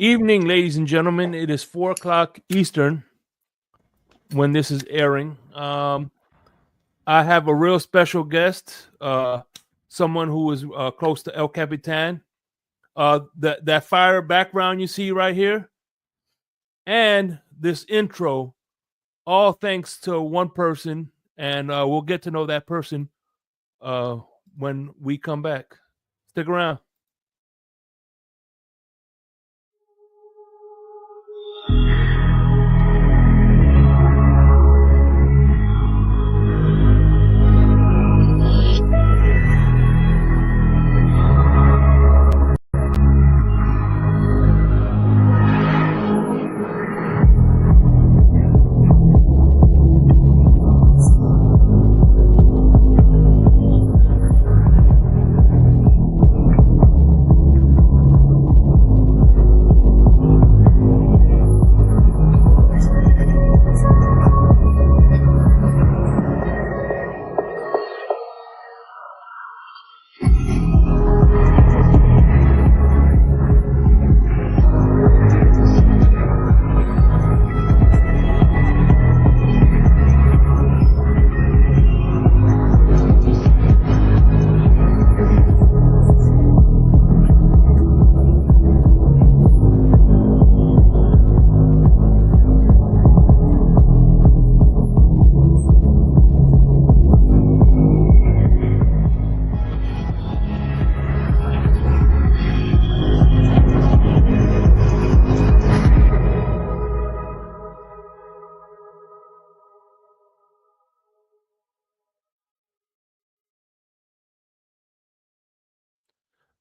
Evening, ladies and gentlemen. It is 4 o'clock Eastern when this is airing. I have a real special guest, someone who is close to El Capitan. That fire background you see right here, and this intro, all thanks to one person, and we'll get to know that person when we come back. Stick around.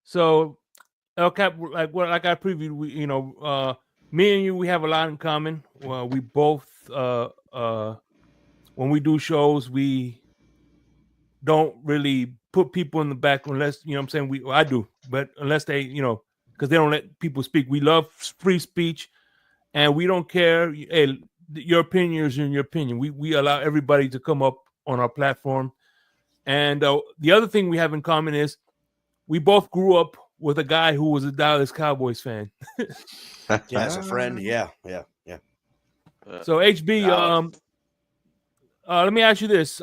So El Cap, like I previewed, me and you, we have a lot in common. We both, when we do shows, we don't really put people in the back unless what I'm saying. I do, but unless they, because they don't let people speak. We love free speech, and we don't care. Hey, your opinion is your opinion. We allow everybody to come up on our platform. And the other thing we have in common is we both grew up with a guy who was a Dallas Cowboys fan. Yeah, as a friend. Yeah. So HB, let me ask you this.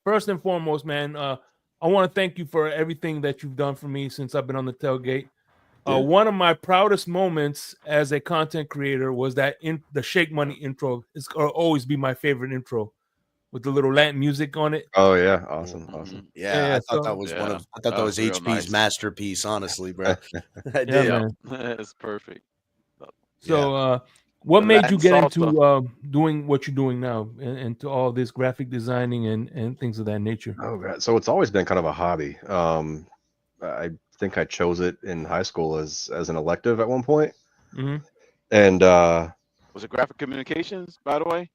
First and foremost, man, I want to thank you for everything that you've done for me since I've been on the tailgate. One of my proudest moments as a content creator was that the Shake Money intro. It's gonna always be my favorite intro with the little Latin music on it. Oh yeah, awesome. Yeah, I thought that was that was HP's masterpiece. Honestly, bro, I did. Man. It's perfect. So, what made you get into doing what you're doing now, and to all this graphic designing and things of that nature? Oh god, so it's always been kind of a hobby. I think I chose it in high school as an elective at one point. Mm-hmm. And was it graphic communications, by the way,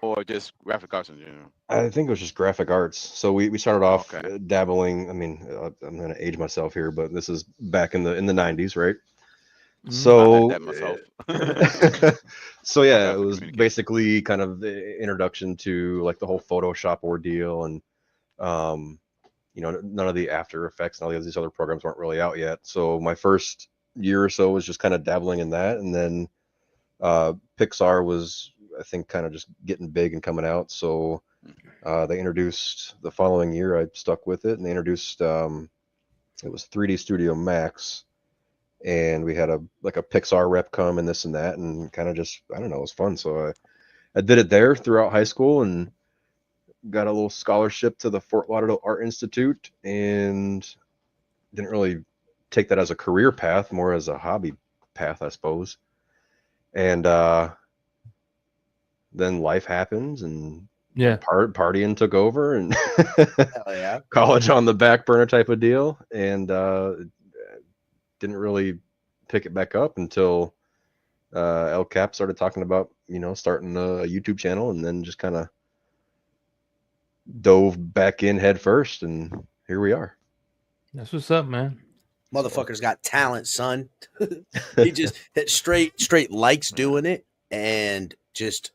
or just graphic arts in general? I think it was just graphic arts. So we started off dabbling. I mean, I'm going to age myself here, but this is back in the 90s, right? Mm-hmm. So, I had that myself. So yeah, it was basically kind of the introduction to like the whole Photoshop ordeal, and none of the After Effects and all these other programs weren't really out yet. So my first year or so was just kind of dabbling in that, and then Pixar was, I think, kind of just getting big and coming out. So they introduced the following year. I stuck with it, and they introduced it was 3D Studio Max, and we had a Pixar rep come and this and that, and kind of just, I don't know, it was fun. So I did it there throughout high school and got a little scholarship to the Fort Lauderdale Art Institute, and didn't really take that as a career path, more as a hobby path, I suppose. And then life happens, and partying took over, and college on the back burner type of deal, and didn't really pick it back up until El Cap started talking about starting a YouTube channel, and then just kind of dove back in head first, and here we are. That's what's up, man. Motherfucker's got talent, son. He just straight likes doing it, and just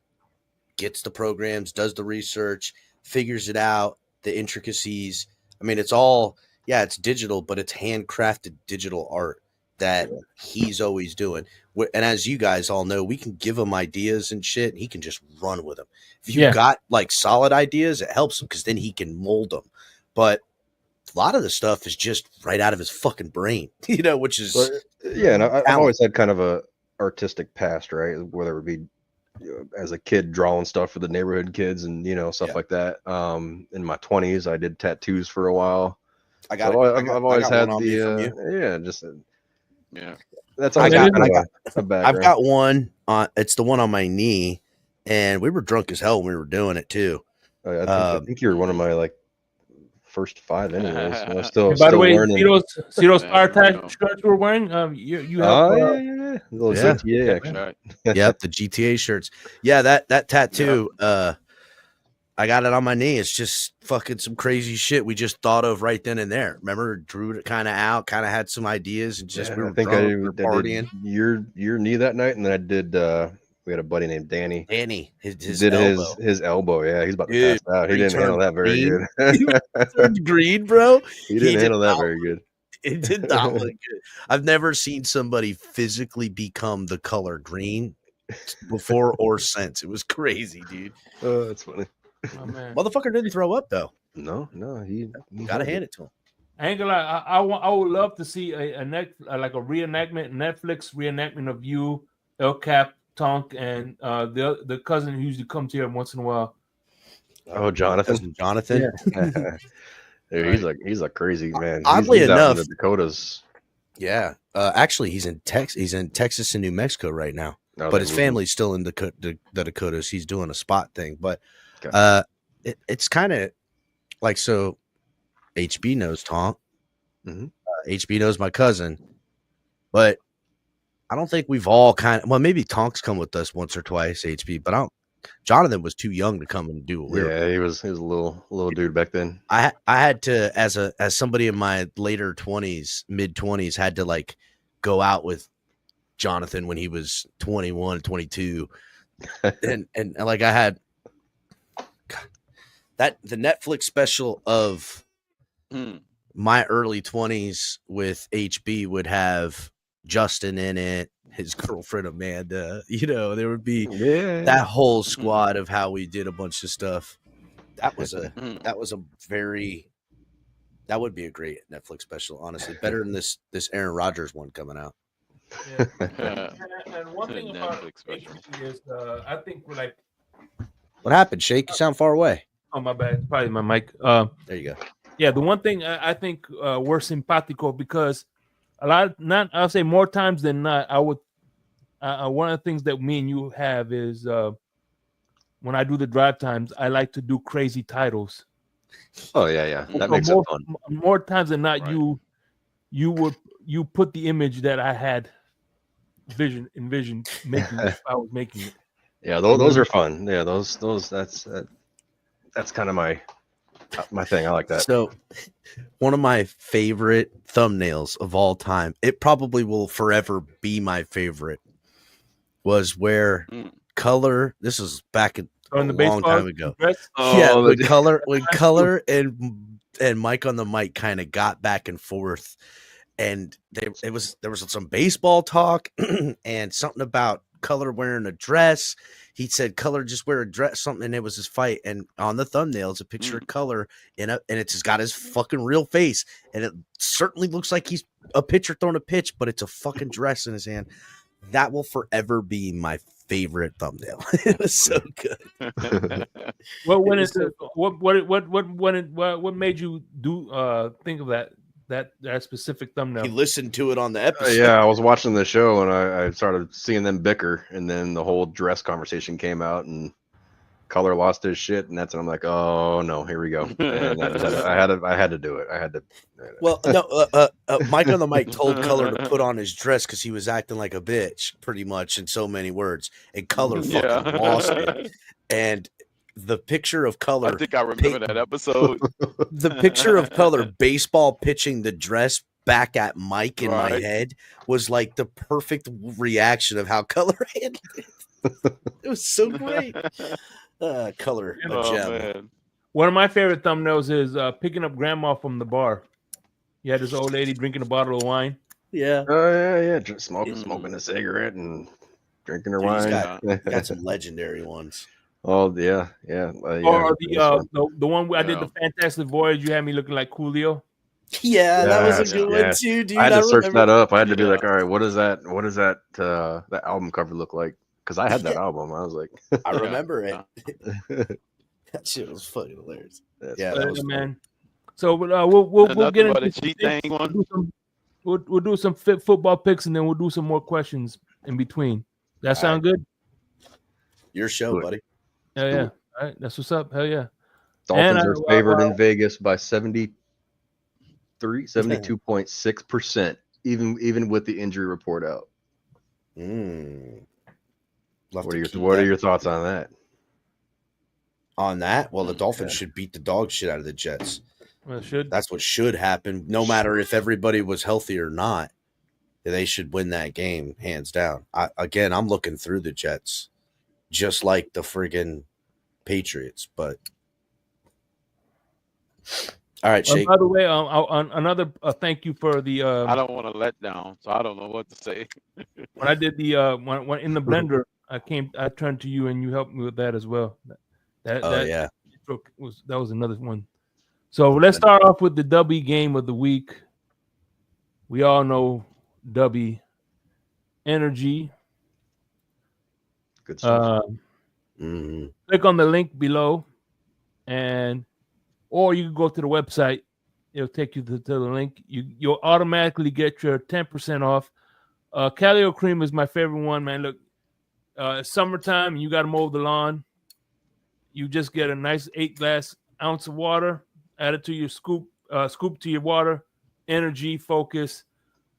gets the programs, does the research, figures it out, the intricacies. I mean, it's all, it's digital, but it's handcrafted digital art. that he's always doing. And as you guys all know, we can give him ideas and shit, and he can just run with them. If you've got like solid ideas, it helps him because then he can mold them. But a lot of the stuff is just right out of his fucking brain, which is and I've always had kind of a artistic past, right? Whether it be as a kid drawing stuff for the neighborhood kids and stuff like that. In my 20s, I did tattoos for a while. I've always had the That's always a background. I've got one on. It's the one on my knee, and we were drunk as hell when we were doing it too. I think you were one of my first 5 anyways. I was still by the way, learning. see those fire shirts you were wearing? You have GTA. Yep, the GTA shirts. Yeah, that tattoo. I got it on my knee. It's just fucking some crazy shit we just thought of right then and there. Remember, drew it kind of out, kind of had some ideas, and just we were partying. Your knee that night, and then I did. We had a buddy named Danny. His elbow. His elbow. Yeah, he's about to pass out. He didn't handle that very good. He turned green, bro. He didn't handle that very good. It did not look good. I've never seen somebody physically become the color green before or since. It was crazy, dude. Oh, that's funny. Oh, man. Motherfucker didn't throw up though. No, he gotta hand it to him. I ain't gonna lie, I would love to see a reenactment, Netflix reenactment of you, El Cap, Tonk, and the cousin who usually comes here once in a while. Oh, Jonathan. Dude, he's a crazy man. Oddly he's enough, out in the Dakotas. Yeah, actually, he's in Texas. He's in Texas and New Mexico right now, but his family's still in the Dakotas. He's doing a spot thing, but it's kind of like so. HB knows Tonk. HB knows my cousin, but I don't think we've all maybe Tonk's come with us once or twice, HB, but Jonathan was too young to come and do what we were. Yeah, he was a little dude back then. I had to, as somebody in my later 20s, mid 20s, had to go out with Jonathan when he was 21, 22. and I had the Netflix special of my early 20s with HB would have Justin in it, his girlfriend Amanda, there would be that whole squad of how we did a bunch of stuff. That would be a great Netflix special, honestly. Better than this Aaron Rodgers one coming out. Yeah. And one thing about HB is I think we're like, what happened, Shake? You sound far away. Oh, my bad. It's probably my mic. There you go. Yeah, the one thing I think we're simpatico because I'll say more times than not, I would. One of the things that me and you have is when I do the drive times, I like to do crazy titles. Oh yeah, that makes it fun. More times than not, Right. you put the image that I had envisioned making if I was making it. Yeah, those are fun. Yeah, those that's kind of my thing. I like that. So, one of my favorite thumbnails of all time, it probably will forever be my favorite, was where Color. This was back in a long time ago. When Color and Mike on the mic kind of got back and forth, and there was some baseball talk and something about Color wearing a dress. He said Color just wear a dress, something, and it was his fight. And on the thumbnail, it's a picture of Color and it's just got his fucking real face, and it certainly looks like he's a pitcher throwing a pitch, but it's a fucking dress in his hand. That will forever be my favorite thumbnail. It was so good. Well, what made you think of that specific thumbnail? He listened to it on the episode. Yeah, I was watching the show and I started seeing them bicker, and then the whole dress conversation came out, and Color lost his shit, and that's when I'm like, oh no, here we go. And I had to do it. I had to. Well, no, Mike on the mic told Color to put on his dress because he was acting like a bitch, pretty much in so many words, and Color fucking lost it. And the picture of Color, I think I remember that episode. The picture of Color baseball pitching the dress back at Mike in my head was like the perfect reaction of how Color handled it. It was so great. Color, a gem. Man. One of my favorite thumbnails is picking up Grandma from the bar. You had this old lady drinking a bottle of wine. Yeah. Yeah. Just smoking a cigarette and drinking her Dude, he's wine. got some legendary ones. Oh yeah. Or This one. the one where I did Yeah. the Fantastic Voyage. You had me looking like Coolio. Yeah, that was a Yes, good one yes. too, dude. I had to search remember. that up. I had to be Yeah. like, all right, what is that? What does that that album cover look like? Because I had that Yeah. album. I was like, I remember it. Yeah. That shit was fucking hilarious. that's Yeah, funny. that was funny. Man. So we'll Nothing get but into a cheat thing one. we'll do some fit football picks and then we'll do some more questions in between. That sound good? Your show, Do it. buddy. Yeah, do yeah. it. All right, that's what's up. Hell yeah. Dolphins are favored in Vegas by 72.6%, even with the injury report out. What are your thoughts on that? On that? Well, the Dolphins should beat the dog shit out of the Jets. Well, it should. That's what should happen. No matter if everybody was healthy or not, they should win that game hands down. I'm looking through the Jets, just like the friggin' Patriots. But all right, Shake. By the way, another thank you for the. I don't want to let down, so I don't know what to say. When I did the when in the blender, I turned to you and you helped me with that as well. That was another one. So let's start off with the W game of the week. We all know W Energy. Good stuff. Click on the link below, or you can go to the website. It'll take you to the link. You'll automatically get your 10% off. Calio cream is my favorite one, man. Look, it's summertime and you got to mow the lawn. You just get a nice 8-ounce of water, add it to your scoop to your water. Energy, focus.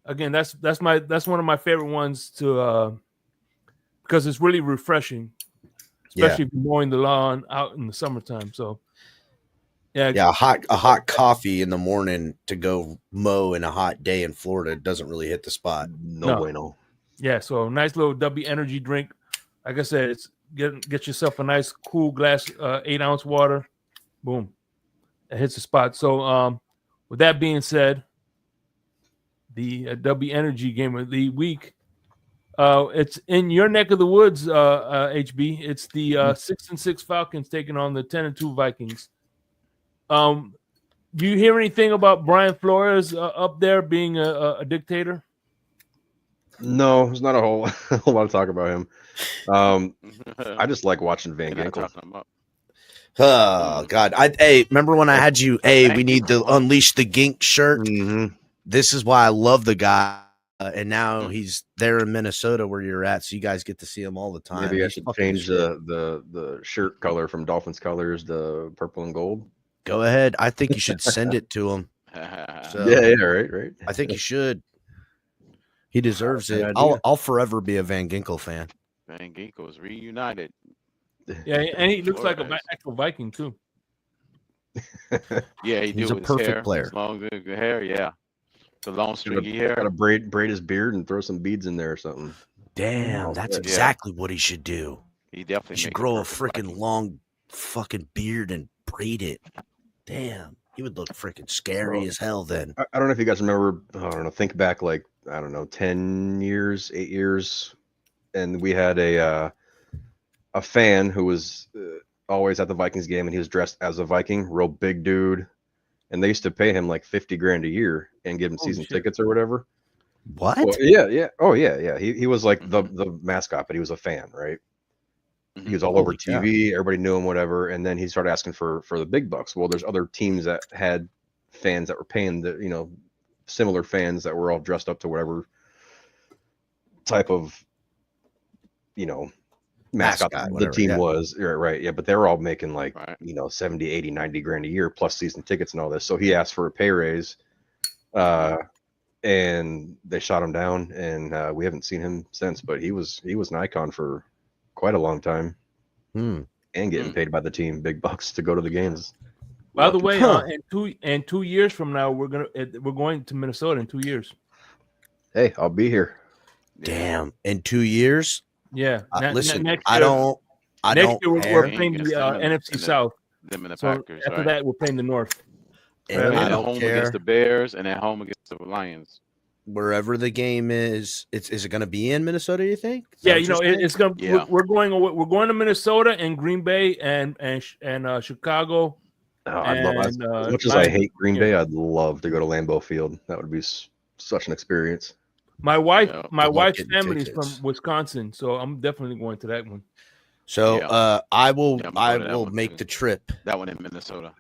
Again, that's one of my favorite ones to because it's really refreshing, especially if you're mowing the lawn out in the summertime. So a hot coffee in the morning to go mow in a hot day in Florida doesn't really hit the spot. No bueno. Yeah, so nice little W Energy drink. Like I said, it's get yourself a nice cool glass 8-ounce water. Boom, it hits the spot. So with that being said, the W Energy game of the week. It's in your neck of the woods, HB. It's the 6-6 Falcons taking on the 10-2 Vikings. Do you hear anything about Brian Flores up there being a dictator? No, there's not a whole lot of talk about him. I just like watching Van Ginkel. Oh God! Remember when I had you? We need to unleash the Gink shirt. Mm-hmm. This is why I love the guy, and now he's there in Minnesota where you're at, so you guys get to see him all the time. Maybe I should change the shirt color from Dolphins colors to purple and gold. Go ahead. I think you should send it to him. So, right. I think you should. He deserves it. I'll forever be a Van Ginkel fan. Van Ginkel is reunited. Yeah, and he looks like an actual Viking too. Yeah, he's a perfect player. Long good hair, yeah. The long stringy hair. Gotta braid his beard and throw some beads in there or something. Damn, that's exactly what he should do. He definitely should grow a freaking long fucking beard and braid it. Damn, he would look freaking scary as hell then. I don't know if you guys remember. I don't know. Think back 10 years, 8 years, and we had a fan who was always at the Vikings game, and he was dressed as a Viking, real big dude, and they used to pay him like $50,000 a year and give him season tickets or whatever. What? Well, yeah. Oh yeah. He was like the mascot, but he was a fan, right? He was all over TV. Everybody knew him, whatever. And then he started asking for the big bucks. Well, there's other teams that had fans that were paying the similar fans that were all dressed up to whatever type of mascot the team was. Right. Yeah, but they were all making 70, 80, 90 grand a year plus season tickets and all this. So he asked for a pay raise, and they shot him down, and we haven't seen him since. But he was an icon for quite a long time, and getting paid by the team big bucks to go to the games. By the way, in 2 years from now, we're going to Minnesota in 2 years. Hey, I'll be here. Damn, in 2 years? Yeah. Listen, next year, next year we're playing the NFC South. Them and the So Packers, after that, we're playing the North. And I at don't home care. against the Bears and at home against the Lions. wherever the game is. Is it going to be in Minnesota? You think? Is that Yeah, what you you're know, saying? it's gonna. Yeah. We're going to Minnesota and Green Bay and Chicago. I'd love, as And much as I Lions, hate Green yeah. Bay, I'd love to go to Lambeau Field. That would be such an experience. My wife, Yeah. my Good luck wife's getting family is tickets. from Wisconsin, so I'm definitely going to that one. So Yeah. I will Yeah, I'm I going to that will one, make too. the trip That one in Minnesota.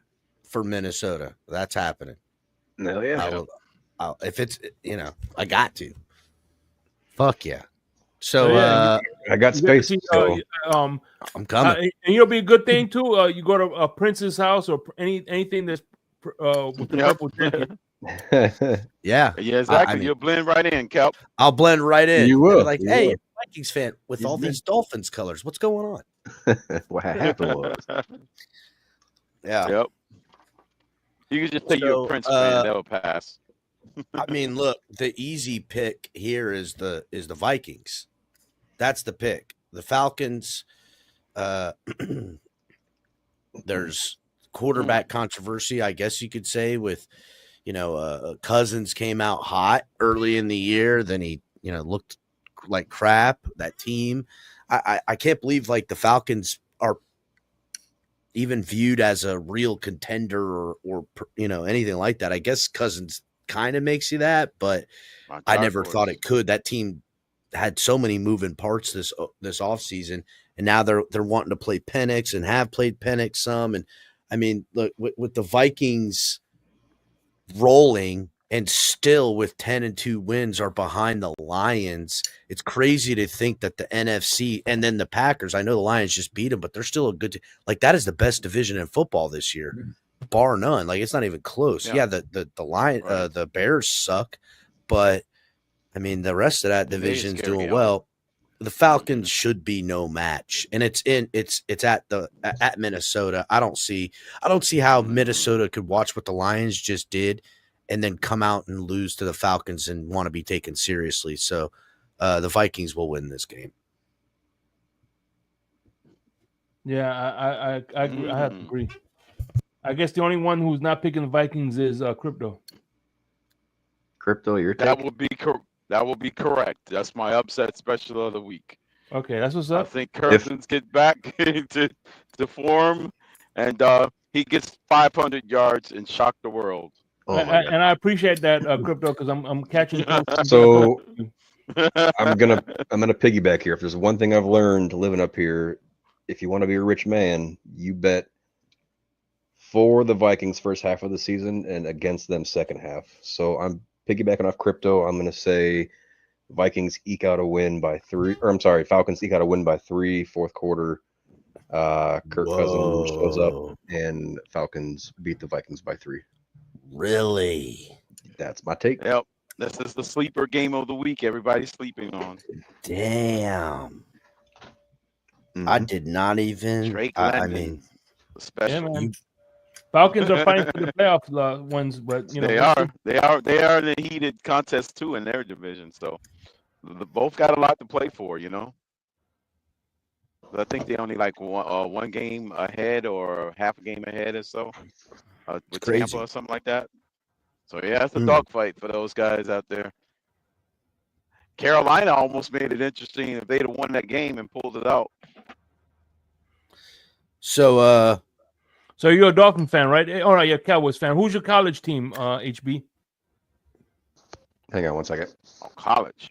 for Minnesota. That's happening. Hell yeah. I will. If it's I got to. Fuck yeah. So yeah, I got you get to space. see, So I'm coming. and it'll be a good thing too. You go to Prince's house or anything that's with the Yep. purple ticket. Yeah. Yeah, exactly. I mean, You'll blend right in, Kelp. I'll blend right in. You They'll be will, like, you hey, will. you're a Vikings fan with You all did. these Dolphins colors. What's going on? What happened was Yeah. Yep. You can just say you're So, a Prince fan. That'll pass. I mean, look, the easy pick here is the Vikings. That's the pick. The Falcons. There's quarterback controversy, I guess you could say, with Cousins came out hot early in the year, then he looked like crap. That team, I can't believe like the Falcons are even viewed as a real contender or anything like that. I guess Cousins kind of makes you that, but I never thought it could. That team had so many moving parts this offseason, and now they're wanting to play Penix and have played Penix some. And I mean, look, with the Vikings rolling and still with 10-2 wins are behind the Lions, it's crazy to think that the NFC and then the Packers, I know the Lions just beat them, but they're still a good like that is the best division in football this year, bar none. Like it's not even close. Yeah, the Lion Right. the Bears suck, but I mean the rest of that division's doing well. The Falcons should be no match, and it's at Minnesota. I don't see how Minnesota could watch what the Lions just did, and then come out and lose to the Falcons and want to be taken seriously. So, the Vikings will win this game. Yeah, I agree. I have to agree. I guess the only one who's not picking the Vikings is Crypto. Crypto, your take? That will be correct. That's my upset special of the week. Okay, that's what's I up. think Cousins get back to form, and he gets 500 yarars and shock the world. Oh my God. And I appreciate that, Crypto, because I'm catching. So I'm gonna piggyback here. If there's one thing I've learned living up here, if you want to be a rich man, you bet for the Vikings first half of the season and against them second half. So I'm piggybacking off Crypto. I'm gonna say Vikings eke out a win by 3, or I'm sorry, Falcons eke out a win by 3, fourth quarter. Kirk Cousins shows up and Falcons beat the Vikings by 3. Really? That's my take. Yep. This is the sleeper game of the week. Everybody's sleeping on. Damn. I did not even. Drake I London, mean, special. Yeah, man. Falcons are fighting for the playoff ones, but They are in a heated contest too in their division. So both got a lot to play for, I think they only like one game ahead or half a game ahead or so with Tampa or something like that. So yeah, it's a dogfight for those guys out there. Carolina almost made it interesting if they'd have won that game and pulled it out. So you're a Dolphin fan, right? All right, you're a Cowboys fan. Who's your college team, HB? Hang on one second. Oh, college.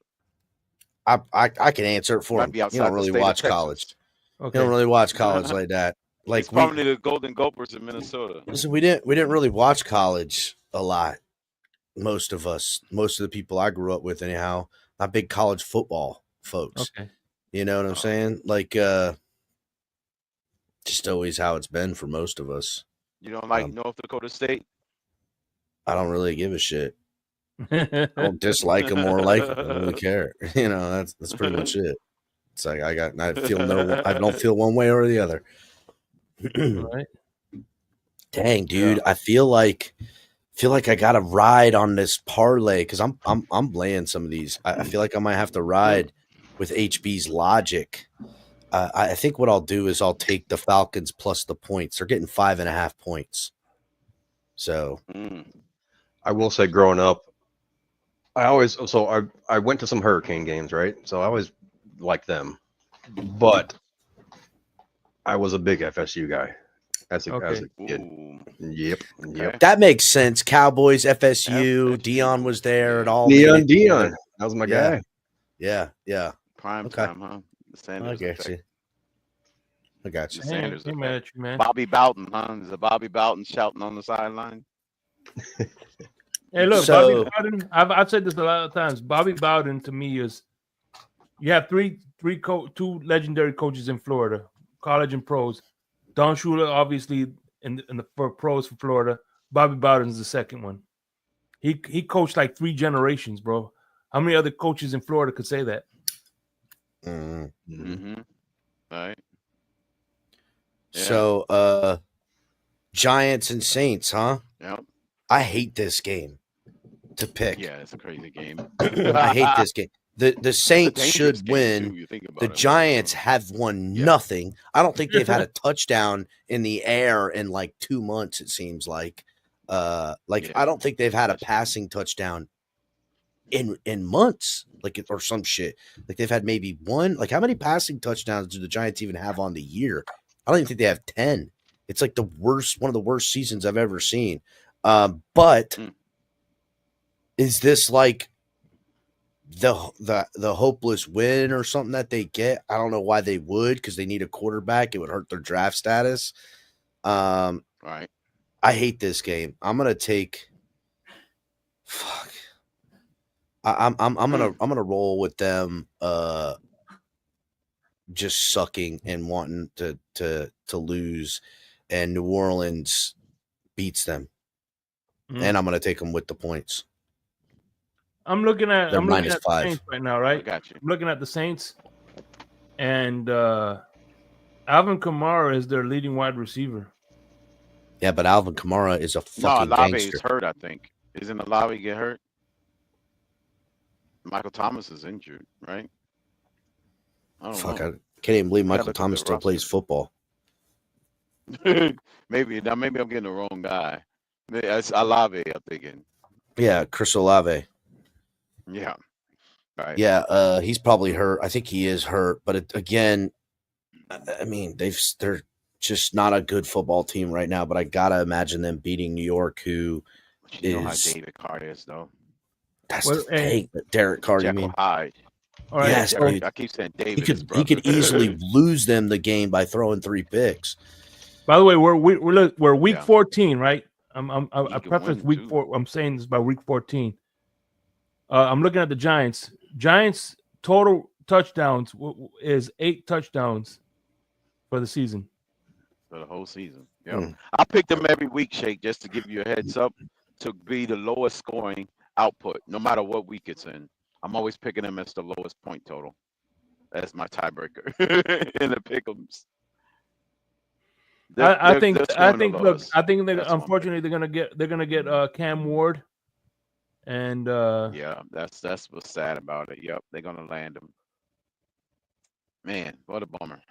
I can answer it for him. You don't really watch college. Okay. You don't really watch college like that. Like it's probably the Golden Gophers in Minnesota. Listen, we didn't really watch college a lot. Most of the people I grew up with, anyhow, not big college football folks. Okay. You know what I'm saying? Like, just always how it's been for most of us. You don't like North Dakota State? I don't really give a shit. I don't dislike them or like them. I don't really care. That's pretty much it. It's like I don't feel one way or the other. Right. Dang, dude, I feel like I got to ride on this parlay because I'm laying some of these. I feel like I might have to ride with HB's logic. I think what I'll do is I'll take the Falcons plus the points. They're getting 5.5 points. So I will say, growing up, I went to some Hurricane games, right? So I always liked them, but I was a big FSU guy as a kid. Ooh, Yep. okay. That makes sense. Cowboys, FSU, FSU. Dion was there. It Yeah. all made it. Dion, that was my Yeah. guy. Yeah. Prime Okay. time, huh? The I Sanders get effect. you. I got you. The Sanders Hey, effect. mad at you, man. Bobby Bowden, huh? Is it Bobby Bowden shouting on the sideline? Hey, look, So- Bobby Bowden. I've said this a lot of times. Bobby Bowden to me is you have two legendary coaches in Florida, college and pros. Don Shula, obviously, for pros for Florida. Bobby Bowden is the second one. He coached like 3 generations, bro. How many other coaches in Florida could say that? Mm-hmm. Right. Yeah. So, Giants and Saints, huh? Yep. I hate this game to pick. Yeah, it's a crazy game. I hate this game. The Saints dangerous should game, win. too, you think about The it. Giants have won Yeah. nothing. I don't think they've had a touchdown in the air in like 2 months, it seems like. I don't think they've had a passing touchdown in months, like, or some shit. Like they've had maybe one. Like, how many passing touchdowns do the Giants even have on the year? I don't even think they have 10. It's like one of the worst seasons I've ever seen. But is this like the hopeless win or something that they get? I don't know why they would, because they need a quarterback. It would hurt their draft status. Right. I hate this game. I'm gonna take. Fuck. I'm gonna roll with them. Just sucking and wanting to lose, and New Orleans beats them, and I'm gonna take them with the points. I'm looking at They're the -5. Saints right now, I right? got you. I'm looking at the Saints, and Alvin Kamara is their leading wide receiver. Yeah, but Alvin Kamara is a No, fucking Olave gangster. is hurt, I think. Isn't Olave get hurt? Michael Thomas is injured, right? I don't Fuck, know. I can't even believe I gotta Michael look at Thomas the still roster. plays football. maybe I'm getting the wrong guy. It's Olave, I'm thinking. Yeah, Chris Olave. Yeah. Right. Yeah, he's probably hurt. I think he is hurt, but again, I mean, they're just not a good football team right now. But I gotta imagine them beating New York, who But you know how is David Carr is, though. that's Well, the thing. Derek Carr, you Jekyll mean? Hyde. All right. Yes, Jekyll, dude. I keep saying David. He his could brother. easily lose them the game by throwing 3 picks. By the way, we're week Yeah. 14, right? I He can preface win, week too. 4. I'm saying this by week 14. I'm looking at the Giants. Giants total touchdowns is 8 touchdowns for the season. For the whole season. Yeah. Hmm. I pick them every week, Shake, just to give you a heads up, to be the lowest scoring output, no matter what week it's in. I'm always picking them as the lowest point total. That's my tiebreaker in the pick'ems. I think look, I think That's what I'm unfortunately they're gonna get Cam Ward, and yeah, that's what's sad about it. Yep, they're gonna land him. Man, what a bummer.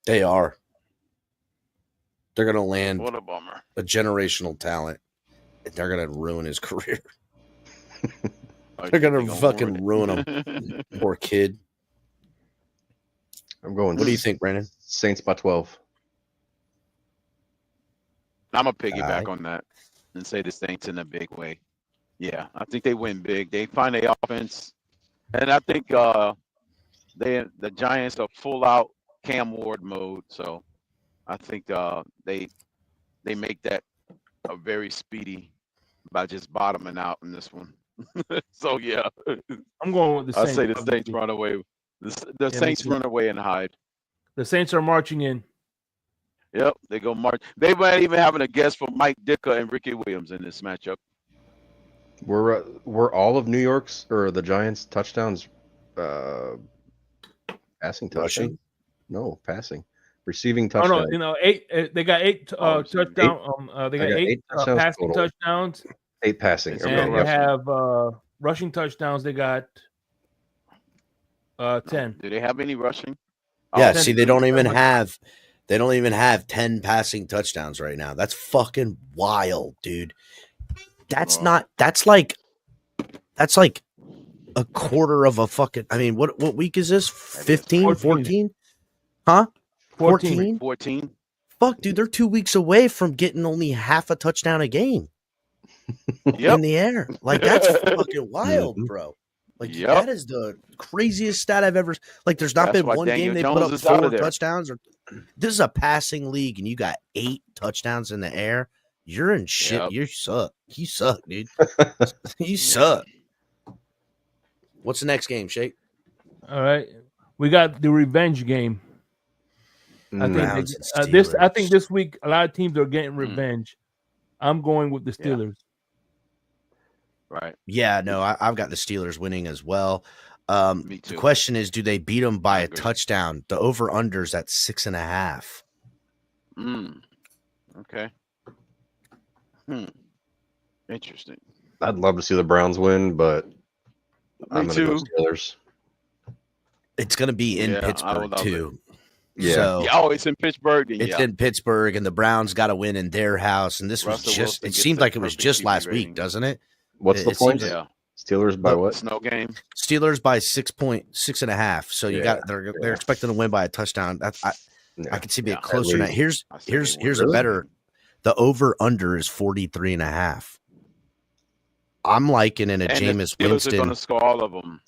They are. They're gonna land What a bummer. a generational talent, and they're gonna ruin his career. They're gonna fucking ruin him. Poor kid. I'm going. What do you think, Brandon? Saints by 12. I'm a piggyback Aye. on that and say the Saints in a big way. Yeah, I think they win big. They find the offense, and I think the Giants are full out Cam Ward mode. So I think they make that a very speedy by just bottoming out in this one. So yeah, I'm going with the I Saints. say the Saints obviously. run away. The me Saints too. run away and hide. The Saints are marching in. Yep, they go march. They might even having a guest for Mike Ditka and Ricky Williams in this matchup. Were all of New York's or the Giants touchdowns passing touchdown? Rushing? No, passing. Receiving Oh touchdown. no, 8. They got 8 receiving. touchdown. They got 8 touchdowns passing total. touchdowns, 8 passing. It's Okay, and they rushing. have rushing touchdowns. They got 10. Do they have any rushing? Yeah, then- see, they don't even have 10 passing touchdowns right now. That's fucking wild, dude. That's Wow. not. That's like That's like a quarter of a fucking. I mean, what week is this? 15, 14? Huh? 14? 14. Fuck, dude, they're 2 weeks away from getting only half a touchdown a game Yep. in the air. Like, that's fucking wild, bro. Like, Yep. that is the craziest stat I've ever. Like, there's not That's been why one Daniel game they Jones put up is out 4 of there. touchdowns. Or this is a passing league, and you got 8 touchdowns in the air. You're in shit. Yep. You suck. You suck, dude. You suck. What's the next game, Shake? All right, we got the revenge game. I Browns think and I think Steelers. this week a lot of teams are getting revenge. I'm going with the Steelers. Right. Yeah, no, I've got the Steelers winning as well. Me The too. question is, do they beat them by I a agree. touchdown? The over-under's at 6.5. Okay. Interesting. I'd love to see the Browns win, but I'm Me going to go too. Steelers. It's going to be in Yeah, I Pittsburgh, love too. Yeah. So Yeah, oh, it's in Pittsburgh. Then, it's yeah. in Pittsburgh, and the Browns got to win in their house. And this Russell was just, Wilson it gets seemed the like it was perfect just QB last rating. week, doesn't it? What's the It point? seems Yeah. Steelers by what? Snow game. Steelers by 6.5. So you Yeah, got they're expecting to win by a touchdown. I Yeah. can see being Yeah, closer than that. least. Here's a better. The over-under is 43.5. I'm liking in a And Jameis the Steelers are Winston. going to score all of them.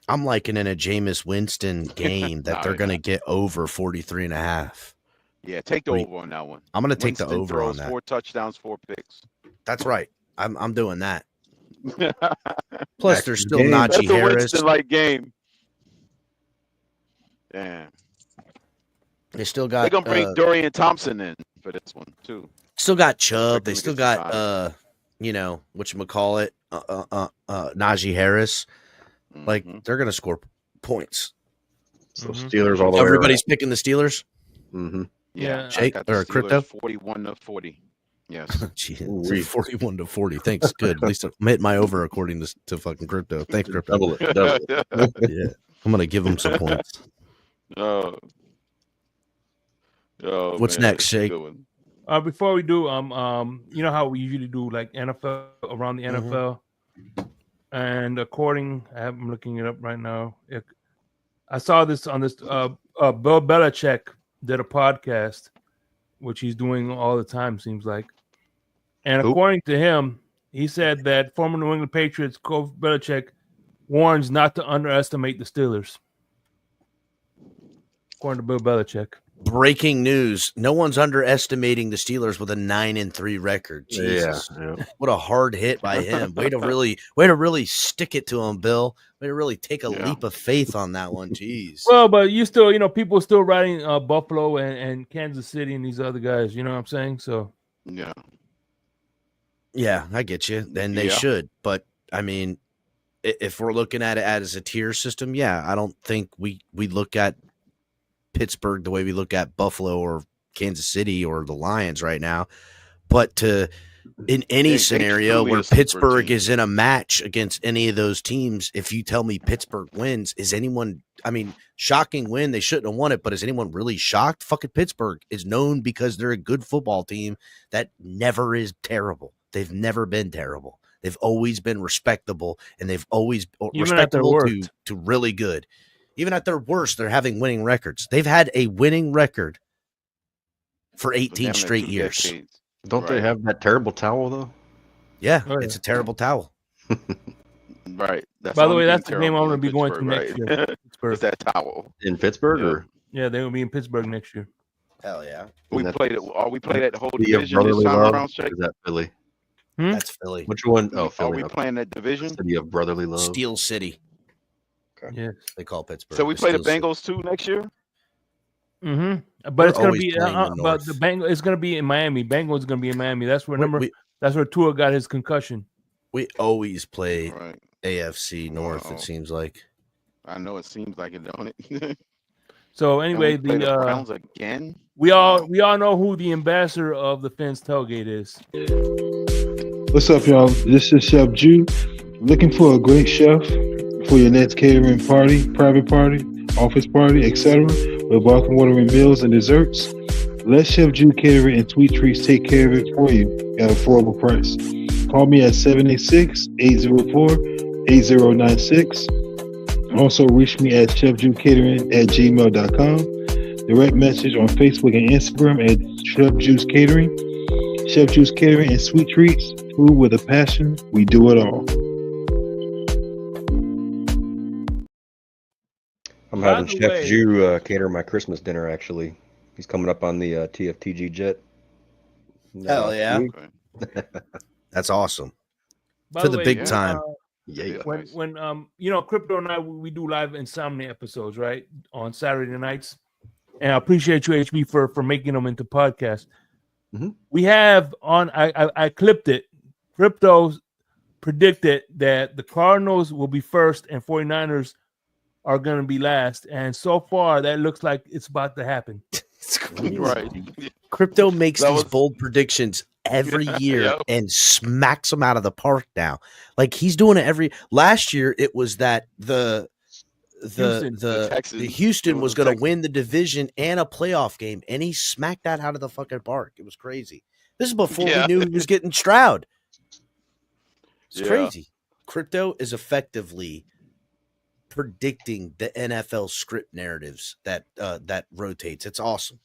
I'm liking in a Jameis Winston game that No, they're you're going to not. get over 43.5. Yeah, take the Wait, over on that one. I'm going to take the Winston over on throws that. 4 touchdowns, 4 picks. That's right. I'm doing that. Plus, there's still game. Najee That's a Harris. Winston-like game. Damn. They still They're got going to bring Dorian Thompson in for this one, too. still got Chubb. They Expecting still to get some got whatchamacallit, Najee Harris. Like, Mhm. they're going to score points. So Steelers all the way Everybody's picking the Steelers. Mm-hmm. Yeah, I Shake got the or Steelers crypto? 41-40. Yes. Jeez, 41-40. Thanks. Good. At least I'm hitting my over according to fucking crypto. Thanks, crypto. Double it. Double it. Yeah, I'm gonna give them some points. Oh, What's man, next, that's a Shake? good one. Before we do, you know how we usually do like NFL around the Mhm. NFL, and I'm looking it up right now. I saw this on this. Bill Belichick did a podcast, which he's doing all the time, seems like. And Who? according to him, he said that former New England Patriots coach Belichick warns not to underestimate the Steelers. According to Bill Belichick. Breaking news: no one's underestimating the Steelers with a 9-3 record. Jesus, Yeah. what a hard hit by him. Way to really stick it to him, Bill. Way to really take a Yeah. leap of faith on that one. Jeez. Well, but you still, people are still riding Buffalo and Kansas City and these other guys. You know what I'm saying? So Yeah. Yeah, I get you. Then they Yeah. should. But I mean, if we're looking at it as a tier system, yeah, I don't think we look at Pittsburgh the way we look at Buffalo or Kansas City or the Lions right now. But in any They scenario truly where a super Pittsburgh team. is in a match against any of those teams, if you tell me Pittsburgh wins, is anyone, I mean, shocking win, they shouldn't have won it, but is anyone really shocked? Fucking Pittsburgh is known because they're a good football team that never is terrible. They've never been terrible. They've always been respectable, and they've always Even at their respectable worst. to really good. Even at their worst, they're having winning records. They've had a winning record for For 18 damn near straight 2 years. decades. Don't they Right. have that terrible towel though? Yeah, Oh, it's yeah. a terrible towel. Right. That's By the only way, thing that's the game I'm terrible going to in be going to Pittsburgh, next year. right? Pittsburgh. It's that towel. In Pittsburgh Yeah. or Yeah, they're going to be in Pittsburgh next year. Hell yeah. We that- played it. Are we playing that whole City of division this Brotherly time Love? around, Or Shake? is that Philly? That's Philly. Which one? Oh, Are Philly. we okay. playing that division? City of Brotherly Love. Steel City, Yes. they call Pittsburgh. So we play the Steel City. Bengals too next year? Mm-hmm. But We're it's going to always be, playing the but the North. Bengals, it's going to be in Miami. Bengals is going to be in Miami. That's where, remember, We, that's where Tua got his concussion. we always play Right. AFC North, Wow. it seems like. I know it seems like it, don't it? So And anyway, we play the the Browns again. we all know who the ambassador of the Finn's Tailgate is. What's up, y'all? This is Chef Jew. Looking for a great chef for your next catering party, private party, office party, etc. with welcome watering meals and desserts. Let Chef Jew Catering and Sweet Treats take care of it for you at an affordable price. Call me at 786-804 8096. Also, reach me at chefjuicecatering@gmail.com. Direct message on Facebook and Instagram at Chef Juice Catering. Chef Juice Catering and Sweet Treats. Food with a passion. We do it all. I'm By having the Chef way- Jew cater my Christmas dinner. Actually, he's coming up on the T.F.T.G jet. Hell yeah. Okay. That's awesome. By To the the way, big when, time. Yeah. when Nice. when you know, Crypto and I, we do live Insomnia episodes, right, on Saturday nights, and I appreciate you, HB, for making them into podcasts. Mhm. We have on I clipped it. Crypto predicted that the Cardinals will be first and 49ers are going to be last, and so far that looks like it's about to happen. It's crazy. Right. Crypto makes That these was- bold predictions every Yeah, year yep. and smacks them out of the park now. Like he's doing it every last year it was that the Houston. Houston It was was going to Texans. win the division and a playoff game, and he smacked that out of the fucking park. It was crazy. This is before Yeah. we knew he was getting Stroud. It's Yeah. crazy. Crypto is effectively predicting the NFL script narratives that rotates. It's awesome.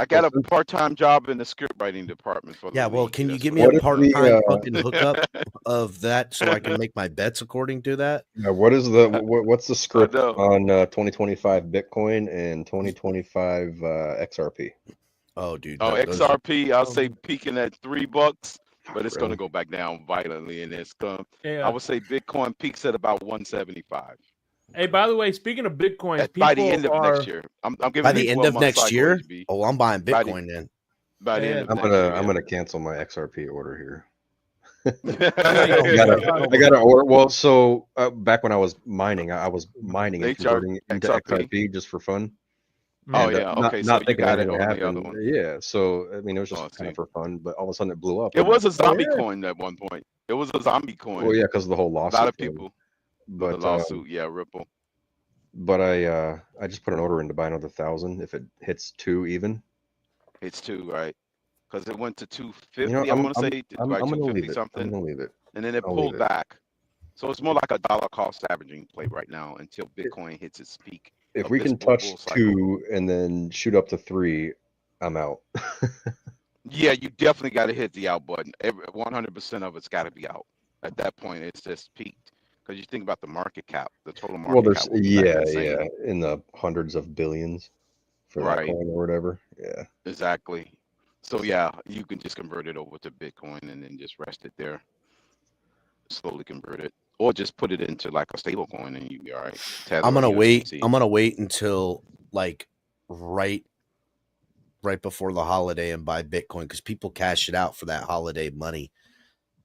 I got a part-time job in the script writing department for the Yeah, well, league. can you That's give what me it a What if is. part-time we, fucking hookup of that so I can make my bets according to that? What is the what's the script know. on 2025 Bitcoin and 2025 XRP? Oh, dude. Oh, those are- XRP, I'll say peaking at $3, but it's going Really? to go back down violently, and it's going. Yeah. I would say Bitcoin peaks at about 175 Hey, by the way, speaking of Bitcoins, by the people end of are next year. I'm giving by it the a end of 12-month next cycle, year. HB. Oh, I'm buying By the- Bitcoin then. By the Yeah, end of I'm next gonna year. I'm gonna cancel my XRP order here. yeah. I got to order. Well, so back when I was mining, I was mining and HR converting into XRP. XRP just for fun. Oh And, yeah, not, okay. not So you thinking got it anything on would the other happen. one. Yeah, so I mean, it was Oh, I just kind see. of for fun, but all of a sudden it blew up. It I'm was a like, zombie yeah. coin at one point. It was a zombie coin. Well, yeah, because of the whole a lawsuit. lot of thing. people. But the lawsuit, yeah, Ripple. But I just put an order in to buy another 1,000 if it hits 2 even. It's 2, right? Because it went to 250. You know, I want to say I'm like gonna 250 leave it. something, I'm gonna leave it. and then it I'll pulled leave it. back. So it's more like a dollar cost averaging play right now until Bitcoin hits its peak. If of we this can bull touch cycle. 2 and then shoot up to 3, I'm out. Yeah, you definitely got to hit the out button. 100% of it's got to be out. At that point, it's just peaked. Because you think about the market cap, the total market Well, there's cap. will be back yeah, insane. in the hundreds of billions for that Right. coin or whatever. Yeah. Exactly. So yeah, you can just convert it over to Bitcoin and then just rest it there. Slowly convert it, or just put it into like a stable coin and you'll be all right. Tether I'm or gonna wait. USDC. I'm gonna wait until like right before the holiday and buy Bitcoin because people cash it out for that holiday money.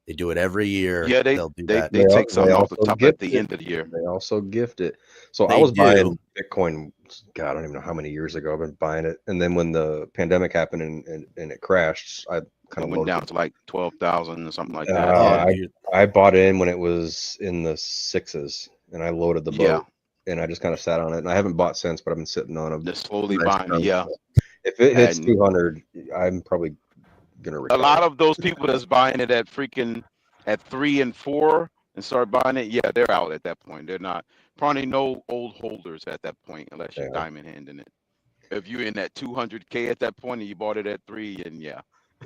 They do it every year. Yeah, They'll do that. they take They some off the also top at gift the it. end of the year. They also gift it. So I They was do. buying Bitcoin, God, I don't even know how many years ago I've been buying it. And then when the pandemic happened and it crashed, I It kind of went loaded down to like 12,000 or something like that. Uh, Oh, dude. I bought in when it was in the 6s and I loaded the boat Yeah. and I just kind of sat on it. And I haven't bought since, but I've been sitting on them. They're slowly Nice buying it. chunk. Yeah. If it hits And 200, I'm probably going to a retire. lot of those people that's buying it at freaking at 3 and 4 and start buying it, yeah, they're out at that point. They're not probably no old holders at that point unless you're Yeah. diamond handing it. If you're in that 200K at that point and you bought it at 3, and yeah,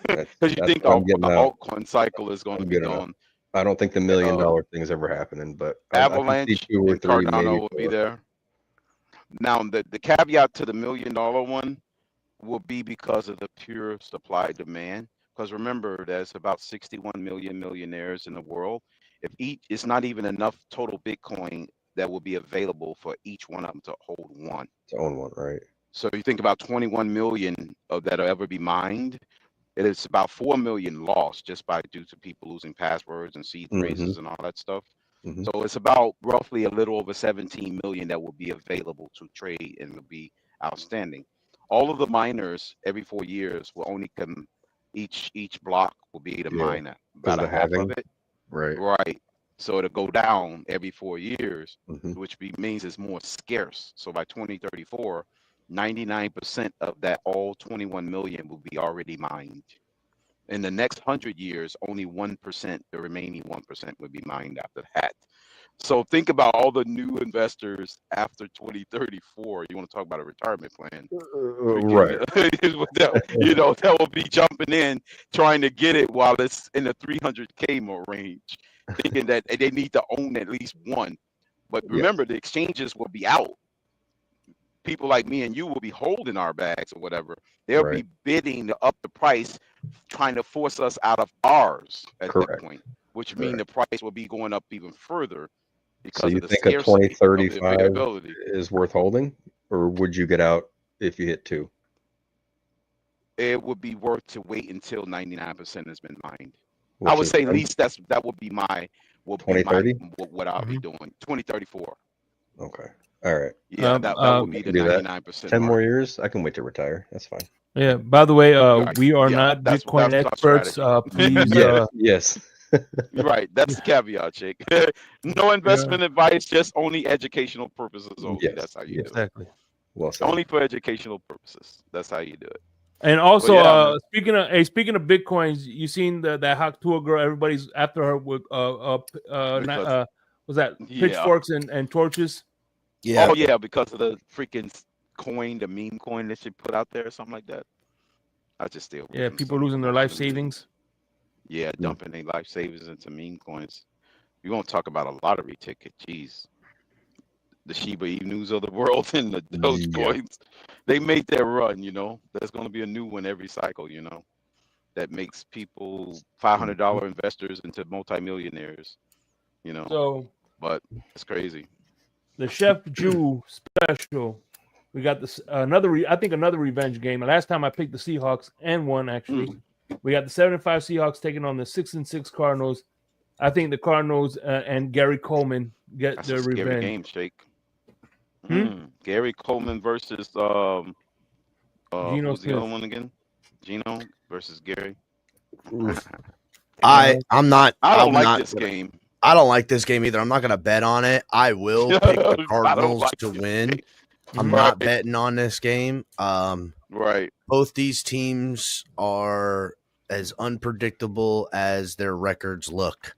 That's because you think what I'm getting out. altcoin cycle is going to I'm be getting out. gone. I don't think the $1 million thing is ever happening, but I can see Avalanche 2 or and 3 maybe. Cardano will be 4. there. Now the caveat to the $1 million one will be because of the pure supply demand. Because remember, there's about 61 million millionaires in the world. If it's not even enough total Bitcoin that will be available for each one of them to hold one. To own one, right? So you think about 21 million of that'll ever be mined. It is about 4 million lost just due to people losing passwords and seed phrases and all that stuff. Mhm. So it's about roughly a little over 17 million that will be available to trade and will be outstanding. All of the miners every 4 years will only come, each block will be able to Yeah, mine about a the half of halving. it. Right. Right. So it'll go down every 4 years, Mhm. which means it's more scarce. So by 2034, 99% of that all 21 million will be already mined. In the next 100 years, only 1%, the remaining 1% would be mined after that. So think about all the new investors after 2034. You want to talk about a retirement plan? Right. That will be jumping in, trying to get it while it's in the 300K range, thinking that they need to own at least one. But remember, the exchanges will be out. People like me and you will be holding our bags or whatever. They'll be bidding up the price, trying to force us out of ours at that point, which means the price will be going up even further because so you of the think a scarcity 2035 of the availability. is worth holding, or would you get out if you hit 2? It would be worth to wait until 99% has been mined. I would say at least that would be my 2030. What I'll be doing. 2034. Okay. All right. Yeah, that would be the 99%. 10 more years. I can wait to retire. That's fine. Yeah. By the way, we are not Bitcoin experts. Please. Yes. Right. That's the caveat, Jake. No investment advice, just only educational purposes only. Yes. That's how you do it. Exactly. Well said. Only for educational purposes. That's how you do it. And also, speaking of Bitcoins, you seen that Haktua girl? Everybody's after her with was that pitchforks and torches? Yeah. Oh yeah, because of the freaking coin, the meme coin that she put out there or something like that. I just still. Yeah, people losing their life savings. Yeah, dumping their life savings into meme coins. You won't talk about a lottery ticket. Jeez. The Shiba Inus of the world and the Dogecoins, they made their run, There's going to be a new one every cycle, that makes people $500 investors into multimillionaires, So, but it's crazy. The Chef Jew special. We got this another revenge game. Last time I picked the Seahawks and won actually. We got the 7-5 Seahawks taking on the 6-6 Cardinals. I think the Cardinals and Gary Coleman get their revenge. Scary game, Shake. Gary Coleman versus Geno who's Smith. the other one again? Geno versus Gary. I don't like this game. I don't like this game either. I'm not going to bet on it. I will pick the Cardinals to win. I'm not betting on this game. Right. Both these teams are as unpredictable as their records look.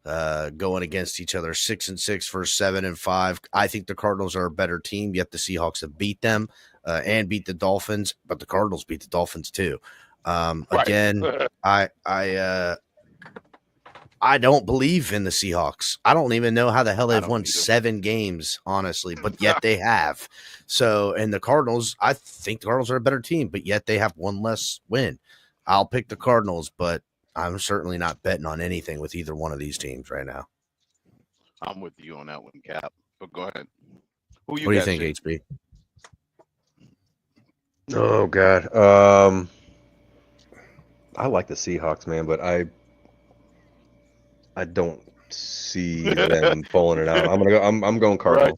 Going against each other, 6-6 versus 7-5. I think the Cardinals are a better team, yet the Seahawks have beat them and beat the Dolphins, but the Cardinals beat the Dolphins too. Again, I don't believe in the Seahawks. I don't even know how the hell they've won 7 games, honestly, but yet they have. So, and the Cardinals, I think the Cardinals are a better team, but yet they have one less win. I'll pick the Cardinals, but I'm certainly not betting on anything with either one of these teams right now. I'm with you on that one, Cap. But go ahead. What do you think, HB? Oh God, I like the Seahawks, man, but I don't see them pulling it out. I'm going Cardinals.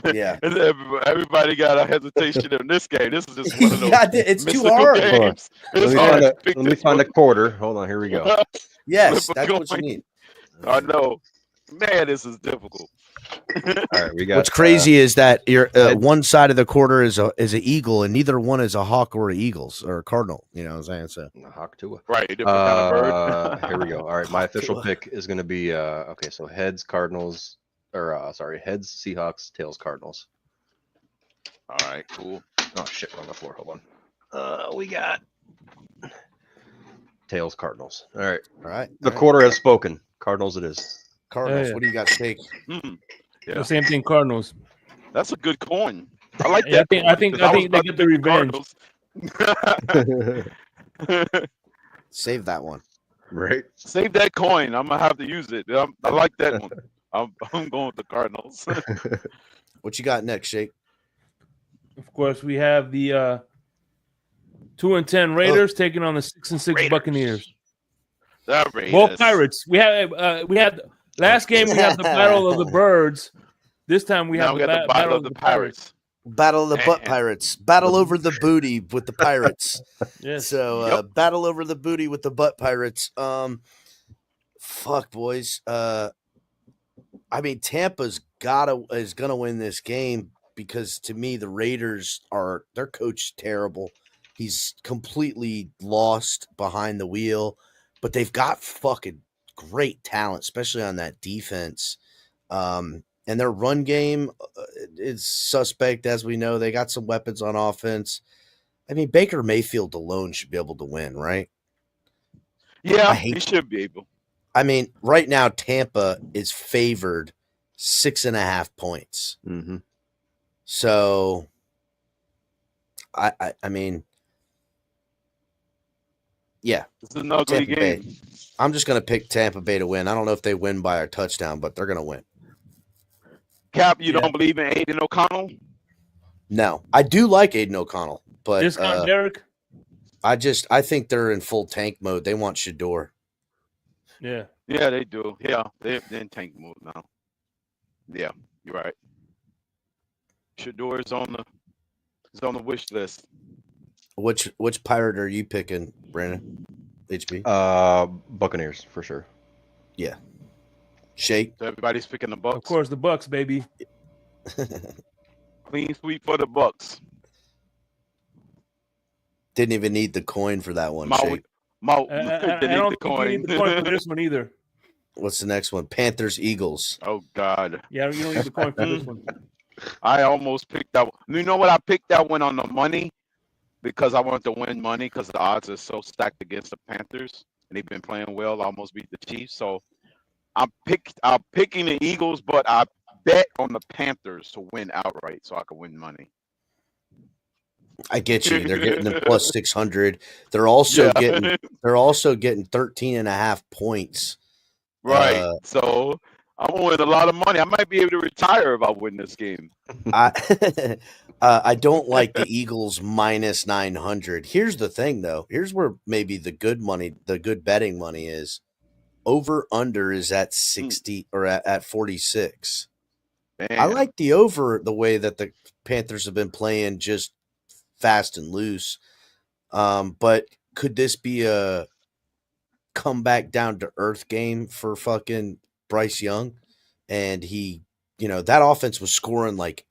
Right. Yeah. Everybody got a hesitation in this game. This is just one of those. It's too hard. Games. Let me find a quarter. Hold on, here we go. Yes, that's what you need. I know. Man, this is difficult. All right, we got. What's crazy is that one side of the quarter is an eagle, and neither one is a hawk or an eagles or a cardinal. You know what I'm saying? So a hawk too. Right, different kind of bird. Here we go. All right, my official pick is going to be okay. So heads Cardinals, or heads Seahawks, tails Cardinals. All right, cool. Oh shit, on the floor. Hold on. We got tails Cardinals. All right. All right. The quarter has spoken. Cardinals it is. Cardinals. Yeah. What do you got to take? Yeah. The same thing, Cardinals. That's a good coin. I like Yeah, that. I think they get the revenge. Save that one. Right. Save that coin. I'm gonna have to use it. I like that one. I'm going with the Cardinals. What you got next, Shake? Of course, we have the 2-10 Raiders taking on the 6-6 Buccaneers. The Raiders. Both Pirates. We had last game. We had the Battle of the Birds. This time we have the Battle of the Pirates. Battle of the butt pirates. Battle over the booty with the pirates. Yes. So battle over the booty with the butt pirates. Fuck, boys. I mean, Tampa's is gonna win this game because to me the Raiders their coach terrible. He's completely lost behind the wheel, but they've got fucking great talent, especially on that defense. And their run game is suspect, as we know. They got some weapons on offense. I mean, Baker Mayfield alone should be able to win, right? Yeah, he should be able. I mean, right now Tampa is favored 6.5 points. Mm-hmm. So, I mean, yeah, it's an ugly Tampa game. Bay. I'm just going to pick Tampa Bay to win. I don't know if they win by a touchdown, but they're going to win. Cap, you don't believe in Aiden O'Connell? No, I do like Aiden O'Connell, but Discount Derek. I think they're in full tank mode. They want Shador. Yeah. Yeah, they do. Yeah, they're in tank mode now. Yeah, you're right. Shador is on the wish list. Which pirate are you picking, Brandon? HB? Buccaneers for sure. Yeah. Shake. So everybody's picking the Bucks. Of course, the Bucks, baby. Clean sweep for the Bucks. Didn't even need the coin for that one. I don't think you need the coin for this one either. What's the next one? Panthers, Eagles. Oh God. Yeah, you don't need the coin for this one. I almost picked that one. You know what? I picked that one on the money because I wanted to win money because the odds are so stacked against the Panthers and they've been playing well, almost beat the Chiefs. So I'm picking the Eagles, but I bet on the Panthers to win outright so I could win money. I get you. They're getting them plus 600. They're also getting 13.5 points. Right. So I'm gonna win a lot of money. I might be able to retire if I win this game. I don't like the Eagles minus 900. Here's the thing, though. Here's where maybe the good betting money is. Over under is at 60 or at 46. Man. I like the over the way that the Panthers have been playing, just fast and loose. But could this be a come back down to earth game for fucking Bryce Young? And he, that offense was scoring like,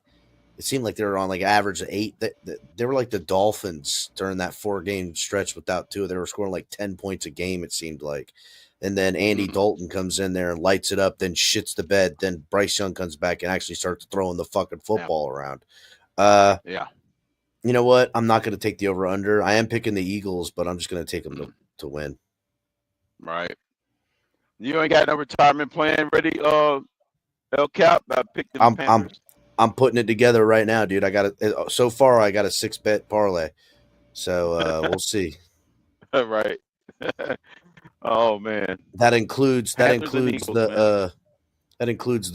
it seemed like they were on like average of 8. They were like the Dolphins during that 4-game stretch without Tua. They were scoring like 10 points a game, it seemed like. And then Andy Dalton comes in there and lights it up, then shits the bed. Then Bryce Young comes back and actually starts throwing the fucking football around. Yeah. You know what? I'm not going to take the over-under. I am picking the Eagles, but I'm just going to take them to win. Right. You ain't got no retirement plan ready, El Cap? I picked the Panthers. I'm putting it together right now, dude. I got a 6-bet parlay. So we'll see. Right. Oh man. That includes Eagles, the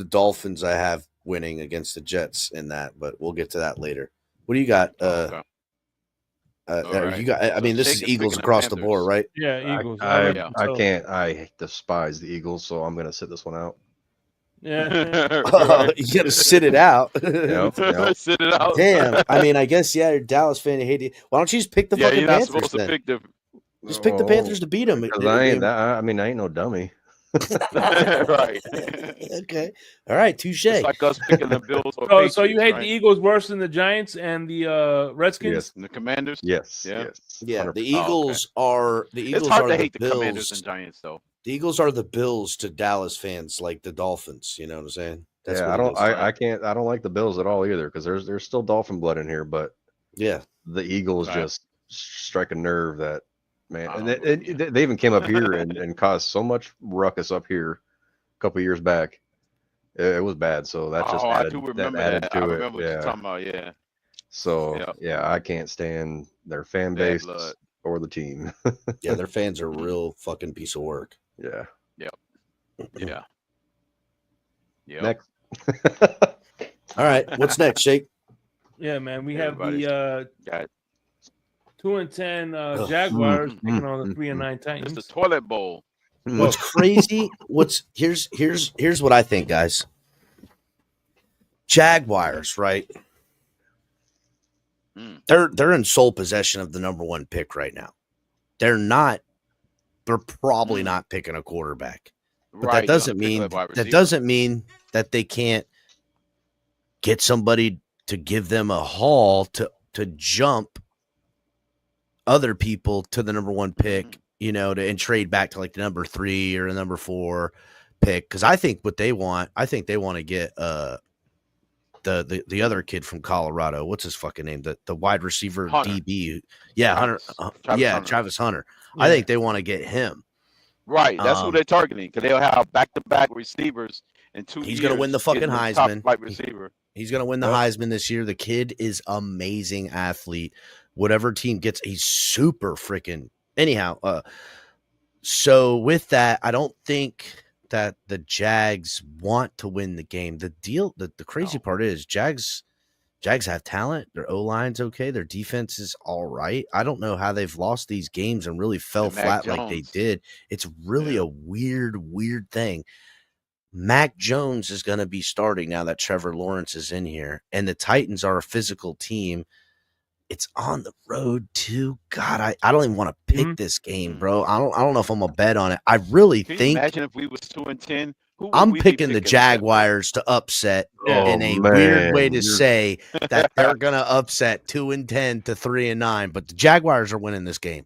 Dolphins I have winning against the Jets in that, but we'll get to that later. What do you got? Okay. You got. I mean, this is Eagles across the board, right? Yeah, Eagles. I despise the Eagles, so I'm gonna sit this one out. Yeah. You gotta sit it out. Yep. Sit it out. Damn. I mean, I guess you're a Dallas fan. You hate it. Why don't you just pick the fucking you're not Panthers supposed then? to pick the. Just pick the Panthers to beat them. Because I ain't no dummy. Right. Okay. All right. Touche. It's like us picking the Bills. So you hate the Eagles worse than the Giants and the Redskins? Yes. And the Commanders? Yes. Yeah. Yes. Yeah. 100%. The Eagles are the Eagles. It's hard are to the hate the Bills. Commanders and Giants, though. The Eagles are the Bills to Dallas fans, like the Dolphins. You know what I'm saying? That's I don't like the Bills at all either, because there's still Dolphin blood in here, but yeah, the Eagles Right. just strike a nerve that. Man, and they even came up here and caused so much ruckus up here a couple years back. It was bad, so that just added, I do remember added that. to I it. remember what you're talking about, yeah. So, I can't stand their fan Bad base blood. or the team. yeah, their fans are real fucking piece of work. Yeah. Yeah. Yeah. Next. All right, what's next, Shake? Yeah, man. We have Everybody's the got it. 2-10 Jaguars taking on the 3-9 Titans. It's the toilet bowl. What's crazy? Here's what I think, guys. Jaguars, right? They're in sole possession of the number 1 pick right now. They're probably not picking a quarterback. But that doesn't mean that they can't get somebody to give them a haul to jump other people to the number 1 pick, and trade back to like the number 3 or the number 4 pick because I think what they want. I think they want to get the other kid from Colorado. What's his fucking name? The wide receiver Hunter. DB. Yeah, Travis. Hunter. Travis Hunter. Yeah. I think they want to get him. Right, that's who they're targeting because they'll have back-to-back receivers in 2 years. He's gonna win the fucking getting Heisman. Top-flight receiver. He's gonna win the Heisman this year. The kid is amazing athlete. Whatever team gets, he's super freaking. Anyhow, so with that, I don't think that the Jags want to win the game. The crazy part is Jags have talent. Their O-line's okay. Their defense is all right. I don't know how they've lost these games and really fell And Mac flat like they Jones. did. It's really a weird thing. Mac Jones is going to be starting now that Trevor Lawrence is in here, and the Titans are a physical team. It's on the road too. God, I don't even want to pick this game, bro. I don't know if I'm gonna bet on it. I really Can you think imagine if we was 2-10? Who would I'm we be picking the picking? Jaguars to upset in a weird way to say that they're gonna upset 2-10 to 3-9, but the Jaguars are winning this game.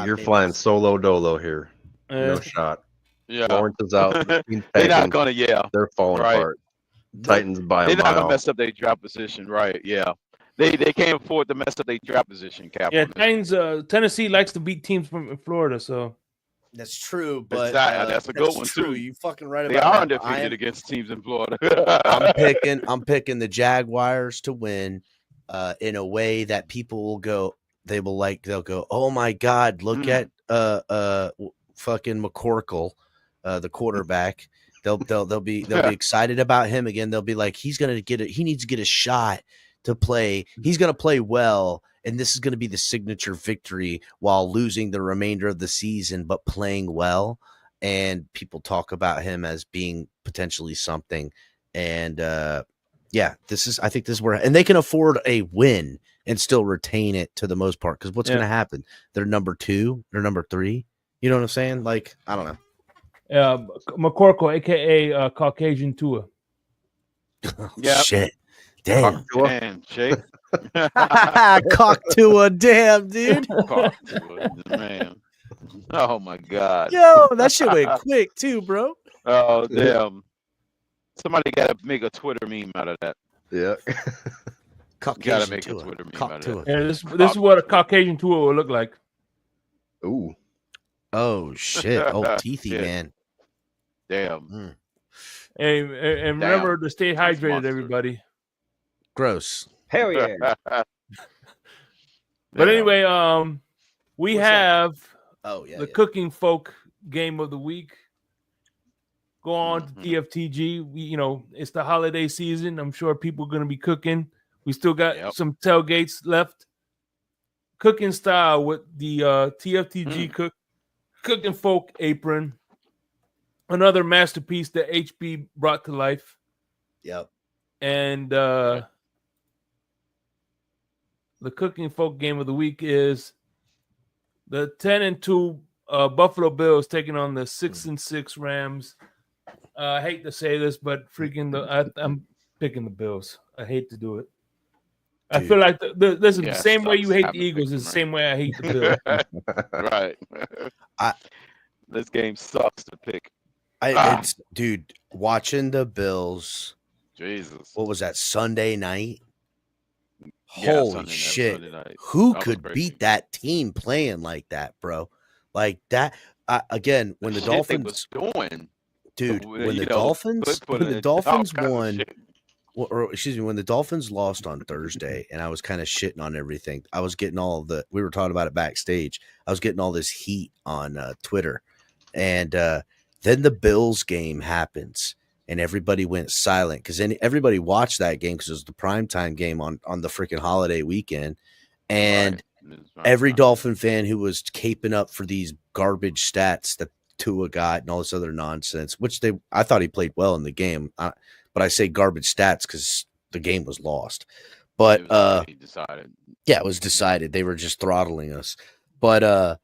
You're flying solo dolo here. No Uh, shot. Yeah, Lawrence is out. they're not gonna. Yeah, They're falling Right. apart. Titans by they're a not gonna mile. mess up their draft position. Right? Yeah, they can't afford to mess up their draft position. Cap. yeah, on this. Titans. Tennessee likes to beat teams from Florida, so That's true, but That's a good one, true. too. You fucking right They about are that. undefeated against teams in Florida. I'm picking the Jaguars to win in a way that people will go. They'll go, oh my God, look at fucking McCorkle, the quarterback. They'll be excited about him again. They'll be like, he needs to get a shot to play. He's gonna play well, and this is gonna be the signature victory while losing the remainder of the season, but playing well. And people talk about him as being potentially something. And I think this is where, and they can afford a win and still retain it to the most part. Because what's going to happen? They're number 2, they're number 3. You know what I'm saying? Like, I don't know. McCorkle, aka Caucasian Tua. Yep. Shit. Damn. Man, Jake. Cock Tua, damn, dude. Man. Oh my God. Yo, that shit went quick too, bro. Oh damn. Somebody gotta make a Twitter meme out of that. Yeah. Gotta make a Twitter meme out of that. Yeah, this is what a Caucasian Tua will look like. Ooh. Oh shit. Oh, teethy Shit. man. Damn. And remember to stay hydrated, monster. everybody. Gross. Hell yeah. But anyway, we What's that? have Oh yeah. the Cooking Folk Game of the Week. Go on to T.F.T.G. It's the holiday season. I'm sure people are going to be cooking. We still got some tailgates left. Cooking style with the T.F.T.G Cooking Folk apron. Another masterpiece that HB brought to life. Yep. And the Cooking Folk Game of the Week is the 10-2 Buffalo Bills taking on the 6-6 Rams. I hate to say this, but freaking I'm picking the Bills. I hate to do it. I feel like the same way you hate the Eagles is the same way I hate the Bills. Right. This game sucks to pick. It's dude, watching the Bills. Jesus. What was that, Sunday night? Yeah, Holy Sunday shit. night. Who That was could crazy. beat that team playing like that, bro? Like that again, when the shit they Dolphins was doing. dude, when You the know, Dolphins put when in the all Dolphins kinds of won shit. or excuse me, when the Dolphins lost on Thursday and I was kind of shitting on everything, I was getting we were talking about it backstage. I was getting all this heat on Twitter. And then the Bills game happens and everybody went silent because then everybody watched that game because it was the primetime game on the freaking holiday weekend. And every Dolphin fan who was caping up for these garbage stats that Tua got and all this other nonsense, which I thought he played well in the game. But I say garbage stats because the game was lost. But It was already decided. yeah, it was decided. They were just throttling us. But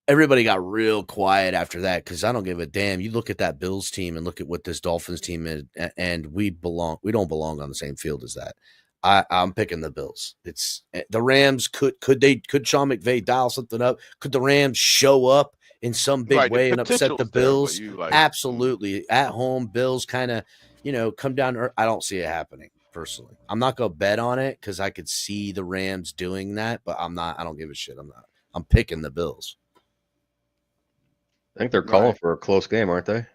everybody got real quiet after that because I don't give a damn. You look at that Bills team and look at what this Dolphins team is, and we don't belong on the same field as that. I'm picking the Bills. It's the Rams. Could Sean McVay dial something up? Could the Rams show up in some big Right, the way and upset the potential's there, but Bills. you like Absolutely. At home, Bills kind of, come down. I don't see it happening personally. I'm not going to bet on it because I could see the Rams doing that, but I don't give a shit. I'm picking the Bills. I think they're calling Right. for a close game, aren't they?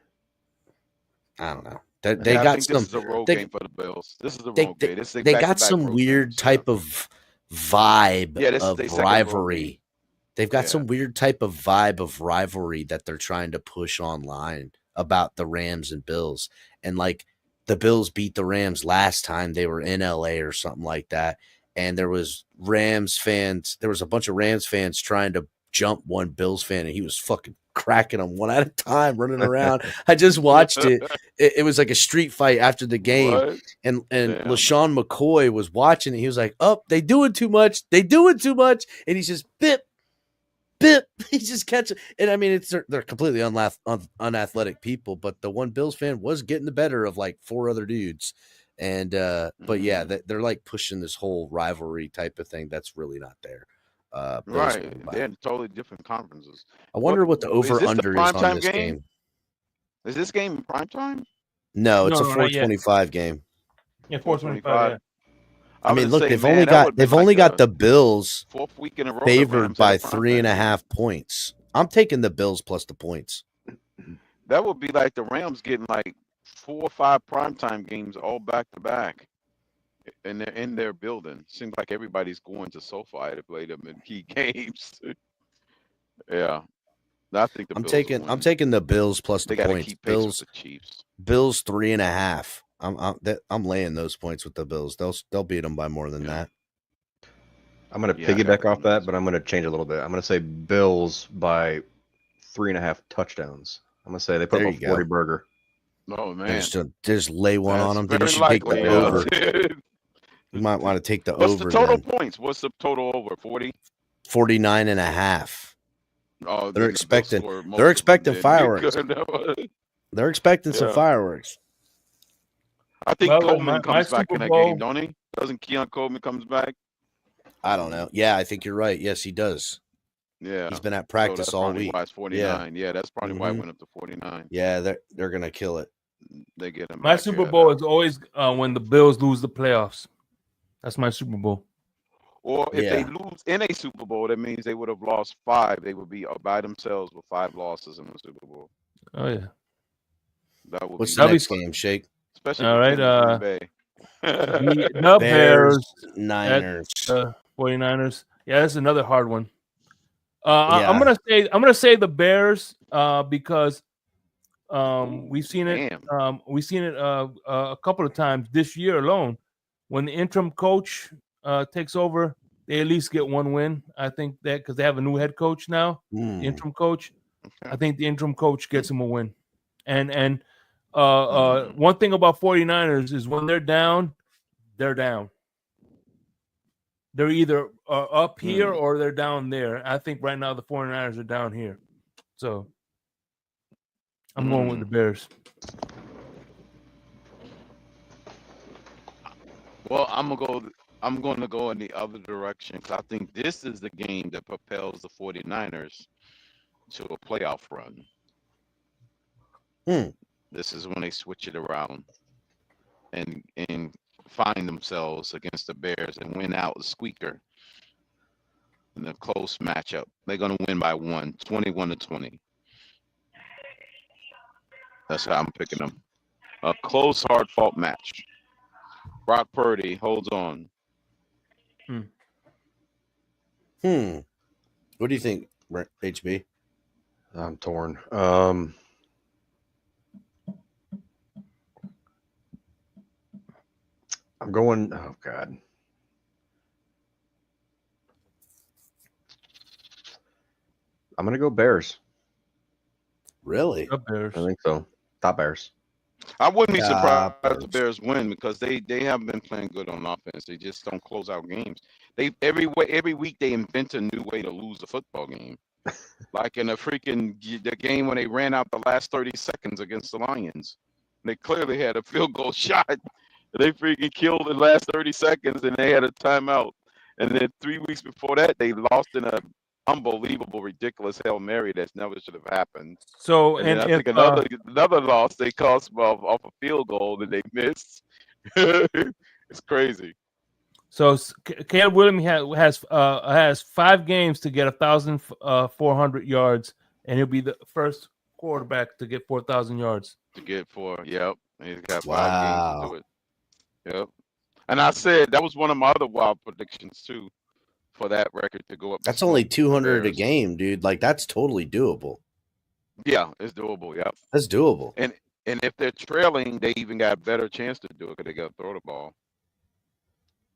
I don't know. They I got think some. this is a road They, game for the Bills. This is a they, road they, game. This is they got back-to-back some road weird games, type of vibe Yeah, this is of their second road game. rivalry. They've got Yeah. some weird type of vibe of rivalry that they're trying to push online about the Rams and Bills. And like the Bills beat the Rams last time they were in LA or something like that. And there was a bunch of Rams fans trying to jump one Bills fan, and he was fucking cracking them one at a time, running around. I just watched it. It was like a street fight after the game. What? And Damn. LaShawn McCoy was watching it. He was like, "Oh, they doing too much. They doing too much." And he's just bip. He's just catching. And I mean, they're completely unathletic people, but the one Bills fan was getting the better of like four other dudes. And but yeah, they're like pushing this whole rivalry type of thing that's really not there. Right. They're in totally different conferences. I wonder what the over under is on primetime this game. Is this game in prime time? No, it's No, a not yet. 425 game. Yeah, 425. Yeah. I mean, look, they've only got the Bills fourth week in a row favored by 3.5 points. I'm taking the Bills plus the points. That would be like the Rams getting like 4 or 5 primetime games all back to back, and they're in their building. Seems like everybody's going to SoFi to play them in key games. Yeah, I think I'm taking the Bills plus the points. Keep pace with the Chiefs. Bills 3.5. I'm laying those points with the Bills. They'll beat them by more than that. I'm going to piggyback off that, but I'm going to change a little bit. I'm going to say Bills by 3.5 touchdowns. I'm going to say they put up a 40 burger. Oh man, just lay one on them. Then you should take the over. You might want to take the over. What's the total points? What's the total over? 40? 49.5. Oh, they're expecting fireworks. They're expecting some fireworks. I think Coleman comes back in that game, don't he? Doesn't Keon Coleman comes back? I don't know. Yeah, I think you're right. Yes, he does. Yeah, he's been at practice all week. Why it's 49. Yeah, that's probably why it went up to 49. Yeah, they're gonna kill it. They get him. My Super Bowl is always when the Bills lose the playoffs. That's my Super Bowl. Or if they lose in a Super Bowl, that means they would have lost 5. They would be by themselves with 5 losses in the Super Bowl. Oh yeah. That would. What's the next game, Shake? Especially all right. The Bears, Niners, 49ers. Yeah, that's another hard one. I'm gonna say the Bears because we've seen it. We've seen it a couple of times this year alone. When the interim coach takes over, they at least get one win. I think that because they have a new head coach now, the interim coach. I think the interim coach gets him a win. And one thing about 49ers is when they're down, they're down. They're either up here or they're down there. I think right now the 49ers are down here. So I'm going with the Bears. Well, I'm going to go in the other direction because I think this is the game that propels the 49ers to a playoff run. This is when they switch it around and find themselves against the Bears and win out the squeaker in a close matchup. They're going to win by 21-20. That's how I'm picking them. A close, hard-fought match. Brock Purdy holds on. What do you think, HB? I'm torn. I'm going. Oh God. I'm gonna go Bears. Really? The Bears. I think so. Top Bears. I wouldn't be surprised if the Bears win because they haven't been playing good on offense. They just don't close out games. They every week they invent a new way to lose a football game. Like in the game when they ran out the last 30 seconds against the Lions. They clearly had a field goal shot. They freaking killed the last 30 seconds and they had a timeout. And then 3 weeks before that, they lost in a unbelievable, ridiculous Hail Mary that's never should have happened. So And then and I if think another loss they cost off a field goal that they missed. It's crazy. so Caleb Williams has 5 games to get 1,400 yards, and he'll be the first quarterback to get 4,000 yards. To get 4, yep. And he's got 5 Wow. games to do it. Yep. And I said that was one of my other wild predictions too, for that record to go up. That's only 200 a game, dude. Like, that's totally doable. Yeah, it's doable. Yep. That's doable. And if they're trailing, they even got a better chance to do it because they got to throw the ball.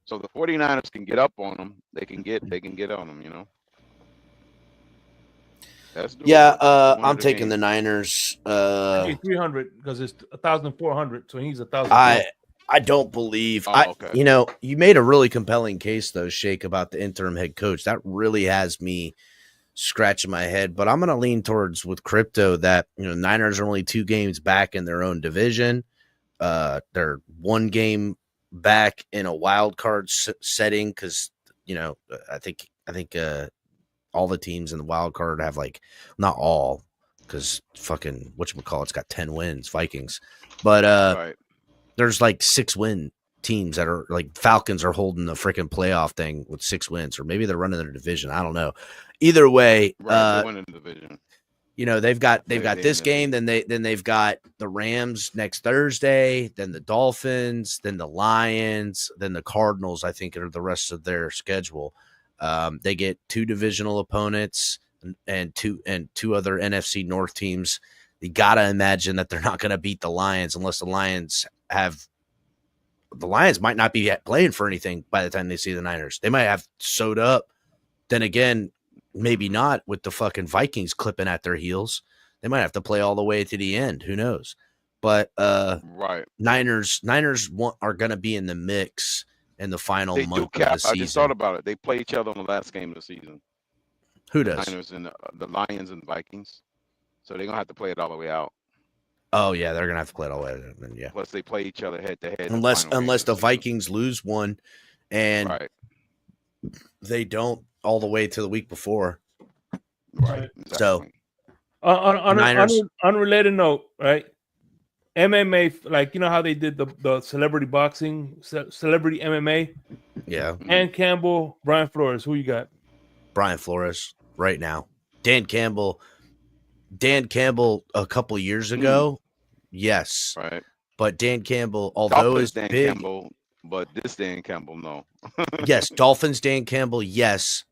So the 49ers can get up on them. They can get on them, you know. That's doable. Yeah, 200 I'm a taking game. the Niners. 300 because it's 1,400, so he's 1,000. I don't believe. Oh, okay. You know, you made a really compelling case though, Shake, about the interim head coach. That really has me scratching my head. But I'm going to lean towards with crypto that, you know, Niners are only 2 games back in their own division. They're 1 game back in a wild card setting because, you know, I think all the teams in the wild card have, like, not all, because fucking whatchamacallit's got 10 wins, Vikings, but Right. there's like 6 win teams that are like Falcons are holding the freaking playoff thing with 6 wins, or maybe they're running their division. I don't know. Either way, Right. They win in the division. you know, they've got They this in game, then they've got the Rams next Thursday, then the Dolphins, then the Lions, then the Cardinals, I think, are the rest of their schedule. They get 2 divisional opponents and two other NFC North teams. You gotta imagine that they're not going to beat the Lions unless the Lions might not be playing for anything by the time they see the Niners. They might have sewed up. Then again, maybe not, with the fucking Vikings clipping at their heels. They might have to play all the way to the end. Who knows? But Right. Niners are going to be in the mix in the final They do month of cap. the I season. just thought about it. They play each other on the last game of the season. Who The does? Niners and the Lions and Vikings. So they're gonna have to play it all the way out. Oh yeah, they're going to have to play it all the way. Then, yeah. Plus they play each other head to head. Unless the Vikings lose one and Right. they don't all the way to the week before. Right. Exactly. So On Niners. an unrelated note, right? MMA, like, you know how they did the celebrity boxing, celebrity MMA, Yeah, and Campbell, Brian Flores. Who you got? Brian Flores right now. Dan Campbell a couple years ago, yes. Right. But Dan Campbell, although Dolphins is Dan big, Campbell, but this Dan Campbell, no. yes. Dolphins Dan Campbell, yes.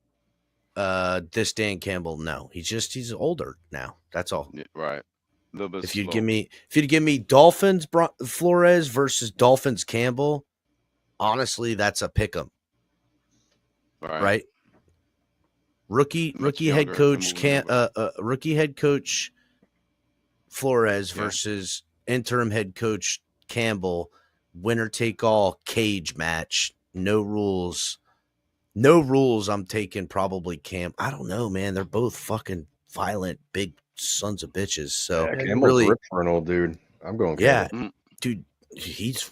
This Dan Campbell, no. He's older now. That's all. Yeah, right. A little bit If you'd slow. give me Dolphins Flores versus Dolphins Campbell, honestly, that's a pick 'em, right? Rookie Much head younger coach and moving rookie head coach Flores Yeah. versus interim head coach Campbell, winner take all cage match, no rules. I'm taking probably Cam. I don't know, man. They're both fucking violent, big sons of bitches. So Yeah, Campbell's really, ripped for an old dude. I'm going yeah, Campbell. dude, he's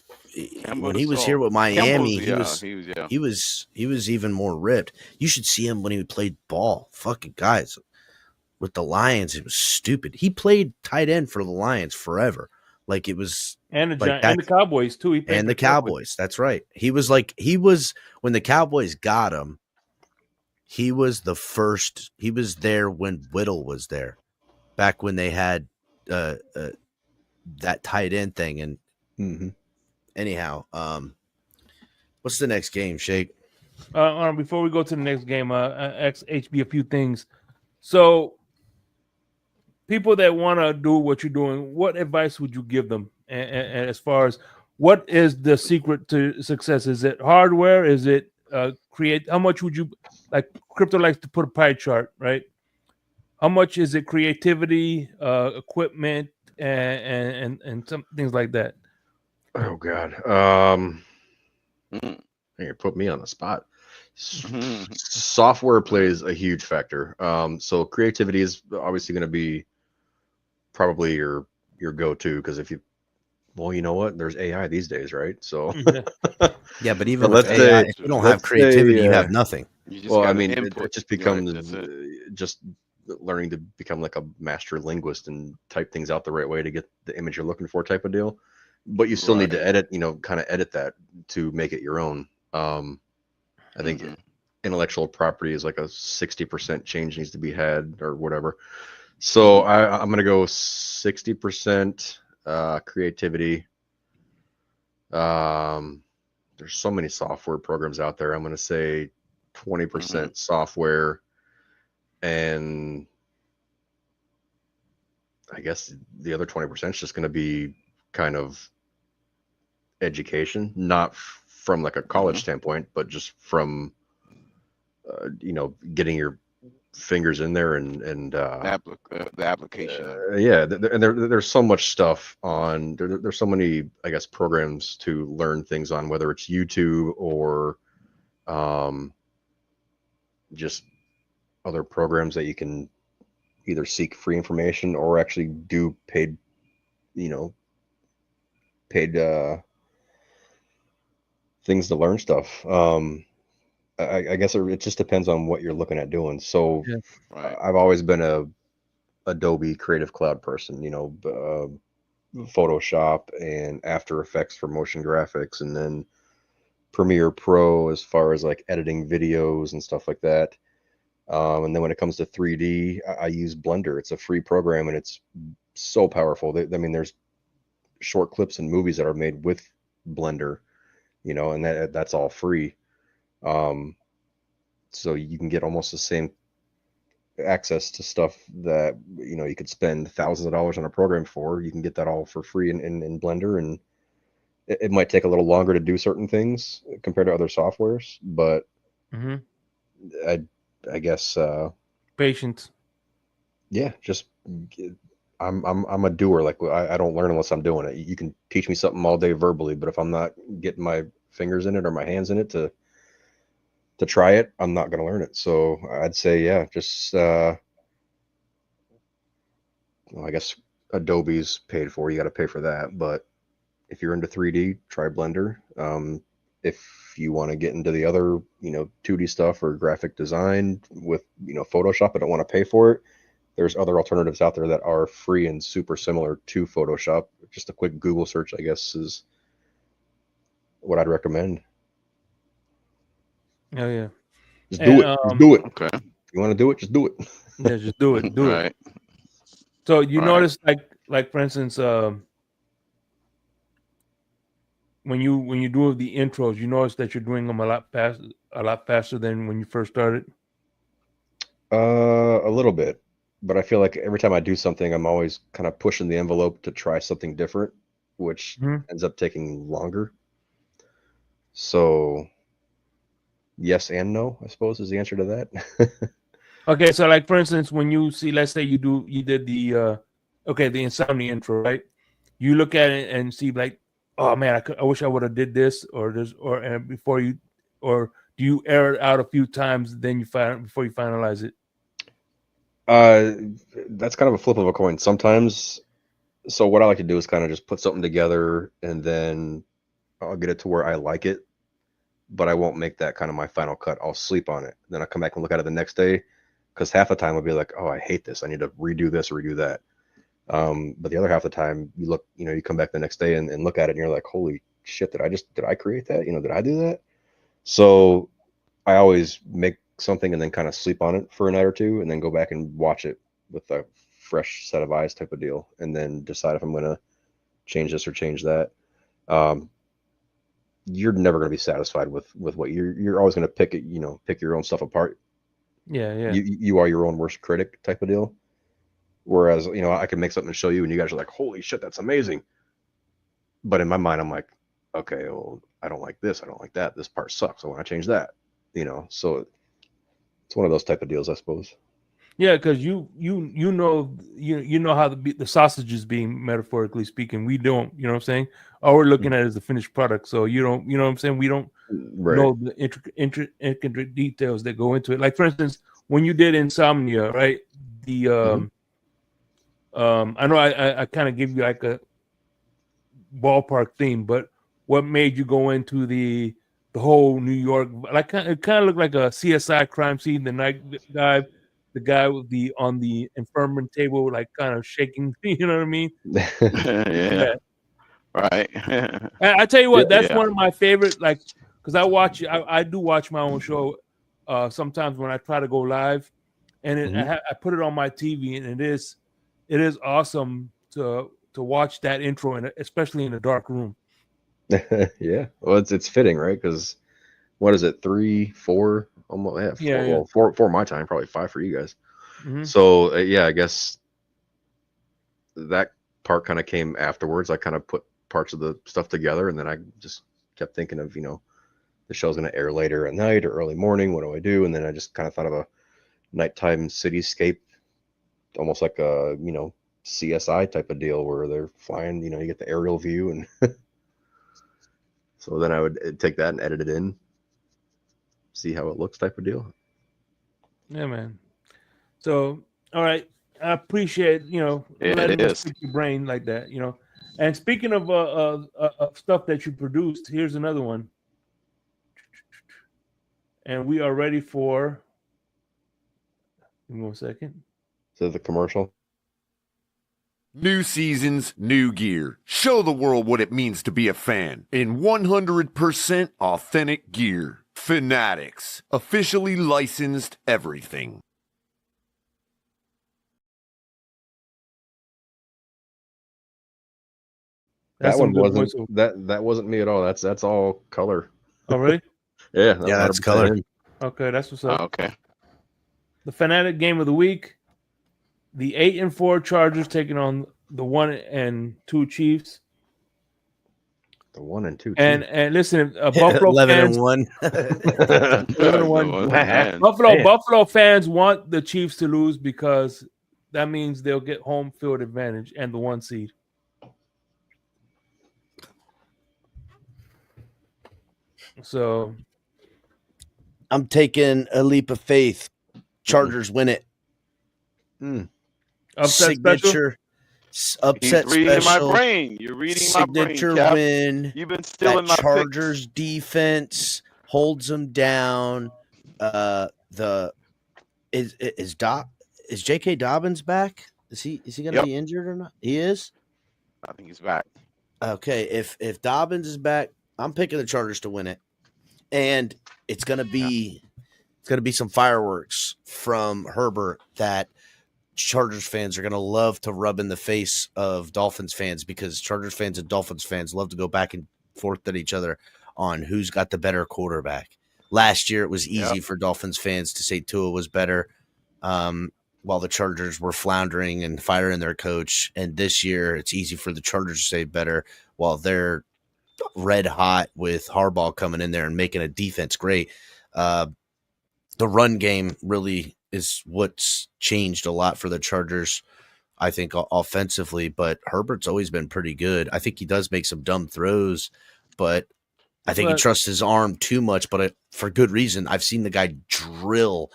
Campbell when the he was Soul. here with Miami, Campbell's- he was even more ripped. You should see him when he played ball. Fucking guys, with the Lions, it was stupid. He played tight end for the Lions forever. Like, it was, And the Like and the Cowboys too. He played and for the Cowboys. That's right. He was when the Cowboys got him. He was the first. He was there when Whittle was there, back when they had that tight end thing. And Mhm. anyhow, what's the next game, Shake? Before we go to the next game, HB a few things. So, people that want to do what you're doing, what advice would you give them? And as far as what is the secret to success? Is it hardware? Is it create? How much would you like? Crypto likes to put a pie chart, right? How much is it creativity, equipment, and some things like that? Oh God. Mm. You put me on the spot. Mhm. Software plays a huge factor. So creativity is obviously going to be probably your go-to, because you know what? There's AI these days, right? So Yeah, but even Let's with AI, say- if you don't let's have creativity, say, you have nothing. You just Well, I got to mean, input. it just Right, becomes that's it. just learning to become like a master linguist and type things out the right way to get the image you're looking for, type of deal. But you still need to Right. edit, kind of edit that to make it your own. I think Mhm. intellectual property is like a 60% change needs to be had or whatever. So I'm gonna go 60% creativity. There's so many software programs out there. I'm gonna say 20% software, and I guess the other 20% is just gonna be kind of education, not from like a college standpoint, but just from getting your fingers in there and The application of it. yeah, and there's so much stuff on there's so many, I guess, programs to learn things on, whether it's YouTube or um, just other programs that you can either seek free information or actually do you know paid things to learn stuff. I guess it just depends on what you're looking at doing. So Yeah. Right. I've always been a Adobe Creative Cloud person, Photoshop and After Effects for motion graphics, and then Premiere Pro as far as like editing videos and stuff like that. And then when it comes to 3D, I use Blender. It's a free program and it's so powerful. I mean, there's short clips and movies that are made with Blender, and that's all free. So you can get almost the same access to stuff that you could spend thousands of dollars on a program for. You can get that all for free in Blender, and it might take a little longer to do certain things compared to other softwares, but I guess Patience. yeah, just I'm a doer. Like I don't learn unless I'm doing it. You can teach me something all day verbally, but if I'm not getting my fingers in it or my hands in it to try it, I'm not going to learn it. So I'd say yeah, just I guess Adobe's paid for. You got to pay for that, but if you're into 3D, try Blender. If you want to get into the other, 2D stuff or graphic design with, Photoshop, but don't want to pay for it, there's other alternatives out there that are free and super similar to Photoshop. Just a quick Google search, I guess, is what I'd recommend. Oh yeah. Just And do it. Just do it. Okay. If you want to do it, just do it. yeah, just do it. Do it. Right. So you Right. notice, like for instance, when you do the intros, you notice that you're doing them a lot faster than when you first started. A little bit, but I feel like every time I do something, I'm always kind of pushing the envelope to try something different, which ends up taking longer. So yes and no, I suppose, is the answer to that. Okay, so like for instance, when you see, let's say you did the the Insomnia intro, right? You look at it and see like, oh man, I wish I would have did this or this or before you, or do you air it out a few times then before you finalize it? That's kind of a flip of a coin. Sometimes, so what I like to do is kind of just put something together and then I'll get it to where I like it, but I won't make that kind of my final cut. I'll sleep on it. Then I'll come back and look at it the next day, because half the time I'll be like, oh, I hate this. I need to redo this or redo that. But the other half of the time you look, you come back the next day and look at it and you're like, holy shit, did I create that? Did I do that? So I always make something and then kind of sleep on it for a night or two and then go back and watch it with a fresh set of eyes type of deal, and then decide if I'm going to change this or change that. You're never going to be satisfied with what you're always going to pick it, pick your own stuff apart. Yeah. You are your own worst critic type of deal. Whereas, I can make something and show you and you guys are like, holy shit, that's amazing. But in my mind, I'm like, okay, well, I don't like this. I don't like that. This part sucks. I want to change that, so it's one of those type of deals, I suppose. Yeah, because you know how the sausage is being, metaphorically speaking. We don't, you know what I'm saying? All we're looking at is the finished product. So you don't, you know what I'm saying? We don't know the intricate details that go into it. Like for instance, when you did Insomnia, right? The I know I kind of give you like a ballpark theme, but what made you go into the the whole New York. Like it kind of looked like a CSI crime scene. The night guy, the guy with the on the infirmary table, like kind of shaking. You know what I mean? Yeah. Right. I tell you what, that's Yeah. one of my favorite. Like, because I do watch my own show. Sometimes when I try to go live, and I put it on my TV, and it is awesome to watch that intro, and especially in a dark room. Yeah. Well, it's fitting, right? Because what is it? 3, 4, almost 4. Yeah. Well, 4 my time, probably 5 for you guys. Mhm. So yeah, I guess that part kind of came afterwards. I kind of put parts of the stuff together, and then I just kept thinking of, the show's going to air later at night or early morning. What do I do? And then I just kind of thought of a nighttime cityscape, almost like a, CSI type of deal where they're flying, you get the aerial view. And so then I would take that and edit it in, see how it looks type of deal. Yeah, man. So, all right. I appreciate, letting us pick your brain like that, And speaking of stuff that you produced, here's another one. And we are ready for, give me 1 second. So the commercial. New seasons, new gear. Show the world what it means to be a fan in 100% authentic gear. Fanatics, officially licensed everything. That's That one some good wasn't voiceover. that wasn't me at all. That's all color. Oh, really? Yeah, that's 100% color. him. Okay, that's what's up. Okay. The Fanatic game of the week. The 8-4 Chargers taking on the 1-2 Chiefs. The 1 and 2. And listen, Buffalo 11 fans, and 1. 11-1. Man. Buffalo fans want the Chiefs to lose because that means they'll get home field advantage and the 1 seed. So I'm taking a leap of faith. Chargers win it. Upset Signature upset He's reading special. my brain. You're reading my brain, Signature Cap. win. You've been stealing my That Chargers picks. defense holds them down. Is J.K. Dobbins back? Is he going to be injured or not? He is. I think he's back. Okay, if Dobbins is back, I'm picking the Chargers to win it, and it's gonna be some fireworks from Herbert that Chargers fans are gonna love to rub in the face of Dolphins fans, because Chargers fans and Dolphins fans love to go back and forth at each other on who's got the better quarterback. Last year, it was easy for Dolphins fans to say Tua was better, while the Chargers were floundering and firing their coach. And this year, it's easy for the Chargers to say better while they're red hot with Harbaugh coming in there and making a defense great. The run game really is what's changed a lot for the Chargers, I think, offensively. But Herbert's always been pretty good. I think he does make some dumb throws, but I think he trusts his arm too much, but for good reason. I've seen the guy drill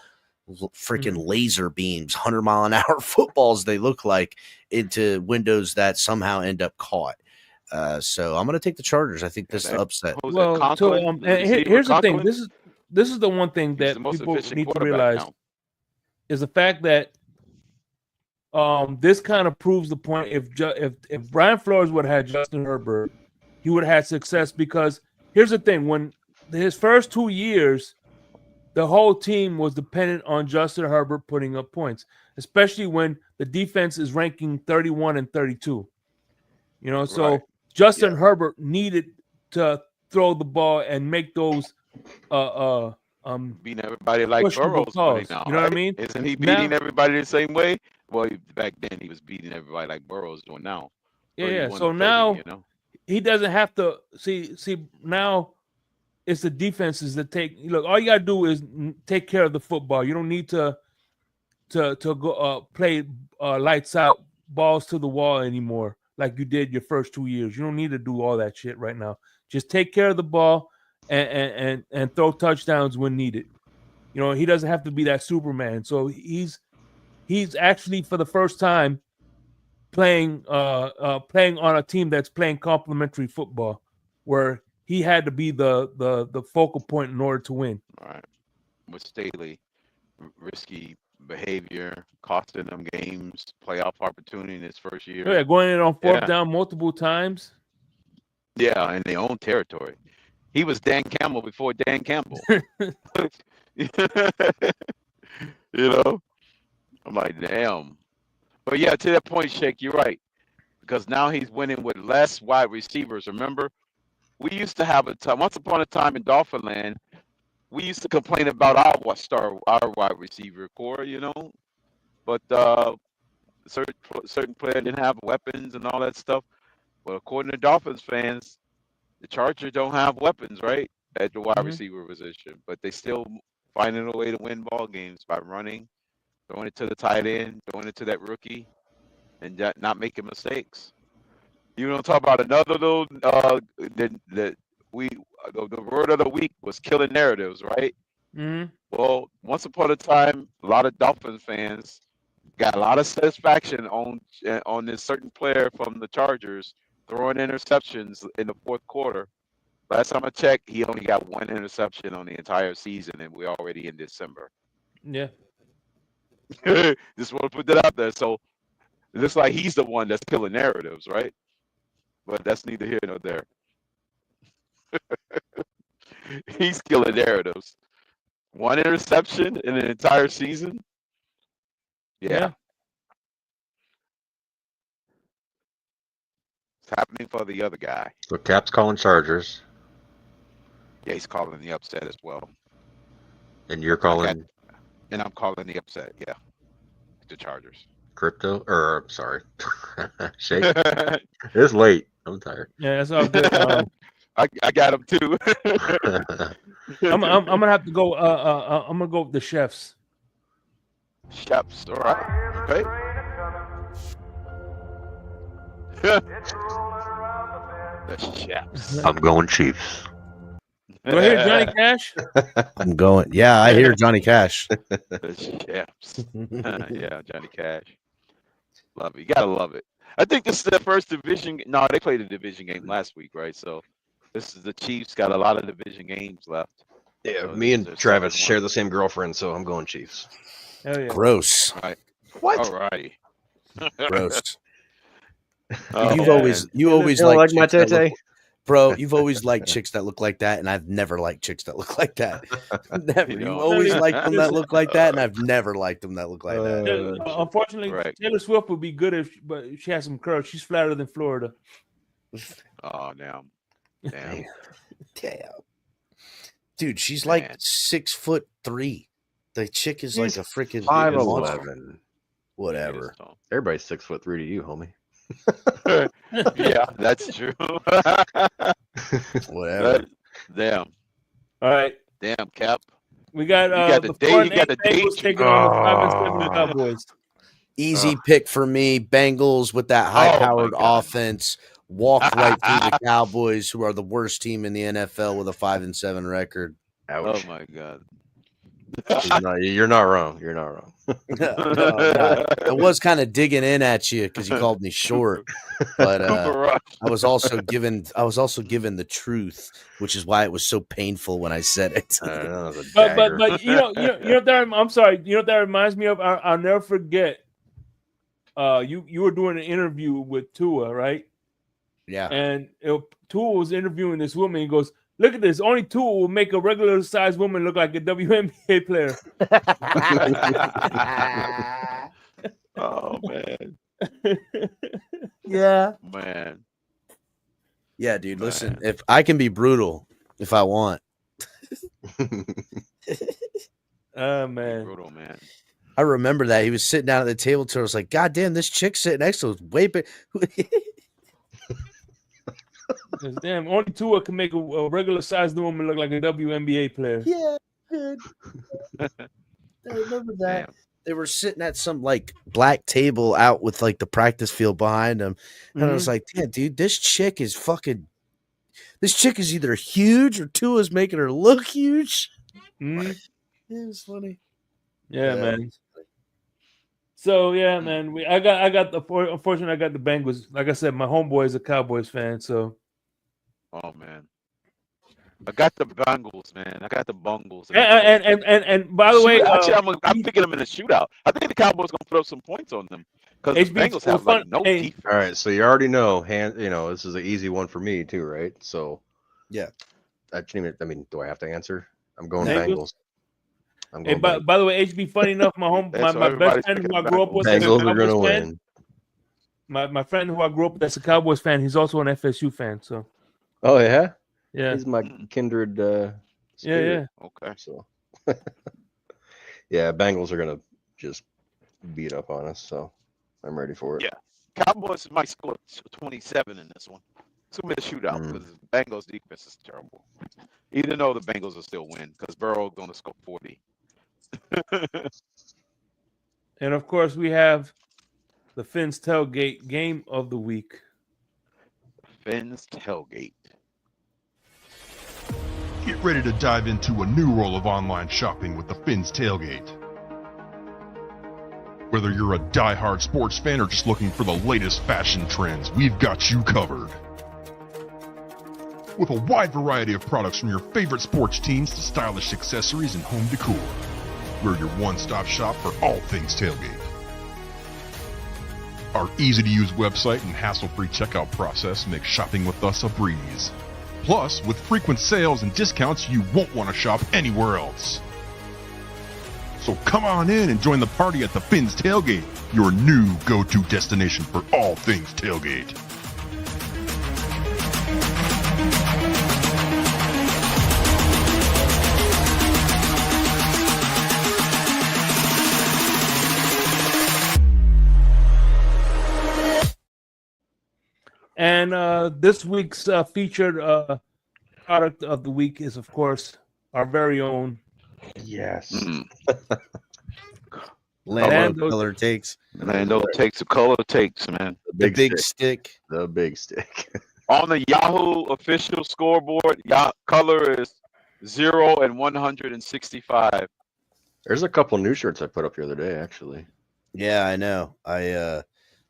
freaking laser beams, 100-mile-an-hour footballs, they look like, into windows that somehow end up caught. So I'm going to take the Chargers. I think this is the upset. Well, so here's the thing. This is the one thing that people need to realize is the fact that this kind of proves the point. If Brian Flores would have had Justin Herbert, he would have had success, because here's the thing. When his first 2 years, the whole team was dependent on Justin Herbert putting up points, especially when the defense is ranking 31 and 32. So Justin Herbert needed to throw the ball and make those beating everybody like Burrow's calls. now, You know what I mean? Isn't he beating everybody the same way? Well, back then he was beating everybody like Burrow's doing now. Yeah. So now he doesn't have to see now. It's the defenses that look. All you gotta do is take care of the football. You don't need to go play lights out, balls to the wall anymore like you did your first 2 years. You don't need to do all that shit right now. Just take care of the ball and throw touchdowns when needed. He doesn't have to be that Superman. So he's actually, for the first time, playing on a team that's playing complementary football, where he had to be the focal point in order to win. All right. With Staley, risky behavior, costing them games, playoff opportunity in his first year. Yeah, going in on fourth Yeah. down multiple times. Yeah, in their own territory. He was Dan Campbell before Dan Campbell. You know? I'm like, damn. But yeah, to that point, Shake, you're right. Because now he's winning with less wide receivers. Remember, we used to have a time, once upon a time in Dolphin Land, we used to complain about our wide receiver core, you know? But certain player didn't have weapons and all that stuff. But according to Dolphins fans, the Chargers don't have weapons, right, at the wide receiver position. But they still finding a way to win ball games by running, throwing it to the tight end, throwing it to that rookie, and not making mistakes. You want to talk about another little the word of the week was killing narratives, right? Mm-hmm. Well, once upon a time, a lot of Dolphins fans got a lot of satisfaction on this certain player from the Chargers throwing interceptions in the fourth quarter. Last time I checked, he only got one interception on the entire season, and we're already in December. Yeah. Just want to put that out there. So it looks like he's the one that's killing narratives, right? But that's neither here nor there. He's killing narratives. One interception in an entire season? Yeah. It's happening for the other guy. So Cap's calling Chargers, Yeah, he's calling the upset as well. and you're calling And I'm calling the upset, yeah. The Chargers. crypto, or sorry, Shake. It's late. I'm tired. Yeah, that's all good. I got him too. I'm gonna have to go. I'm gonna go with the chefs. Chefs, all right. Okay. The chefs. I'm going Chiefs. Do I hear Johnny Cash? I'm going. Yeah, I hear Johnny Cash. The chefs. Yeah, Johnny Cash. Love it. You gotta love it. I think this is their first division. No, they played a division game last week, right? So this is the Chiefs. Got a lot of division games left. Yeah, So me and there's Travis 7-1. share the same girlfriend, so I'm going Chiefs. Hell yeah. Gross. What? All righty. Gross. Oh, you man. always You don't like my chicks that look- tete? Bro, you've always liked chicks that look like that, and I've never liked chicks that look like that. Never. You You know. always liked them that look like that, and I've never liked them that look like that. Unfortunately, Right. Taylor Swift would be good but she has some curves. She's flatter than Florida. Oh, damn. Damn. Damn. Dude, she's like Man. 6'3". The chick is like a freaking 5'11". Whatever. Everybody's 6'3" to you, homie. Yeah, that's true. Whatever. Damn. All right. Damn, Cap. We got You got the the day- 4 you got the Bengals day- taking on the 5-7 Cowboys. Easy pick for me. Bengals with that high-powered God. offense walk right through the Cowboys, who are the worst team in the NFL with a 5-7 record. Ouch. Oh my God. You're not wrong. You're not wrong. No, I was kind of digging in at you because you called me short, but Cooper Rush. I was also given the truth, which is why it was so painful when I said it. I don't know, it was a But dagger. you know what that, I'm sorry. You know what that reminds me of? I'll never forget. You were doing an interview with Tua, right? Yeah. And Tua was interviewing this woman. He goes, "Look at this. Only Tua will make a regular sized woman look like a WNBA player." Oh man. Yeah. Man. Yeah, dude. Listen, if I can be brutal if I want. Oh man. Brutal, man. I remember that he was sitting down at the table. I was like, "God damn, this chick sitting next to us way big." Damn, only Tua can make a regular sized woman look like a WNBA player. Yeah, dude. I remember that. Damn. They were sitting at some like black table out with like the practice field behind them. And I was like, "Yeah, dude, this chick is either huge or Tua's making her look huge." Mhm. It was funny. Yeah, man. So yeah, man. Unfortunately, I got the Bengals. Like I said, my homeboy is a Cowboys fan, so Oh man. I got the Bengals, man. I got the Bungles. And by the way, actually, I'm picking them in a shootout. I think the Cowboys gonna put up some points on them because the Bengals have like no defense. All right, so you already know, this is an easy one for me too, right? So yeah. I mean, do I have to answer? I'm going Bengals. Bengals. I'm Hey, going Bengals. by the way, HB, funny enough, my best friend who I grew up with, Bengals are gonna win. My friend who I grew up with that's a Cowboys fan, he's also an FSU fan. So. Oh yeah. Yeah. He's my kindred. Yeah. Okay. So. Yeah, Bengals are gonna just beat up on us. So I'm ready for it. Yeah. Cowboys might score 27 in this one. It's gonna be a shootout because the Bengals defense is terrible. Even though the Bengals will still win because Burrow's gonna score 40. And of course, we have the Finn's Tailgate game of the week. Finn's Tailgate. Get ready to dive into a new role of online shopping with the Finn's Tailgate. Whether you're a die-hard sports fan or just looking for the latest fashion trends, we've got you covered. With a wide variety of products from your favorite sports teams to stylish accessories and home decor, we're your one-stop shop for all things tailgate. Our easy-to-use website and hassle-free checkout process make shopping with us a breeze. Plus, with frequent sales and discounts, you won't want to shop anywhere else. So come on in and join the party at the Finn's Tailgate, your new go-to destination for all things tailgate. And this week's featured product of the week is, of course, our very own. Yes. Lando takes. Lando takes a color takes, man. The big stick. The big stick. On the Yahoo official scoreboard, color is 0 and 165. There's a couple new shirts I put up the other day, actually. Yeah, I know. I've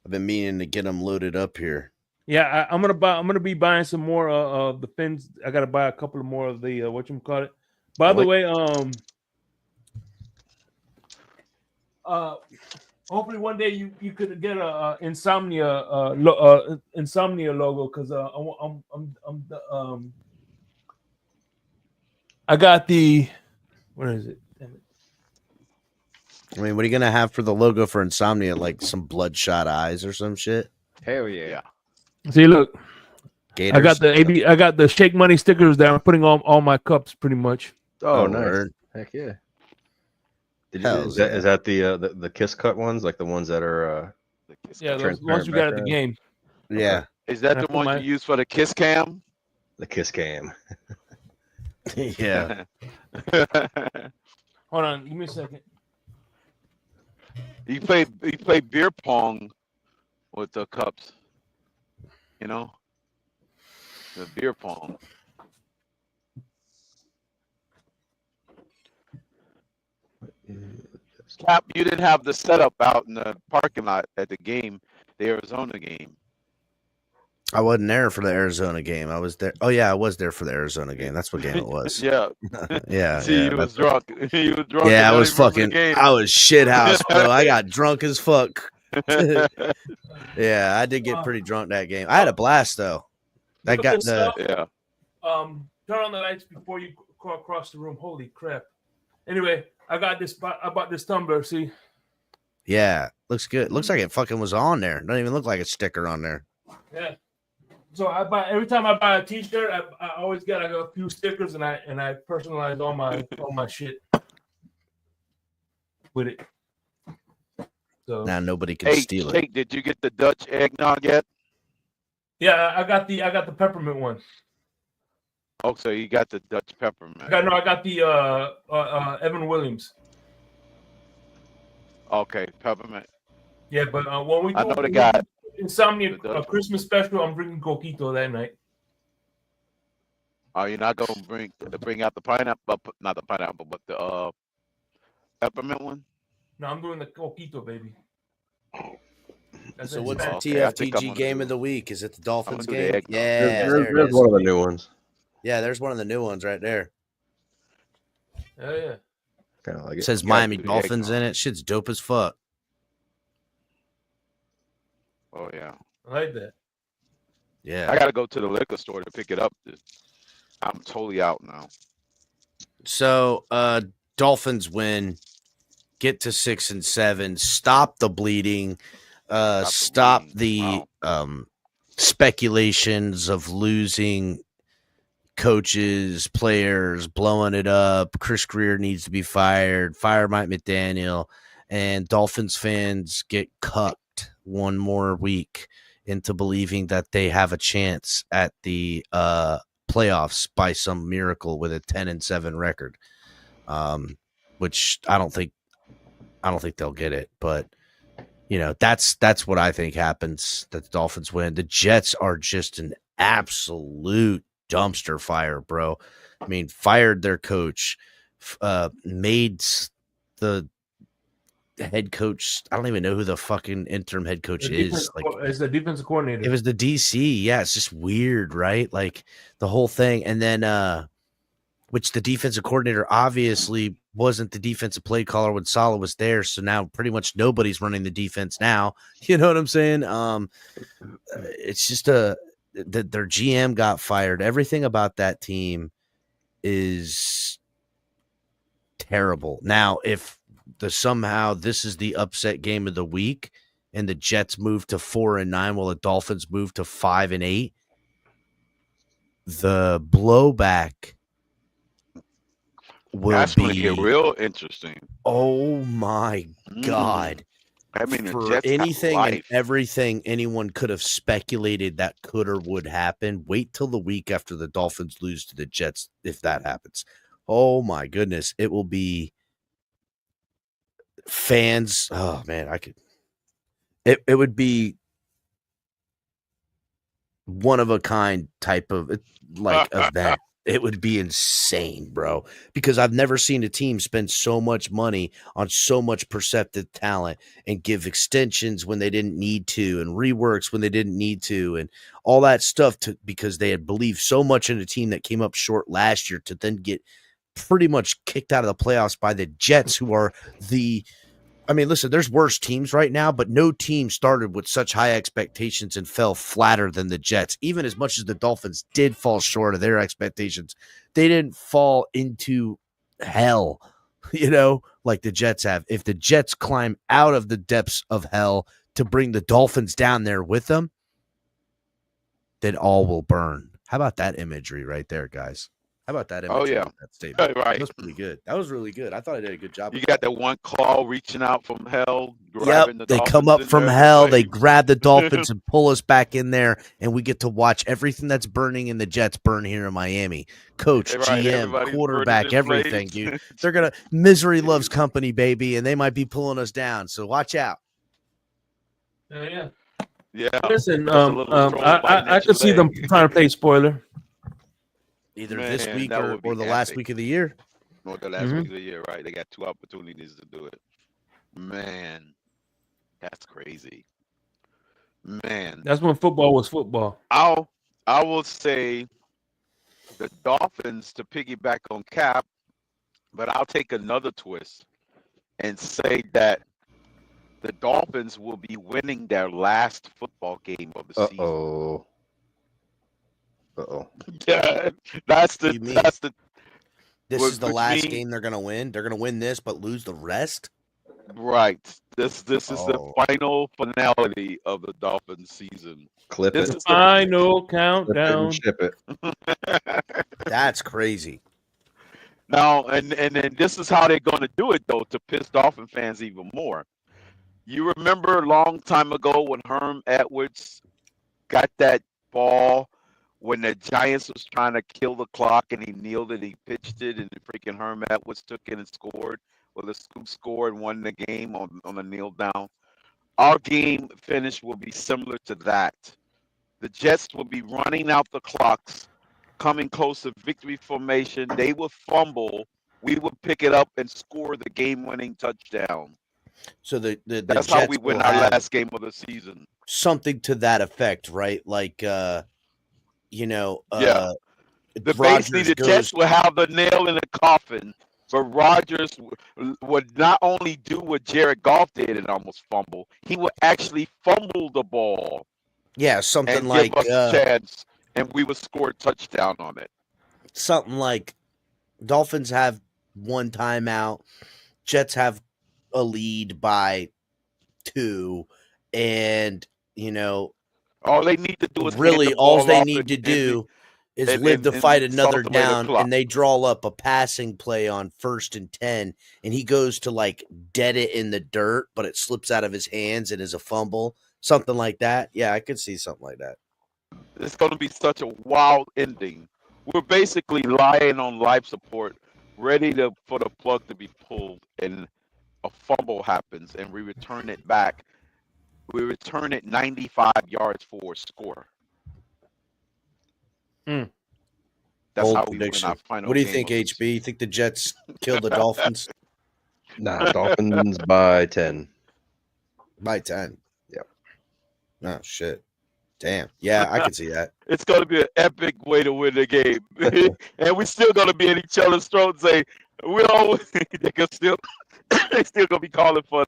been meaning to get them loaded up here. Yeah, I'm gonna be buying some more of the Fins. I gotta buy a couple of more of the whatchamacallit. By the way, hopefully one day you could get a Insomnia Insomnia logo because I got the what is it? Damn it. I mean, what are you gonna have for the logo for Insomnia? Like some bloodshot eyes or some shit? Hell yeah. See, look, Gators. I got the Shake Money stickers that I'm putting on all my cups, pretty much. Oh, nice. Word. Heck yeah. Is that the Kiss Cut ones, like the ones that are those ones you got at the game? Yeah. Is that the one you use for the Kiss Cam? The Kiss Cam. Yeah. Hold on, give me a second. You play beer pong with the cups. You know, the beer pong. Cap, you didn't have the setup out in the parking lot at the game, the Arizona game. I wasn't there for the Arizona game. I was there. Oh yeah, I was there for the Arizona game. That's what game it was. Yeah. Yeah. See, you was drunk. You was drunk. Yeah, I was fucking. I was shit house, bro. I got drunk as fuck. Yeah, I did get pretty drunk that game. I had a blast though. I got the turn on the lights before you go across the room. Holy crap! Anyway, I bought this tumbler. See? Yeah, looks good. Looks like it fucking was on there. Doesn't even look like a sticker on there. Yeah. So every time I buy a T-shirt, I always get a few stickers and I personalize all my shit with it. So now nobody can steal it. Did you get the Dutch eggnog yet? Yeah, I got the peppermint one. Oh, so you got the Dutch peppermint. I got the Evan Williams. Okay, peppermint. Yeah, but when we I know the guy. Insomnia Christmas special, I'm drinking coquito that night. Oh, you're not gonna bring out the pineapple, not the pineapple, but the peppermint one? No, I'm doing the coquito, baby. So what's the TFTG game of the week? Is it the Dolphins game? Yeah, there's one of the new ones. Yeah, there's one of the new ones right there. Oh yeah. Kind of like It it. says You gotta Miami do the Dolphins eggnog. in it. Shit's dope as fuck. Oh yeah. I like that. Yeah. I gotta go to the liquor store to pick it up. I'm totally out now. So Dolphins win, get to 6 and 7, stop the bleeding, stop the Wow. speculations of losing coaches, players, blowing it up. Chris Greer needs to be fired. Fire Mike McDaniel, and Dolphins fans get cucked one more week into believing that they have a chance at the playoffs by some miracle with a 10 and 7 record. Which I don't think they'll get it, but you know, that's what I think happens, that the Dolphins win. The Jets are just an absolute dumpster fire, bro. I mean, fired their coach, made the head coach. I don't even know who the fucking interim head coach is. Like, It's the defensive coordinator. it was the DC. Yeah, it's just weird, right? Like the whole thing. And then which the defensive coordinator obviously wasn't the defensive play caller when Saleh was there. So now pretty much nobody's running the defense now. You know what I'm saying? It's just their GM got fired. Everything about that team is terrible. Now, if somehow this is the upset game of the week and the Jets move to 4-9 while the Dolphins move to 5-8, the blowback will That's going to get be real interesting. oh my God. I mean, the For Jets got anything and life. everything anyone could have speculated that could or would happen, wait till the week after the Dolphins lose to the Jets if that happens. Oh my goodness. It will be fans. Oh man, it would be one of a kind type of like event. It would be insane, bro, because I've never seen a team spend so much money on so much perceptive talent and give extensions when they didn't need to and reworks when they didn't need to and all that stuff because they had believed so much in a team that came up short last year to then get pretty much kicked out of the playoffs by the Jets, who are listen, there's worse teams right now, but no team started with such high expectations and fell flatter than the Jets. Even as much as the Dolphins did fall short of their expectations, they didn't fall into hell, like the Jets have. If the Jets climb out of the depths of hell to bring the Dolphins down there with them, then all will burn. How about that imagery right there, guys? How about that imagery? Oh, yeah. That statement. Right. That was pretty good. That was really good. I thought I did a good job. You got that one claw reaching out from hell. Yep, they come up from hell. They grab the Dolphins and pull us back in there, and we get to watch everything that's burning in the Jets burn here in Miami. Coach, GM, quarterback, everything, dude. They're misery loves company, baby, and they might be pulling us down. So watch out. Yeah. Yeah. Listen, I could see them trying to play spoiler. Either this week or the last week of the year. Or the last week of the year, right? They got 2 opportunities to do it. Man, that's crazy. Man. That's when football was football. I will say the Dolphins, to piggyback on Cap, but I'll take another twist and say that the Dolphins will be winning their last football game of the season. Yeah, that's the. This is the last game they're gonna win. They're gonna win this, but lose the rest. Right. This is the final finality of the Dolphins season. Clip this it. Is final countdown. Ship it. That's crazy. Now, and then this is how they're going to do it, though, to piss Dolphin fans even more. You remember a long time ago when Herm Edwards got that ball when the Giants was trying to kill the clock and he kneeled and he pitched it and freaking Herm Edwards took it and scored. Well, the Scoop scored and won the game on a kneel down. Our game finish will be similar to that. The Jets will be running out the clocks, coming close to victory formation. They will fumble. We will pick it up and score the game-winning touchdown. So the that's Jets how we win our last game of the season. Something to that effect, right? Like, The Rodgers basically the goes. Jets will have the nail in the coffin, but Rodgers would not only do what Jared Goff did and almost fumble, he would actually fumble the ball Yeah, something and like give us a chance, and we would score a touchdown on it. something like Dolphins have one timeout, Jets have a lead by 2, and All they need to do is hand really the all ball they off need to do is and- live to and fight salt another away the down, clock. and they draw up a passing play on 1st and 10, and he goes to like dead it in the dirt, but it slips out of his hands and is a fumble, something like that. Yeah, I could see something like that. It's going to be such a wild ending. We're basically lying on life support, ready for the plug to be pulled, and a fumble happens, and we return it back. We return it 95 yards for a score. Mm. That's Bold how we win prediction. our final. What do you game think, of this. HB? You think the Jets kill the Dolphins Nah, Dolphins by 10. by 10? Yep. Oh shit! Damn. Yeah, I could see that. It's going to be an epic way to win the game, and we're still going to be in each other's throats. Say we all they can still they still going to be calling for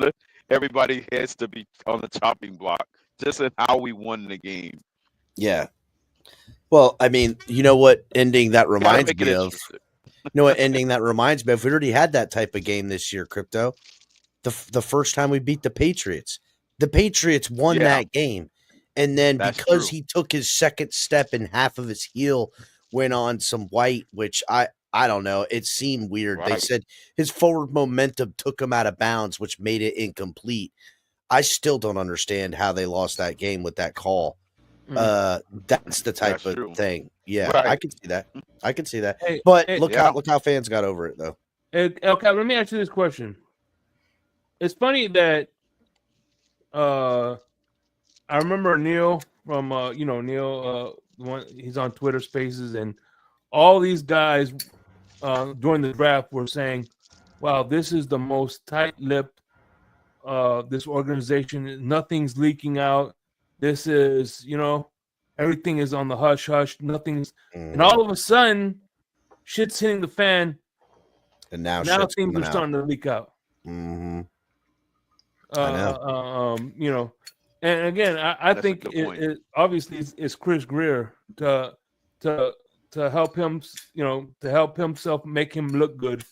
everybody has to be on the chopping block, just in how we won the game. Yeah. Well, I mean, you know what ending that reminds Make it me of? interesting. You know what ending that reminds me of? We already had that type of game this year, Crypto. The first time we beat the Patriots. The Patriots won that game. And then That's because true. he took his second step and half of his heel went on some white, which I don't know. It seemed weird. They Right. said his forward momentum took him out of bounds, which made it incomplete. I still don't understand how they lost that game with that call. That's the type That's of true. thing. Yeah, Right. I can see that. I can see that. Hey, But hey, look yeah. how fans got over it though. Okay, let me ask you this question. It's funny that I remember Neil from Neil he's on Twitter Spaces, and all these guys during the draft were saying, wow, this is the most tight-lipped this organization, nothing's leaking out. This is, everything is on the hush hush, nothing's and all of a sudden shit's hitting the fan. And now Now shit's things coming are out. starting to leak out. Mm-hmm. I know. And again, I That's a think good point. it obviously it's Chris Greer to help him, to help himself make him look good,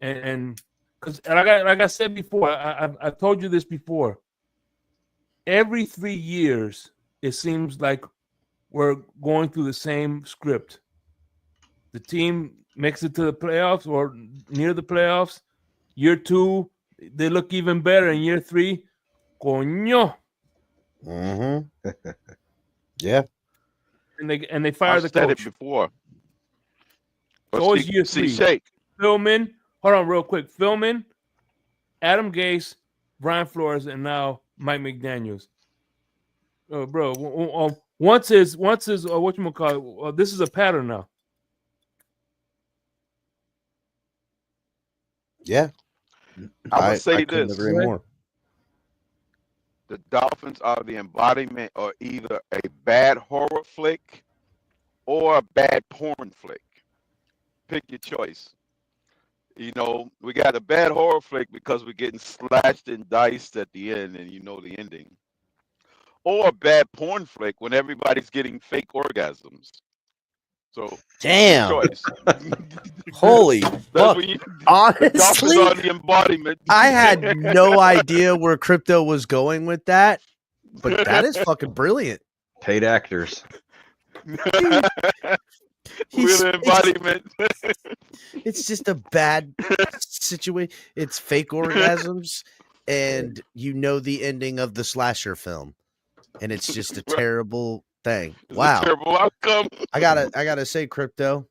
and because like I said before, I've told you this before. Every 3 years, it seems like we're going through the same script. The team makes it to the playoffs or near the playoffs. Year 2, they look even better. In year 3, coño. Mm-hmm. Yeah. And they fire I've the said coach. it before. It's always year 3. Shake. Philman, hold on real quick. Philman, Adam Gase, Brian Flores, and now Mike McDaniels. Oh, bro. Once is whatchamacallit, this is a pattern now. Yeah. I would say couldn't this. agree more. The Dolphins are the embodiment of either a bad horror flick or a bad porn flick. Pick your choice. We got a bad horror flick because we're getting slashed and diced at the end, and you know the ending. Or a bad porn flick when everybody's getting fake orgasms. So, Damn. choice. Holy That's fuck. when the Dolphins Honestly, are the embodiment. I had no idea where Crypto was going with that, but that is fucking brilliant. Paid actors. We're the embodiment. It's just a bad situation. It's fake orgasms, and the ending of the slasher film, and it's just a terrible thing. It's Wow. a terrible outcome. I gotta say, Crypto,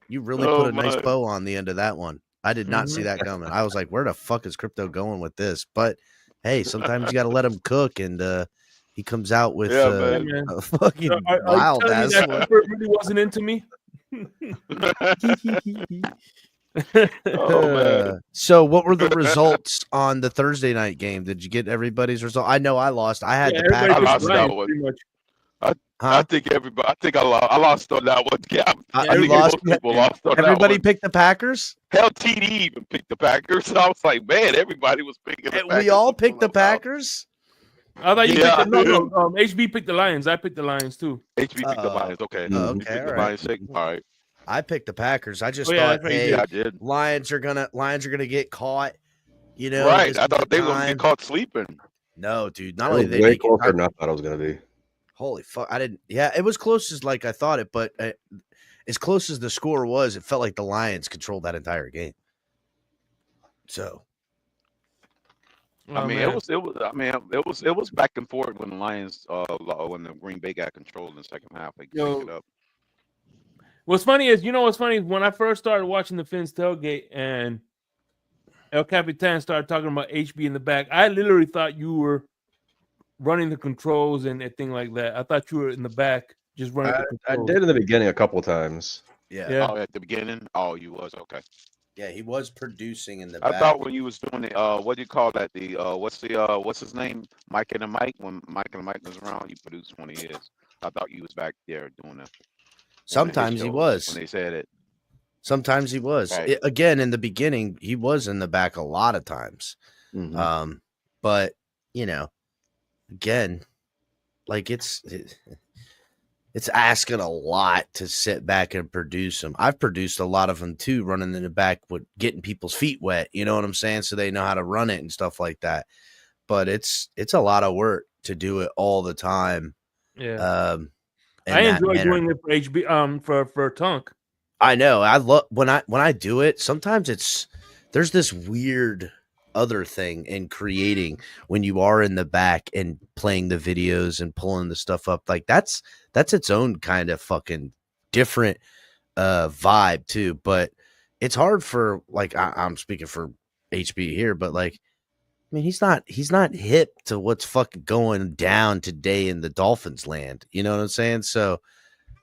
you really Oh, put a nice my. bow on the end of that one. I did not see that coming. I was like, where the fuck is Crypto going with this? But hey, sometimes you got to let him cook, and he comes out with man. a fucking Are you wild telling me ass that one. Cooper really wasn't into me? So what were the results on the Thursday night game? Did you get everybody's result? I know I lost. I had the everybody Packers. lost just that ran, one. pretty much. Huh? I think everybody. I think I lost on that one, Cap. I You think lost. most people lost on that Everybody one. picked the Packers. Hell, TD even picked the Packers. I was like, man, everybody was picking the Packers. We all picked the Packers. I thought you Yeah. picked the, no. HB picked the Lions. I picked the Lions too. HB picked the Lions. Okay. Oh, You okay, picked all the right. Lions. All right. I picked the Packers. I just Oh, yeah, thought, that's right, you hey, did. I did. Lions are gonna get caught. You know, Right. this I is the thought they were gonna time. get caught sleeping. No, dude. Not It only was they way make it, closer than I thought it was going to be. holy fuck! I didn't. Yeah, it was close as like I thought it, but as close as the score was, it felt like the Lions controlled that entire game. So, I mean, it was back and forth when the Lions, when the Green Bay got controlled in the second half. They picked it up. What's funny is, what's funny is when I first started watching the Fins tailgate and El Capitan started talking about HB in the back, I literally thought you were running the controls and a thing like that. I thought you were in the back just running the I controls. did in the beginning a couple of times. yeah, Oh, at the beginning. Oh, you was okay. yeah, he was producing in the I back. thought when you was doing it, what do you call that? The what's his name? Mike and the Mike. When Mike and the Mike was around, you produced when he is. I thought you was back there doing it. Sometimes he was. When they said it. Sometimes he was. Right. Again, in the beginning, he was in the back a lot of times. Mhm. But again, like it's asking a lot to sit back and produce them. I've produced a lot of them too, running in the back with getting people's feet wet. You know what I'm saying? So they know how to run it and stuff like that. But it's a lot of work to do it all the time. Yeah. in I that enjoy manner. doing it for HB for Tunk. I know. I love when I do it. Sometimes there's this weird other thing in creating when you are in the back and playing the videos and pulling the stuff up. Like that's its own kind of fucking different vibe too. But it's hard for like I'm speaking for HB here, but like I mean he's not hip to what's fucking going down today in the Dolphins land. You know what I'm saying? So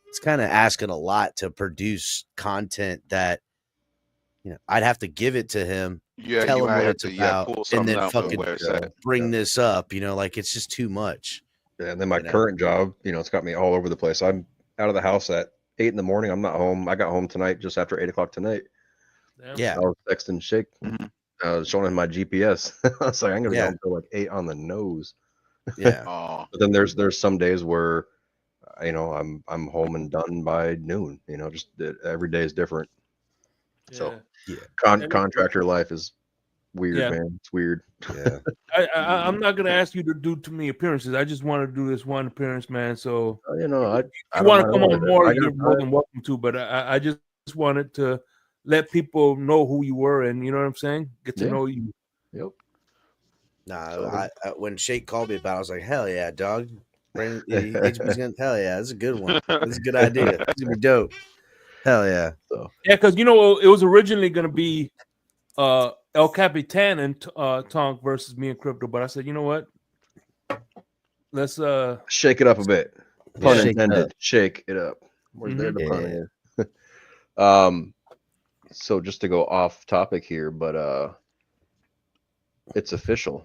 it's kind of asking a lot to produce content that I'd have to give it to him, Yeah, tell you him what have it's to about, pull and something then out from fucking where it's at. bring this up. Like it's just too much. Yeah, and then my current job, it's got me all over the place. I'm out of the house at 8 in the morning. I'm not home. I got home tonight just after 8 o'clock tonight. Yeah. I was texting Shake, showing him my GPS. I was like, I'm gonna go until like 8 on the nose. Yeah. But then there's some days where I'm home and done by noon. Just every day is different. So contractor life is weird, man. It's weird. Yeah. I'm not gonna ask you to do too many appearances. I just want to do this one appearance, man. So I you want to come on more, you're more than welcome to. But I just wanted to let people know who you were, and you know what I'm saying. Get to know you. Yep. Nah, when Shake called me about it, I was like, hell yeah, dog. Hell yeah, that's a good one. That's a good idea. It's gonna be dope. Hell yeah. So yeah, because it was originally gonna be El Capitan and Tonk versus me and Crypto, but I said, you know what? Let's shake it up a bit. Pun shake intended. Shake it up. Where's there the pun here? So just to go off topic here, but it's official.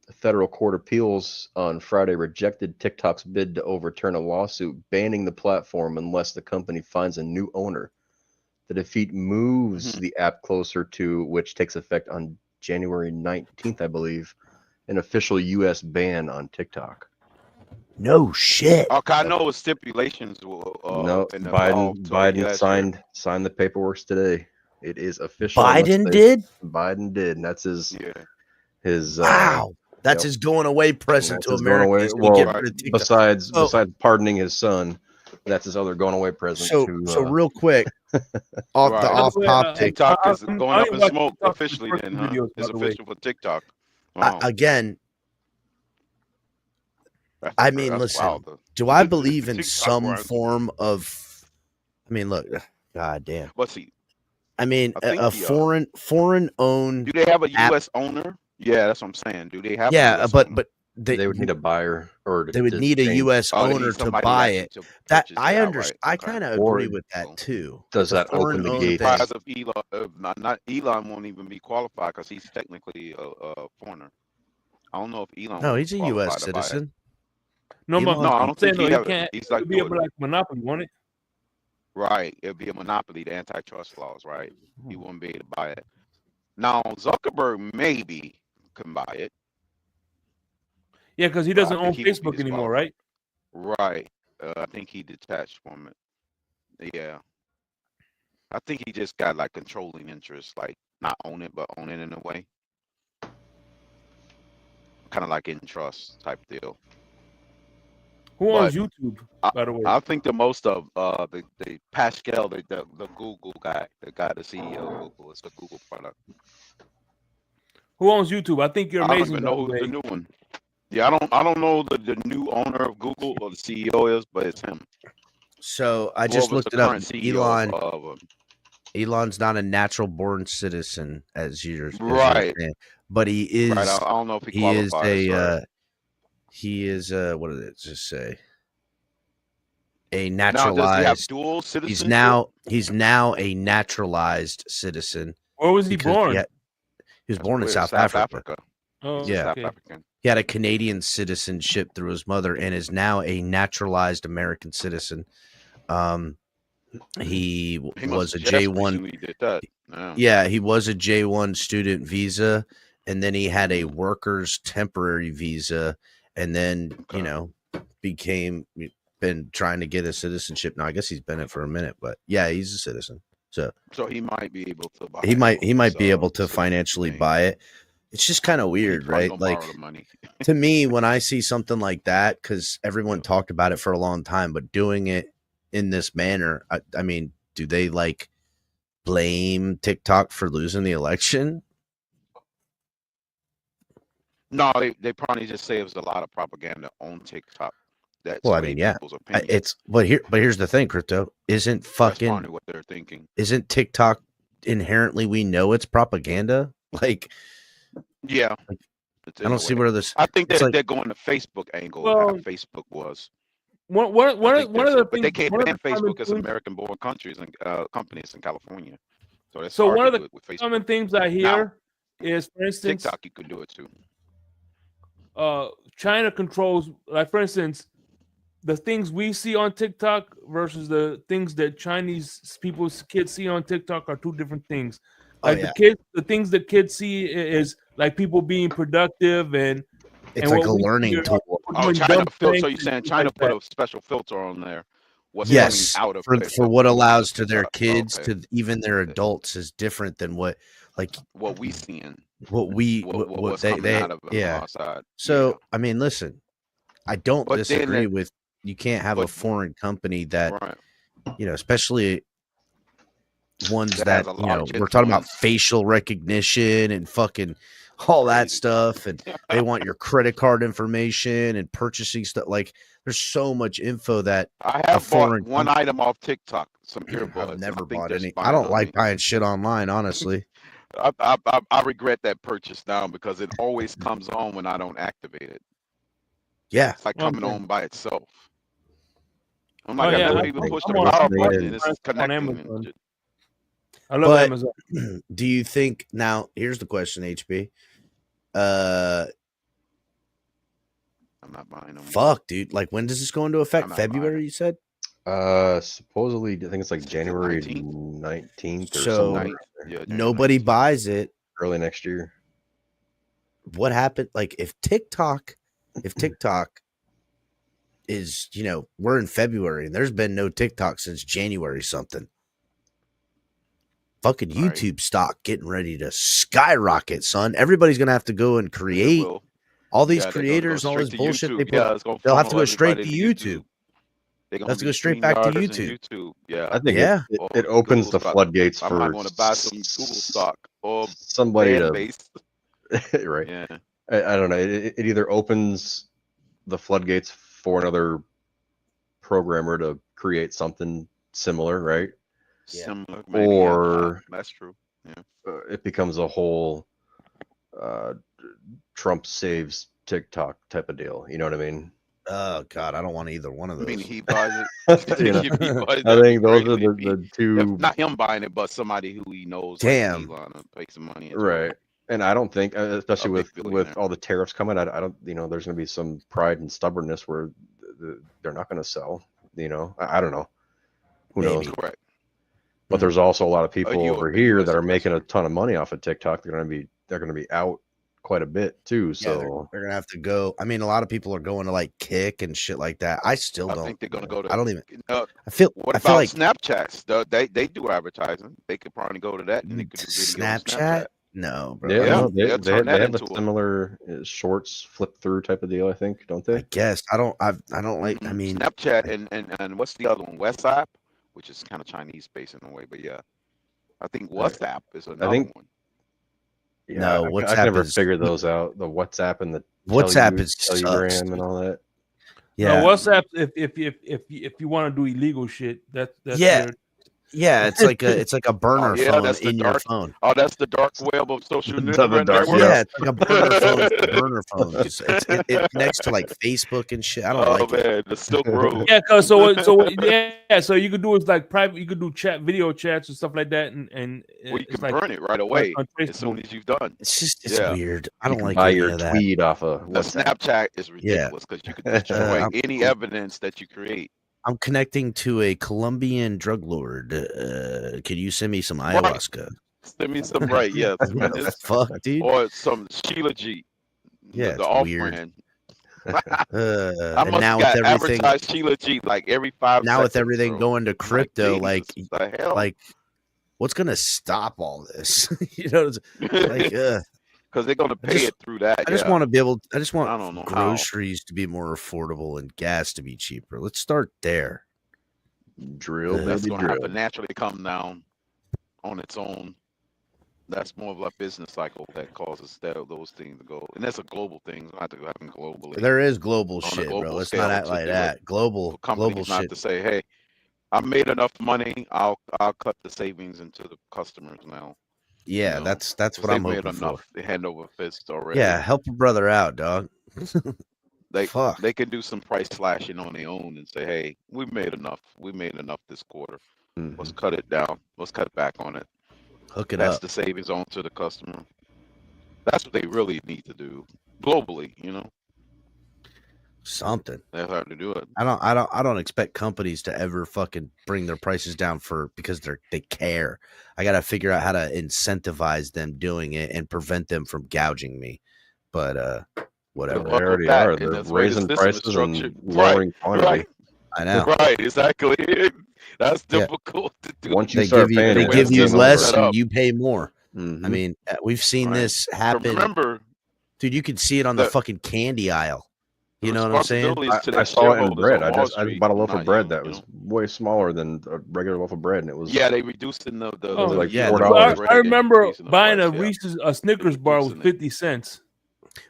The federal court appeals on Friday rejected TikTok's bid to overturn a lawsuit banning the platform unless the company finds a new owner. The defeat moves the app closer to, which takes effect on January 19th, I believe, an official U.S. ban on TikTok. No shit. Okay, I know with stipulations. No, Biden signed the paperwork today. It is official. Biden did? Biden did, and that's his. Wow. That's his going away present to America. Besides pardoning his son, that's his other going away present. So real quick, off topic. TikTok is going up in smoke officially. Then it's official for TikTok. Again, I mean, listen. Do I believe in some form of? I mean, look. God damn. What's he? I mean, a foreign owned. Do they have a U.S. owner? Yeah, that's what I'm saying. Do they have? Yeah, but they would need a buyer, or they would need a U.S. owner to buy it. That I understand. I kind of agree with that too. Does that open the gate? Of Elon, not Elon won't even be qualified because he's technically a foreigner. I don't know if Elon. No, he's a U.S. citizen. No, but Elon- No, I I'm don't saying think he no, he ever. can't. He's It'll like be able doing to like monopoly, won't it? right. It'll be a monopoly, the antitrust laws, right? He wouldn't be able to buy it. Now Zuckerberg maybe can buy it, Yeah, because he but I doesn't own think he would be Facebook anymore, right? disqualified. Right. I think he detached from it. Yeah. I think he just got like controlling interest, like not own it, but own it in a way, kind of like in trust type deal. Who owns But YouTube, by the way? I think the most of the Pascal, the Google guy, the CEO of Google, it's a Google product. Who owns YouTube? I think you're I don't amazing. even By know the who way. the new one. Yeah, I don't know the new owner of Google or the CEO is, but it's him. So I just Whoever's looked the it up. current CEO of Elon's not a natural born citizen, as you're right. saying, but he is. Right. I don't know if he He is qualifies. Right. he is what did it just say? A Now, does he have naturalized. dual citizenship? He's now a naturalized citizen Where was he because born? he was That's born in weird. South South Africa. Oh, He's a Yeah. South okay. African. He had a Canadian citizenship through his mother and is now a naturalized American citizen. He He was must a have just J1. recently did that. Yeah, he was a J1 student visa, and then he had a worker's temporary visa, and then been trying to get a citizenship. Now I guess he's been it for a minute, but yeah, he's a citizen. So he might be able to buy. he might be able to citizen financially thing. buy it. It's just kind of He weird, probably right? gonna Like borrow the money. to me, when I see something like that, because everyone talked about it for a long time, but doing it in this manner, I mean, do they like blame TikTok for losing the election? No, they probably just say it was a lot of propaganda on TikTok. That Well, I swayed mean, yeah, people's opinion. it's but here's the thing, crypto isn't That's fucking probably what they're thinking. isn't TikTok inherently we know it's propaganda. Like, Yeah, I don't see where this. I think it's that like, they're going the Facebook angle. Well, how Facebook was. One of the But they things. can't One of ban the common Facebook as things- American-born countries and companies in California. So that's So hard one to of do the it with Facebook. common themes I hear is, for instance, TikTok, you can do it too. China controls, like for instance, the things we see on TikTok versus the things that Chinese kids see on TikTok are two different things. Like the things that kids see is like people being productive and it's like a what we see learning are tool. people Oh, doing China dumb filter. things So you're and saying things China like put that. a special filter on there? What's Yes, coming out of for Facebook what into allows to their TikTok? kids Okay. to even their adults is different than what What we seeing? what What's they coming out of it from yeah. our side? So I mean, listen, I don't But then disagree with you can't have a but- foreign company that Right. especially ones That that has a large we're talking about influence. facial recognition and fucking all that Crazy. stuff, and they want your credit card information and purchasing stuff. Like, there's so much info that I a have foreign bought one item off TikTok, some earbuds. I've never I think bought they're any. I spying don't on like me. buying shit online, honestly. I regret that purchase now because it always comes on when I don't activate it. Yeah, It's like coming on by itself. I'm Oh, like, I yeah, never I'm even pushed the on- power I'm button on and it's connecting. Amazon. And shit. I love But- Amazon. do you think now? Here's the question, HB. I'm not buying them. Fuck, dude. Like, when does this go into effect? I'm not buying February, it. you said? Supposedly, I think it's like Is it January 19th? 19th or So- something. Yeah, January Nobody 19th. buys it. Early next year. What happened? Like, if TikTok is, we're in February and there's been no TikTok since January something. Fucking Right. YouTube stock getting ready to skyrocket, son. Everybody's gonna have to go and It create will. all these Yeah, they're gonna go creators, all this straight to bullshit. YouTube. They put, Yeah, it's gonna they'll have to funnel go straight to everybody YouTube. They're gonna Let's be go straight back to StreamYarders and YouTube. YouTube. Yeah. I think Yeah. Or it opens Google the stock. floodgates I for might want to buy some Google stock or somebody fan to base. right. Yeah. I don't know. It either opens the floodgates for another programmer to create something similar, right? Yeah. Similar. Maybe, Or- that's true. Yeah. It becomes a whole Trump saves TikTok type of deal. You know what I mean? Oh God, I don't want either one of I those. mean, he buys it. You know, If he buys it, I that'd think be those great. are If he- the two. If not him buying it, but somebody who he knows, Damn. like Elon, pay some money. Into it. Right. And I don't think, especially A big with billionaire. all the tariffs coming, I don't, there's going to be some pride and stubbornness where they're not going to sell. I don't know. Who Maybe. knows? Correct. But there's also a lot of people U- over a here US that are making a investor. ton of money off of TikTok. They're going to be out quite a bit too. Yeah, So they're gonna have to go. I mean, a lot of people are going to like Kick and shit like that. I still I don't. think they're gonna go to. I don't even. What I feel about like Snapchats? They do advertising. They could probably go to that and they could do video on Snapchat. Snapchat. No, bro. yeah, I Yeah, mean, they'll turn they that have a into similar shorts flip through type of deal. I think, don't I they? guess I don't. I don't like. I mean, Snapchat and what's the other one? WhatsApp, which is kind of Chinese based in a way, but yeah, I think WhatsApp is another think- one. Yeah, No, I've WhatsApp never is- figured those out. The WhatsApp and the WhatsApp is sucks, Telegram dude. and all that. Yeah, No, WhatsApp. If you want to do illegal shit, that's Yeah. weird. yeah. It's like a burner yeah, phone that's the in your dark- phone. Oh, that's the dark web of social The network. dark web. Yeah, it's like a burner phone for burner phones. It connects to like Facebook and shit. I don't Oh like it. man, the Silk Road. Yeah, cause so you could do is like private. You could do video chats and stuff like that, and Well, you it's can like burn it right away as soon untraceable. as you've done. It's just Yeah. weird. I You don't can like buy any your of that. tweet off of The WhatsApp. Snapchat is ridiculous because you can destroy I'm- any evidence that you create. I'm connecting to a Colombian drug lord. Can you send me some Right. ayahuasca? Send me some right, yes. What the fuck, dude? Or some Sheila G. Yeah, the it's off weird. brand. And I now must with got everything, advertised Sheila G like every 5 now with seconds, everything bro. going to crypto, Jesus, the hell? like, what's gonna stop all this? You know, it's like, because they're gonna pay just- it through that. I just yeah. want to be able. I just I want don't know how. groceries to be more affordable and gas to be cheaper. Let's start there. Drill, That's baby, gonna have to drill. naturally come down on its own. That's more of a business cycle that causes those things to go, and that's a global thing. It's not to happen globally. There is global On a shit, global bro. Let's scale not act to like do it. that. Global For companies not shit. to say, "Hey, I made enough money. I'll cut the savings into the customers now." Yeah, you know, that's 'cause what they I'm made hoping for. enough. They hand over fists already. Yeah, help a brother out, dog. Fuck. They can do some price slashing on their own and say, "Hey, we made enough. We made enough this quarter. Let's cut it down. Let's cut back on it. Hook it That's up. the savings on to the customer." That's what they really need to do globally. Something. They have to do it. I don't expect companies to ever fucking bring their prices down because they care. I gotta figure out how to incentivize them doing it and prevent them from gouging me. But whatever. They already that, are. and They're that's the way the raising system is prices and structured. lowering quantity. Right. I know. Right, exactly. That's Yeah. difficult to do. Once you They start give you paying, they it, give it's you game less over. Set up. and you pay more. Mhm. I mean, we've seen Right. this But happen. remember, Dude, you can see it on the the- fucking candy aisle. You the know what I'm saying? responsibilities to the I saw it in shareholders bread. on I Wall just Street, bought a loaf not of bread you, that you was know? way smaller than a regular loaf of bread, and it was Yeah, they reduced in the Oh, like yeah, $4. I remember increasing the buying price, a Snickers bar with reducing it. 50 cents.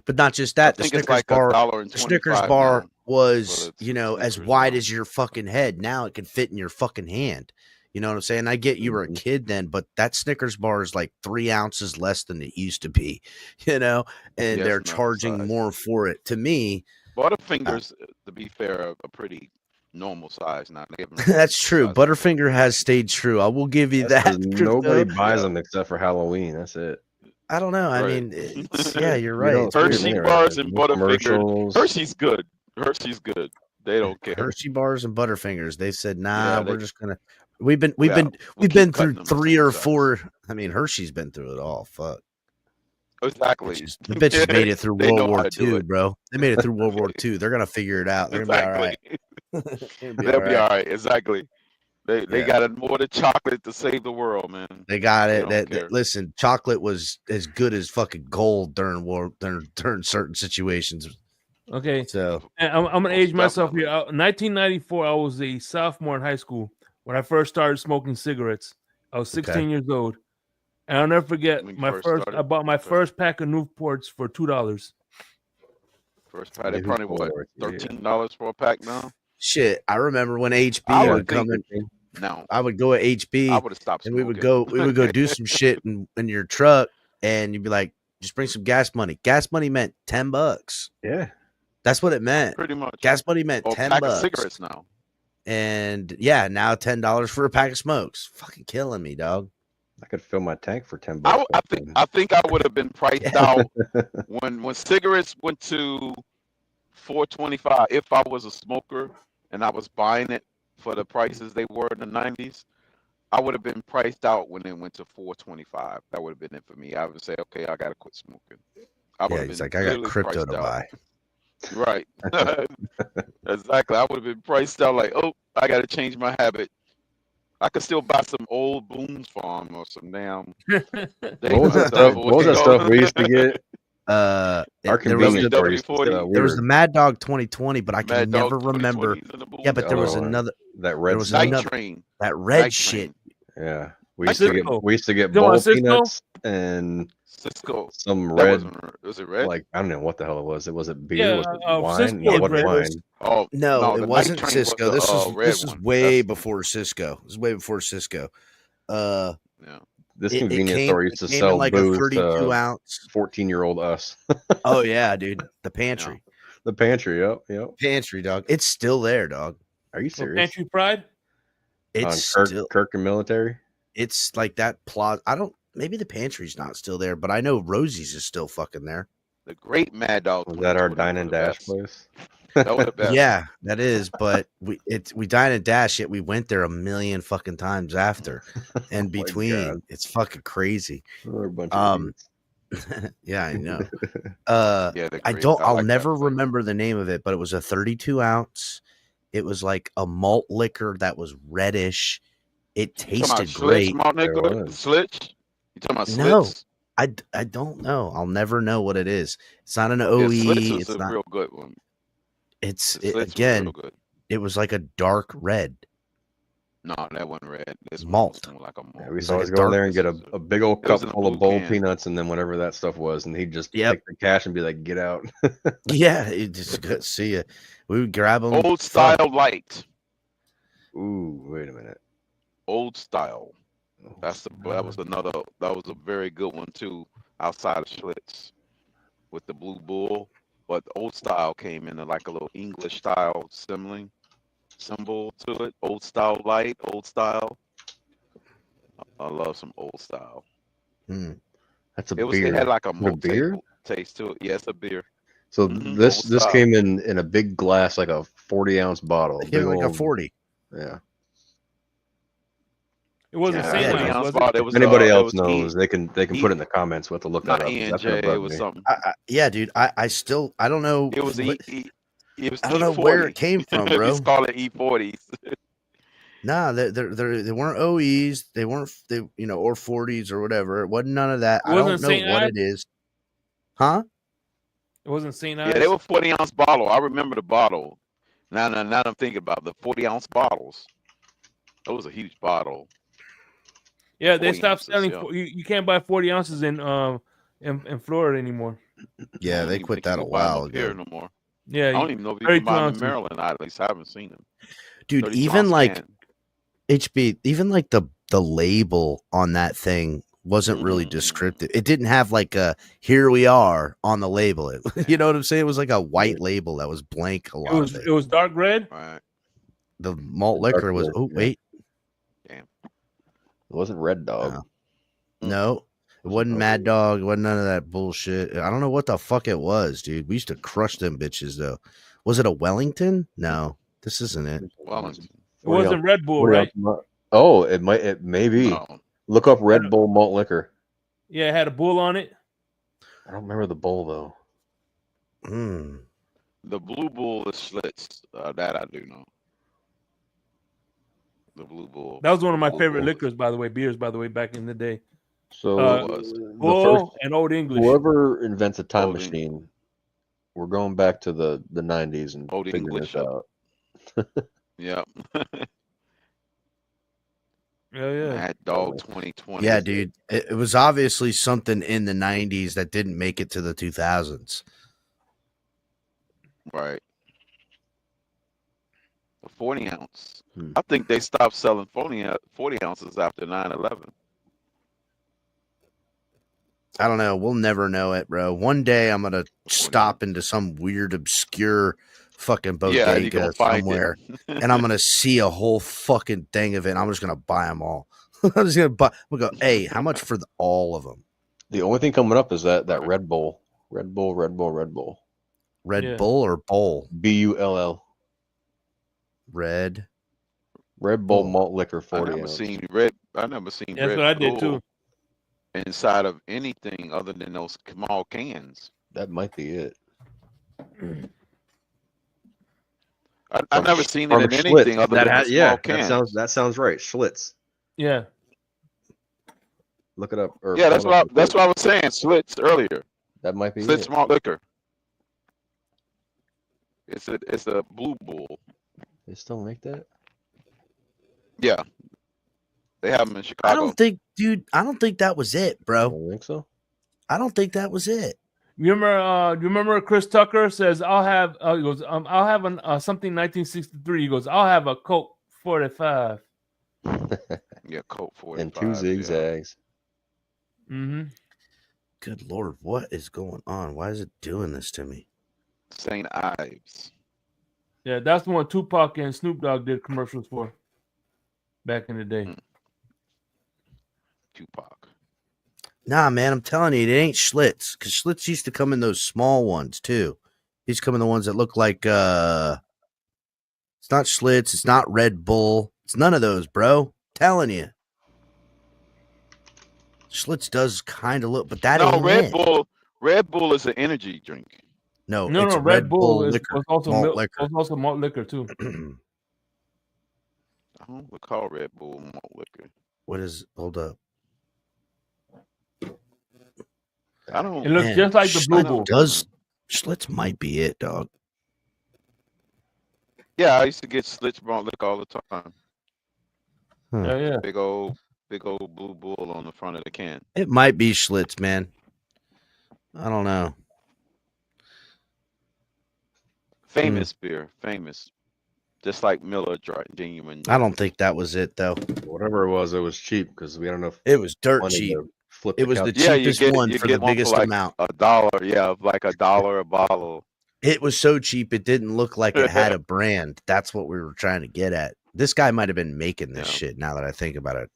But not just I that. The think it's Snickers like bar, $1.25 the Snickers bar now. was, for the as Snickers wide now. as your fucking head. Now it can fit in your fucking hand. You know what I'm saying? I get you were a kid then, but that Snickers bar is like 3 ounces less than it used to be, and Yeah, they're it's not the charging size. more for it. To me, Butterfingers, to be fair, are pretty normal size now. They haven't that's true. size. Butterfinger has stayed true. I will give you That's 'cause that. nobody Crypto. buys Yeah. them except for Halloween. That's it. I don't know. I Right. mean, yeah, you're You right. don't It's see weird. them Hershey anywhere. bars and No Butterfingers. commercials. Hershey's good. Hershey's good. They don't care. Hershey bars and Butterfingers. They've said, nah, Yeah, we're they- just gonna. We've been we'll we've keep been cutting through them 3 same or size. 4. I mean, Hershey's been through it all. Fuck. Exactly. The bitches made it through They know World War how to do II, it. bro. They made it through World War II. They're gonna figure it out. They're gonna Exactly. be all right. They're gonna be They'll all be right. all right. Exactly. They Yeah. got more than chocolate to save the world, man. They got They it. don't care. Listen, chocolate was as good as fucking gold during certain situations. Okay, So and I'm gonna Most age myself definitely. here. 1994, I was a sophomore in high school when I first started smoking cigarettes. I was 16 years old, and I'll never forget When you my first first. started? I bought my Okay. first pack of Newports for $2. First pack, they Maybe probably what, $4, yeah. $13 for a pack now. shit, I remember when HB I would would come in. Now I would go at HB. I would have stopped and smoking. we would go do some shit in your truck, and you'd be like, just bring some gas money. Gas money meant $10. Yeah. That's what it meant. Pretty much. Gas money meant Or a $10. pack of cigarettes now. And yeah, now $10 for a pack of smokes. Fucking killing me, dog. I could fill my tank for $10. I think I would have been priced out when cigarettes went to $4.25. If I was a smoker and I was buying it for the prices they were in the 90s, I would have been priced out when it went to $4.25. That would have been it for me. I would say, okay, I gotta quit smoking. Yeah, he's like, I got crypto to buy. Right. Exactly. I would have been priced out like, oh, I got to change my habit. I could still buy some old Boone's Farm or some damn. What was that stuff? What was that stuff we used to get? Our convenience store used to sell there was the weird. Mad Dog 2020, but I can Mad Dog never remember. 2020s in the Boone's Yeah, but there was Oh, another. that There red was stuff. Night another. Train. That red Night shit. Train. Yeah, we Like used to Cisco. get You bowl want Cisco? peanuts and Cisco. some That red, was it red? like I don't know what the hell it was. Was it beer? Yeah, Was it Cisco wine? No, was it wasn't red. wine. Oh No, the it Night wasn't Train Cisco. was This the was red this was one. way That's- before Cisco. This is way before Cisco. Yeah. This It convenience came store used to in sell like a booze 32 to ounce. 14-year-old us. Oh yeah, dude, the pantry, The pantry. Yep. pantry, dog. It's still there, dog. Are you So serious? Pantry Pride? It's On still. Kirk and Military. It's like that plaza. I don't. Maybe the pantry's not still there, but I know Rosie's is still fucking there. The great Mad Dog. Was that our 2020 dine were and the dash best. place? That was the best. Yeah, that is. But we dine and dash it. We went there a million fucking times after, and Oh my between. God. It's fucking crazy. We're a bunch of idiots. Yeah, I know. Yeah, the I great- don't. I'll like that never flavor. remember the name of it, but it was a 32 ounce. It was like a malt liquor that was reddish. It You talking about tasted Schlitz, great. Malt Nicola? There was. Slitch? You talking about No. Slitz? I don't know. I'll never know what it is. It's not an Yeah, OE. Slitz was It's a not. real good one. It's The Slitz was again. real good. It was like a dark red. No, that wasn't red. This Malt. one was more like a malt. Yeah, we was used to like always a go in dark- there and get a big old It cup was in a full of blue bowl can. peanuts, and then whatever that stuff was, and he'd just Yep. take the cash and be like, "Get out." Yeah, it just good to see you. We would grab them. Old style light. Ooh, wait a minute. Old style. That was a very good one too, outside of Schlitz with the blue bull. But old style came in like a little English style symbol to it. Old style light, old style. I love some old style. That's a It beer. had like a Is it malt beer? taste to it. Yes, a beer. So Mhm, this old this style. came in a big glass, like a 40-ounce bottle. Yeah, Big like a old- 40. Yeah. It wasn't Yeah, St. yeah, Louis, man. was Spot, it? it was, If anybody it else was knows, they can put it in the comments. We'll have to look that not up. 'cause that's gonna ENJ. It bug was me. something. Yeah, dude. I still I don't know. It was what- it was I don't know where it E40. came from, bro. Let's call it E40s. Nah, they weren't OEs. They weren't or 40s or whatever. It wasn't none of that. It I don't wasn't know St. what Ives? it is. Huh? It wasn't St. Yeah, Ives? they were 40-ounce bottle. I remember the bottle. Now I'm thinking about the 40-ounce bottles. That was a huge bottle. Yeah, they 40 stopped ounces, selling. yeah. You can't buy 40 ounces in Florida anymore. Yeah, I don't they even quit think you that a can buy 'em while up here ago. no more. Yeah, I don't even know if you 32 can buy them in ounces. Maryland. At least I haven't seen them. Dude, 32 even ounce like can. HB, even like the label on that thing wasn't really Mhm. descriptive. It didn't have like a "here we are" on the label. You know what I'm saying? It was like a white label that was blank. A lot of it. it was dark red. Right. The malt Dark liquor was. red, Oh yeah. wait, It wasn't Red Dog. no, it wasn't Mad Dog. It wasn't none of that bullshit. I don't know what the fuck it was, dude. We used to crush them bitches though. Was it a Wellington? No, this isn't it. Wellington. It wasn't Red Bull, right? Oh, it may be. No. Look up Red Bull malt liquor. Yeah, it had a bull on it. I don't remember the bowl though. The Blue Bull is Schlitz. That I do know. The Blue Bull. That was one of my Blue favorite Bull. liquors, by the way, beers, by the way, back in the day. So was. Bull and Old English. whoever invents a time Old machine, we're going back to the 90s and Old figuring English. this out. Yeah. Yeah. Mad Dog 2020. Yeah, dude. It was obviously something in the 90s that didn't make it to the 2000s. Right. The 40 ounce. I think they stopped selling 40 ounces after 9/11. I don't know. We'll never know it, bro. One day I'm gonna stop into some weird, obscure fucking Yeah, you bodega gonna find somewhere, it. and I'm gonna see a whole fucking thing of it. And I'm just gonna buy them all. I'm just gonna buy. We'll go. Hey, how much for all of them? The only thing coming up is that Red Bull, Red Bull, Red Bull, Red Bull, Red Yeah. Bull or Bowl? BULL, Red Red Bull Bull. malt liquor, I 40 never ounce. seen red. I never seen That's Red what I did Bull too. inside of anything other than those small cans. That might be it. I From never Sch- seen it from in Schlitz. anything other than the small Yeah, cans. that sounds right. Schlitz. Yeah. Look it up. Or Yeah, that's pull it up what I was saying. Schlitz earlier. That might be Schlitz it. malt liquor. It's a Blue Bull. They still make that? Yeah, they have them in I Chicago. don't think, dude. I don't think that was it, I bro. don't think so. I don't think that was it. You remember Chris Tucker says, "I'll have." He goes, "I'll have an something 1963." He goes, "I'll have a Coke 45." Yeah, Colt 45. And 2 zigzags. Mm-hmm. Good Lord, what is going on? Why is it doing this to me? St. Ives. Yeah, that's the one Tupac and Snoop Dogg did commercials for back in the day. Tupac. Nah, man, I'm telling you, it ain't Schlitz. Because Schlitz used to come in those small ones, too. These come in the ones that look like, it's not Schlitz. It's not Red Bull. It's none of those, bro. Telling you. Schlitz does kind of look, but that No, ain't Red it. Bull. Red Bull is an energy drink. No, No, it's Red Bull is liquor. was also malt milk, liquor. was also malt liquor too. I don't recall Red Bull malt liquor. What is? Hold up. I don't. It looks Man, just like the Blue Schlitz Bull. Schlitz might be it, dog. Yeah, I used to get Schlitz malt liquor all the time. Yeah. Big old Blue Bull on the front of the can. It might be Schlitz, man. I don't know. Famous beer, famous. Just like Miller Dry, genuine. I don't think that was it, though. Whatever it was cheap because we had enough It was dirt money cheap. to flip It was couch. the Yeah, you cheapest get one you for get the one biggest for like amount. $1. Yeah, like $1 a bottle. It was so cheap it didn't look like it had a brand. That's what we were trying to get at. This guy might have been making this Yeah. shit. Now that I think about it,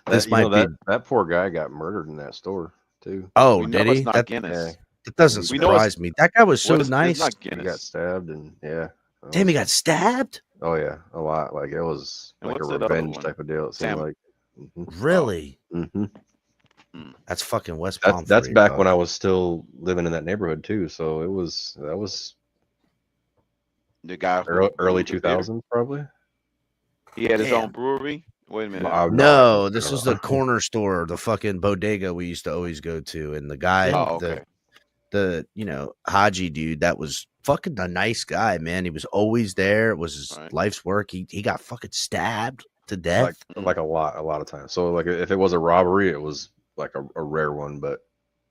This might be. that poor guy got murdered in that store too. Oh, We know did it's he? not That, Guinness. that doesn't We know it's- surprise me. That guy was so What is- nice. It's not He got Guinness. stabbed and yeah. Damn, he got stabbed. Oh yeah, a lot. Like it was And like a what's that other revenge one? type of deal. It seemed Sam- like. Really? Mm-hmm. That's fucking West Palm. That's back when I was still living in that neighborhood too. So that was The guy who early brewed the beer. 2000s probably. He had his Damn. own brewery. Wait a minute. No, this was the corner store, the fucking bodega we used to always go to, and the guy, Oh, okay. the Haji dude, that was fucking a nice guy, man. He was always there. It was his Right. life's work. He got fucking stabbed to death. like a lot of times. So like if it was a robbery, it was like a rare one, but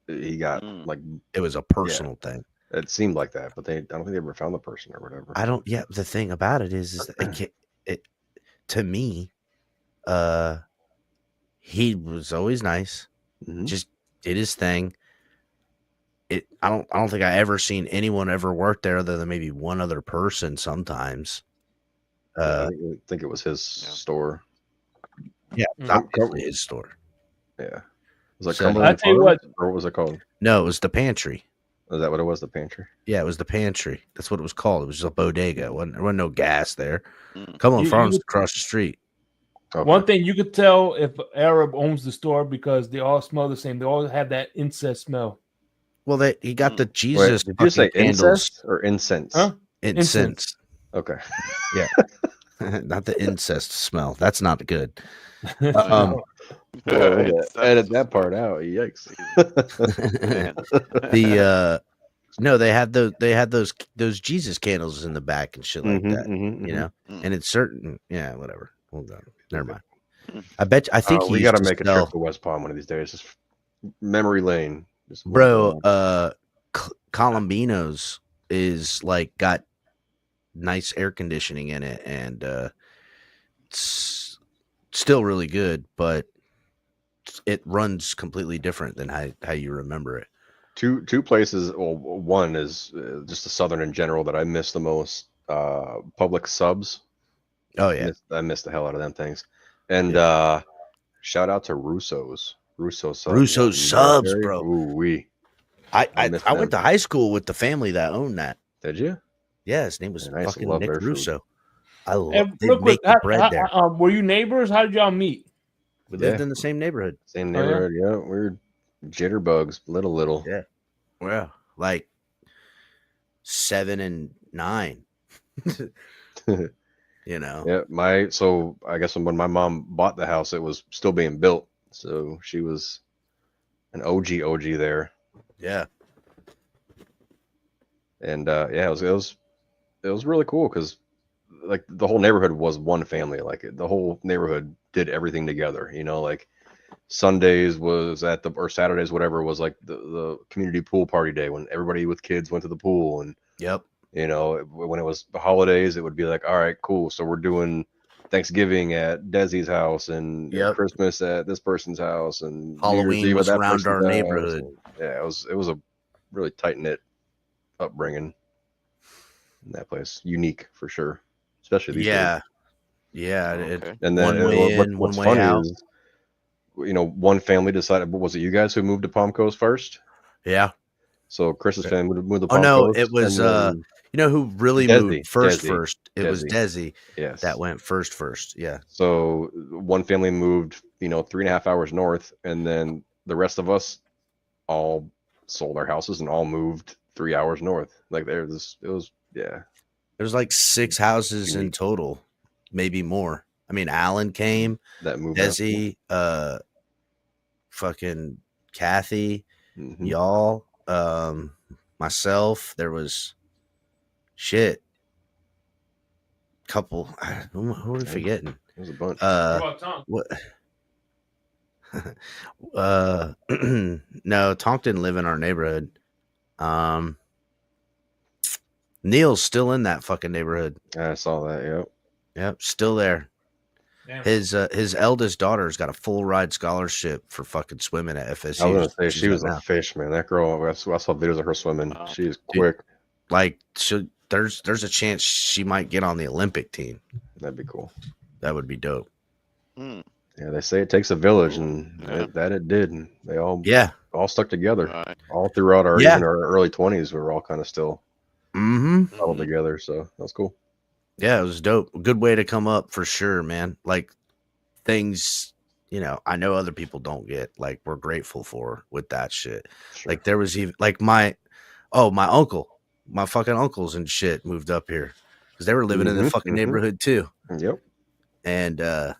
he got like it was a personal thing. It seemed like that, but I don't think they ever found the person or whatever. I don't. Yeah, the thing about it is that it to me, he was always nice. Just did his thing. I don't think I ever seen anyone ever work there other than maybe one other person sometimes. I think it was his store. Yeah, it was obviously his store. Yeah. Was it So- Cumberland I tell you Farms, what- or what was it called? No, it was the pantry. Is that what it was? The pantry? Yeah, it was the pantry. That's what it was called. It was just a bodega. There wasn't no gas there. Mm. Cumberland You- Farms you- across the street. Okay. One thing you could tell if an Arab owns the store because they all smell the same. They all have that incest smell. Well, he got the Wait, Jesus. did you say fucking candles. incest or incense? Huh? Incense. Okay. Yeah. Not the incest smell. That's not good. Edit that part out. Yikes. No, they had those Jesus candles in the back and shit like that. You know, and it's certain. Yeah, whatever. Hold on. Never mind. I think he we got got to make a trip to West Palm one of these days. Just memory lane. Just bro. Colombino's is like got nice air conditioning in it, and it's still really good, but it runs completely different than how you remember it. Two places. Well, one is just the Southern in general that I miss the most. Public Subs. Oh yeah, I miss the hell out of them things. And shout out to Russo's subs. Russo subs, bro. Ooh wee. I miss went to them. high school with the family that owned that. Did you? Yeah, his name was Man, I used to fucking love Nick their food. Russo. I And love. They real quick, make the bread there. were you neighbors? How did y'all meet? We lived Yeah. in the same neighborhood. Same Oh, yeah? neighborhood. Yeah, we're jitterbugs, little. Yeah. Well, like 7 and 9. You know. Yeah, so I guess when my mom bought the house, it was still being built. So she was an OG there. Yeah. And yeah, it was really cool because like the whole neighborhood was one family. Like the whole neighborhood did everything together. You know, like Sundays was or Saturdays, whatever, was like the community pool party day when everybody with kids went to the pool. And Yep. you know, when it was the holidays, it would be like, all right, cool. So we're doing Thanksgiving at Desi's house and Yep. Christmas at this person's house and Halloween New Year's Eve was at that around person's our house. neighborhood. And, yeah, it was a really tight knit upbringing in that place. Unique for sure, especially these days. Yeah. Okay. And then One way in, what's one way funny out. is, you know, one family decided. Was it you guys who moved to Palm Coast first? Yeah. So Chris's family moved to Oh Palm no, Coast. it was and then you know who really Desi, moved first? Desi, It was Desi yes, that went first. Yeah. So one family moved, you know, 3.5 hours north, and then the rest of us all sold our houses and all moved 3 hours north. Like it was There's like 6 houses in Unique. total, maybe more. I mean, Alan came, that moved out. Desi, fucking Kathy, Mhm. y'all, myself. There was shit. Couple. Who are we forgetting? There's a bunch. What about Tom? What? No, Tonk didn't live in our neighborhood. Neil's still in that fucking neighborhood. I saw that. Yep, still there. Damn. His eldest daughter's got a full ride scholarship for fucking swimming at FSU. I was gonna say She's she was at a now. fish, man. That girl. I saw videos of her swimming. Wow. She's quick. Like, there's a chance she might get on the Olympic team. That'd be cool. That would be dope. Hmm. Yeah, they say it takes a village, and Yeah. it did. And they all stuck together Right. all throughout our Yeah. even our early 20s. We were all kind of still Mm-hmm. huddled together, so that was cool. Yeah, it was dope. A good way to come up for sure, man. Like things, you know, I know other people don't get, like we're grateful for with that shit. Sure. Like there was even like my uncle, my fucking uncles and shit moved up here because they were living in the fucking neighborhood too. Yep. And you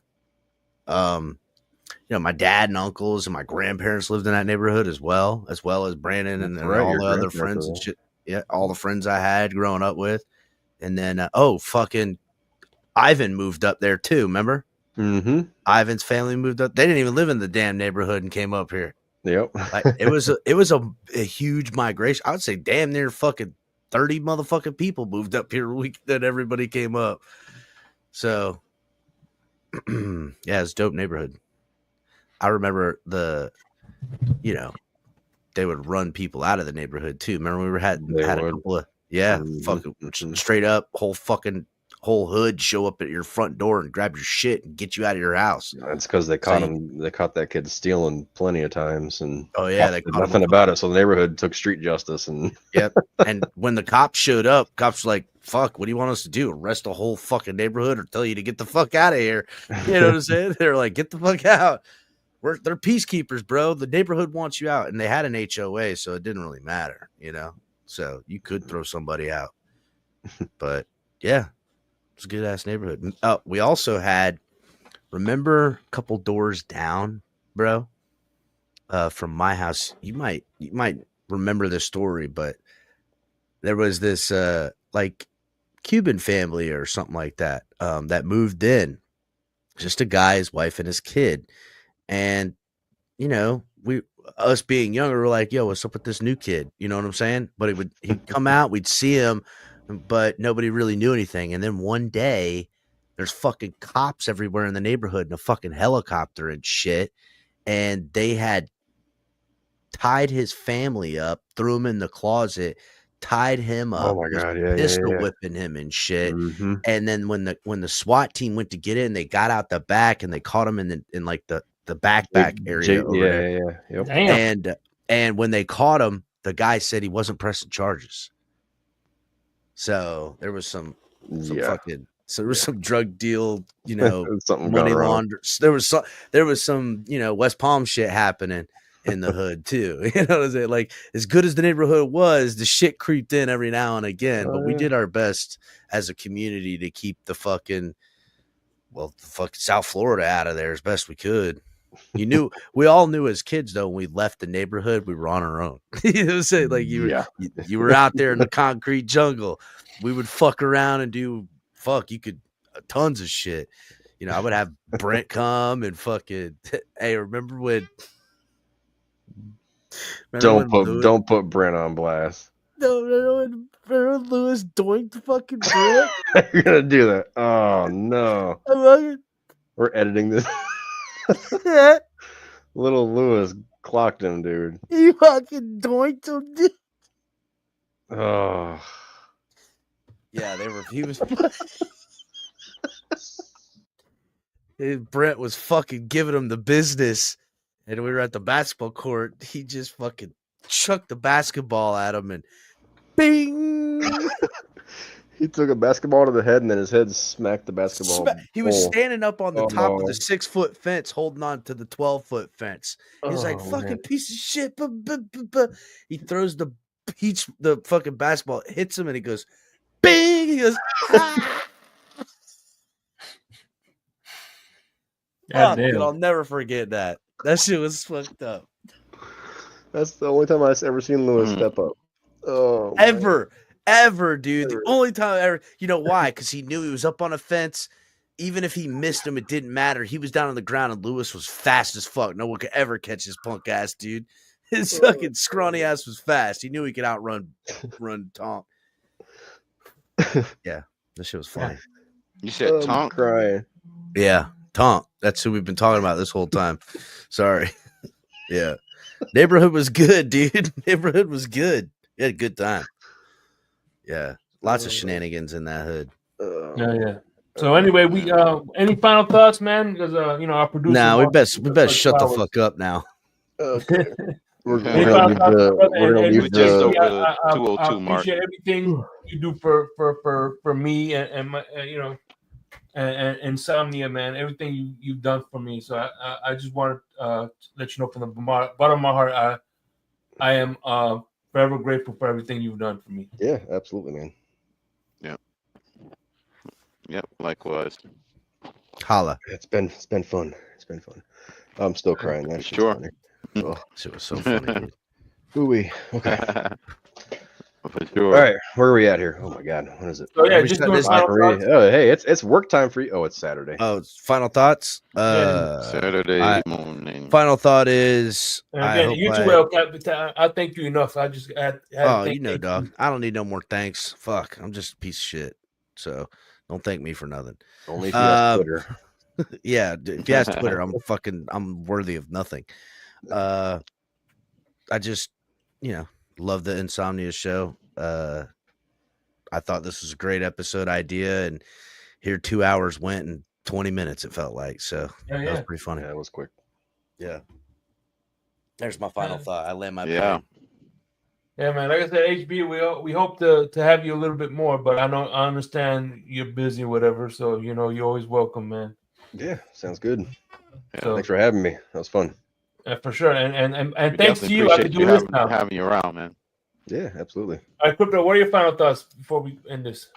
know, my dad and uncles and my grandparents lived in that neighborhood as well as Brandon and Right, all your the other grandparents friends and are- shit. Yeah, all the friends I had growing up with. And then fucking Ivan moved up there too, remember? Mm-hmm. Ivan's family moved up. They didn't even live in the damn neighborhood and came up here. Yep. Like it was a huge migration. I would say damn near fucking 30 motherfucking people moved up here that everybody came up. So yeah, it's a dope neighborhood. I remember they would run people out of the neighborhood too. Remember we had They a would. couple of fucking straight up whole hood show up at your front door and grab your shit and get you out of your house. That's because they caught him. They caught that kid stealing plenty of times, and they did nothing about it. So the neighborhood took street justice, and yep. And when the cops showed up, cops were like, "Fuck, what do you want us to do? Arrest the whole fucking neighborhood or tell you to get the fuck out of here?" You know what I'm saying? They're like, "Get the fuck out." They're peacekeepers, bro. The neighborhood wants you out, and they had an HOA, so it didn't really matter, you know. So you could throw somebody out, but yeah. It's a good ass neighborhood. We also had, remember, a couple doors down, bro, from my house. You might remember this story, but there was this like Cuban family or something like that that moved in. Just a guy, his wife, and his kid, and you know us being younger, we're like, "Yo, what's up with this new kid?" You know what I'm saying? But he'd come out, we'd see him. But nobody really knew anything. And then one day, there's fucking cops everywhere in the neighborhood and a fucking helicopter and shit. And they had tied his family up, threw him in the closet, tied him up. Oh my was God, yeah, pistol yeah. whipping him and shit. Mm-hmm. And then when the SWAT team went to get in, they got out the back and they caught him in like the backpack area over there. Yeah. Yep. Damn. And when they caught him, the guy said he wasn't pressing charges. So there was some fucking. So there was some drug deal, you know, Something money gone wrong. launder. There was some, you know, West Palm shit happening in the hood too. You know what I'm saying? Like, as good as the neighborhood was, the shit creeped in every now and again. But we did our best as a community to keep the fucking South Florida out of there as best we could. We all knew as kids though, when we left the neighborhood, we were on our own. You know what I'm saying? Like you were out there in the concrete jungle. We would fuck around and do you could tons of shit. You know, I would have Brent come and fucking hey, remember when Don't put Brent on blast. No, remember when Lewis doinked fucking Brent? You're gonna do that. Oh no. We're editing this. Little Lewis clocked him, dude. He fucking doinked him, dude. Oh. Yeah, he was Brent was fucking giving him the business, and we were at the basketball court. He just fucking chucked the basketball at him, and bing! He took a basketball to the head, and then his head smacked the basketball. He was standing up on the top of the 6-foot fence, holding on to the 12-foot fence. He's like, "Fucking piece of shit!" He throws the fucking basketball, hits him, and he goes, "Bing!" He goes, "Ah!" Dude, I'll never forget that. That shit was fucked up. That's the only time I've ever seen Lewis step up. Oh, ever, dude. The only time ever. You know why? Because he knew he was up on a fence. Even if he missed him, it didn't matter. He was down on the ground, and Lewis was fast as fuck. No one could ever catch his punk ass, dude. His fucking scrawny ass was fast. He knew he could outrun Tonk. Yeah, this shit was funny. You said Tonk? Crying. Yeah, Tonk. That's who we've been talking about this whole time. Sorry. Yeah. Neighborhood was good, dude. Neighborhood was good. We had a good time. Yeah. Lots of shenanigans in that hood. Yeah. So anyway, we any final thoughts, man? Because you know, our producer. Nah, we best shut the fuck up now. Okay. We're I appreciate everything you do for me and my you know and Insomnia, man. Everything you've done for me. So I just want to let you know from the bottom of my heart, I am forever grateful for everything you've done for me. Yeah, absolutely, man. Yep, likewise. Holla. It's been fun. It's been fun. I'm still crying. That's Sure. Oh, it was so funny. Ooh-wee. Okay. For sure. All right, where are we at here? Oh my God, what is it? So yeah, just doing final thoughts. Oh, hey, it's work time for you. Oh, it's Saturday. Oh, final thoughts. Saturday morning. Final thought is. I thank you enough. I just had you know, dog. I don't need no more thanks. Fuck, I'm just a piece of shit. So don't thank me for nothing. Only if you ask Twitter. Yeah, if you ask Twitter, I'm worthy of nothing. I just, love the Insomnia show. I thought this was a great episode idea, and here 2 hours went in 20 minutes. It felt like that was pretty funny. Yeah, it was quick. Yeah. There's my final thought. I land my plane. Yeah, man. Like I said, HB, we hope to have you a little bit more, but I understand you're busy or whatever. So you're always welcome, man. Yeah, sounds good. Yeah, so, thanks for having me. That was fun. For sure, and thanks to you. I can do this now. Having you around, man. Yeah, absolutely. All right, Crypto, what are your final thoughts before we end this?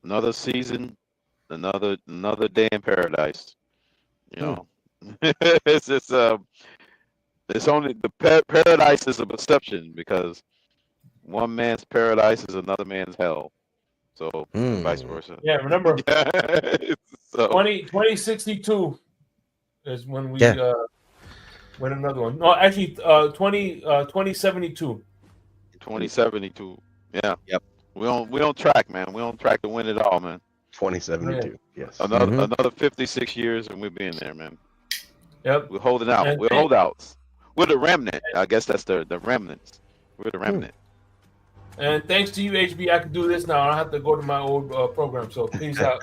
Another season, another day in paradise. It's just it's only the paradise is a perception, because one man's paradise is another man's hell. So vice versa. Yeah, remember 2062 is when we win another one. No, actually 2072. 2072. Yeah. Yep. We don't track, man. We don't track to win it all, man. 2072. Yes. Another 56 years and we'll be in there, man. Yep. We're holding out. We're holdouts. We're the remnant. I guess that's the remnants. We're the remnant. And thanks to you, HB, I can do this now. I don't have to go to my old program. So peace out.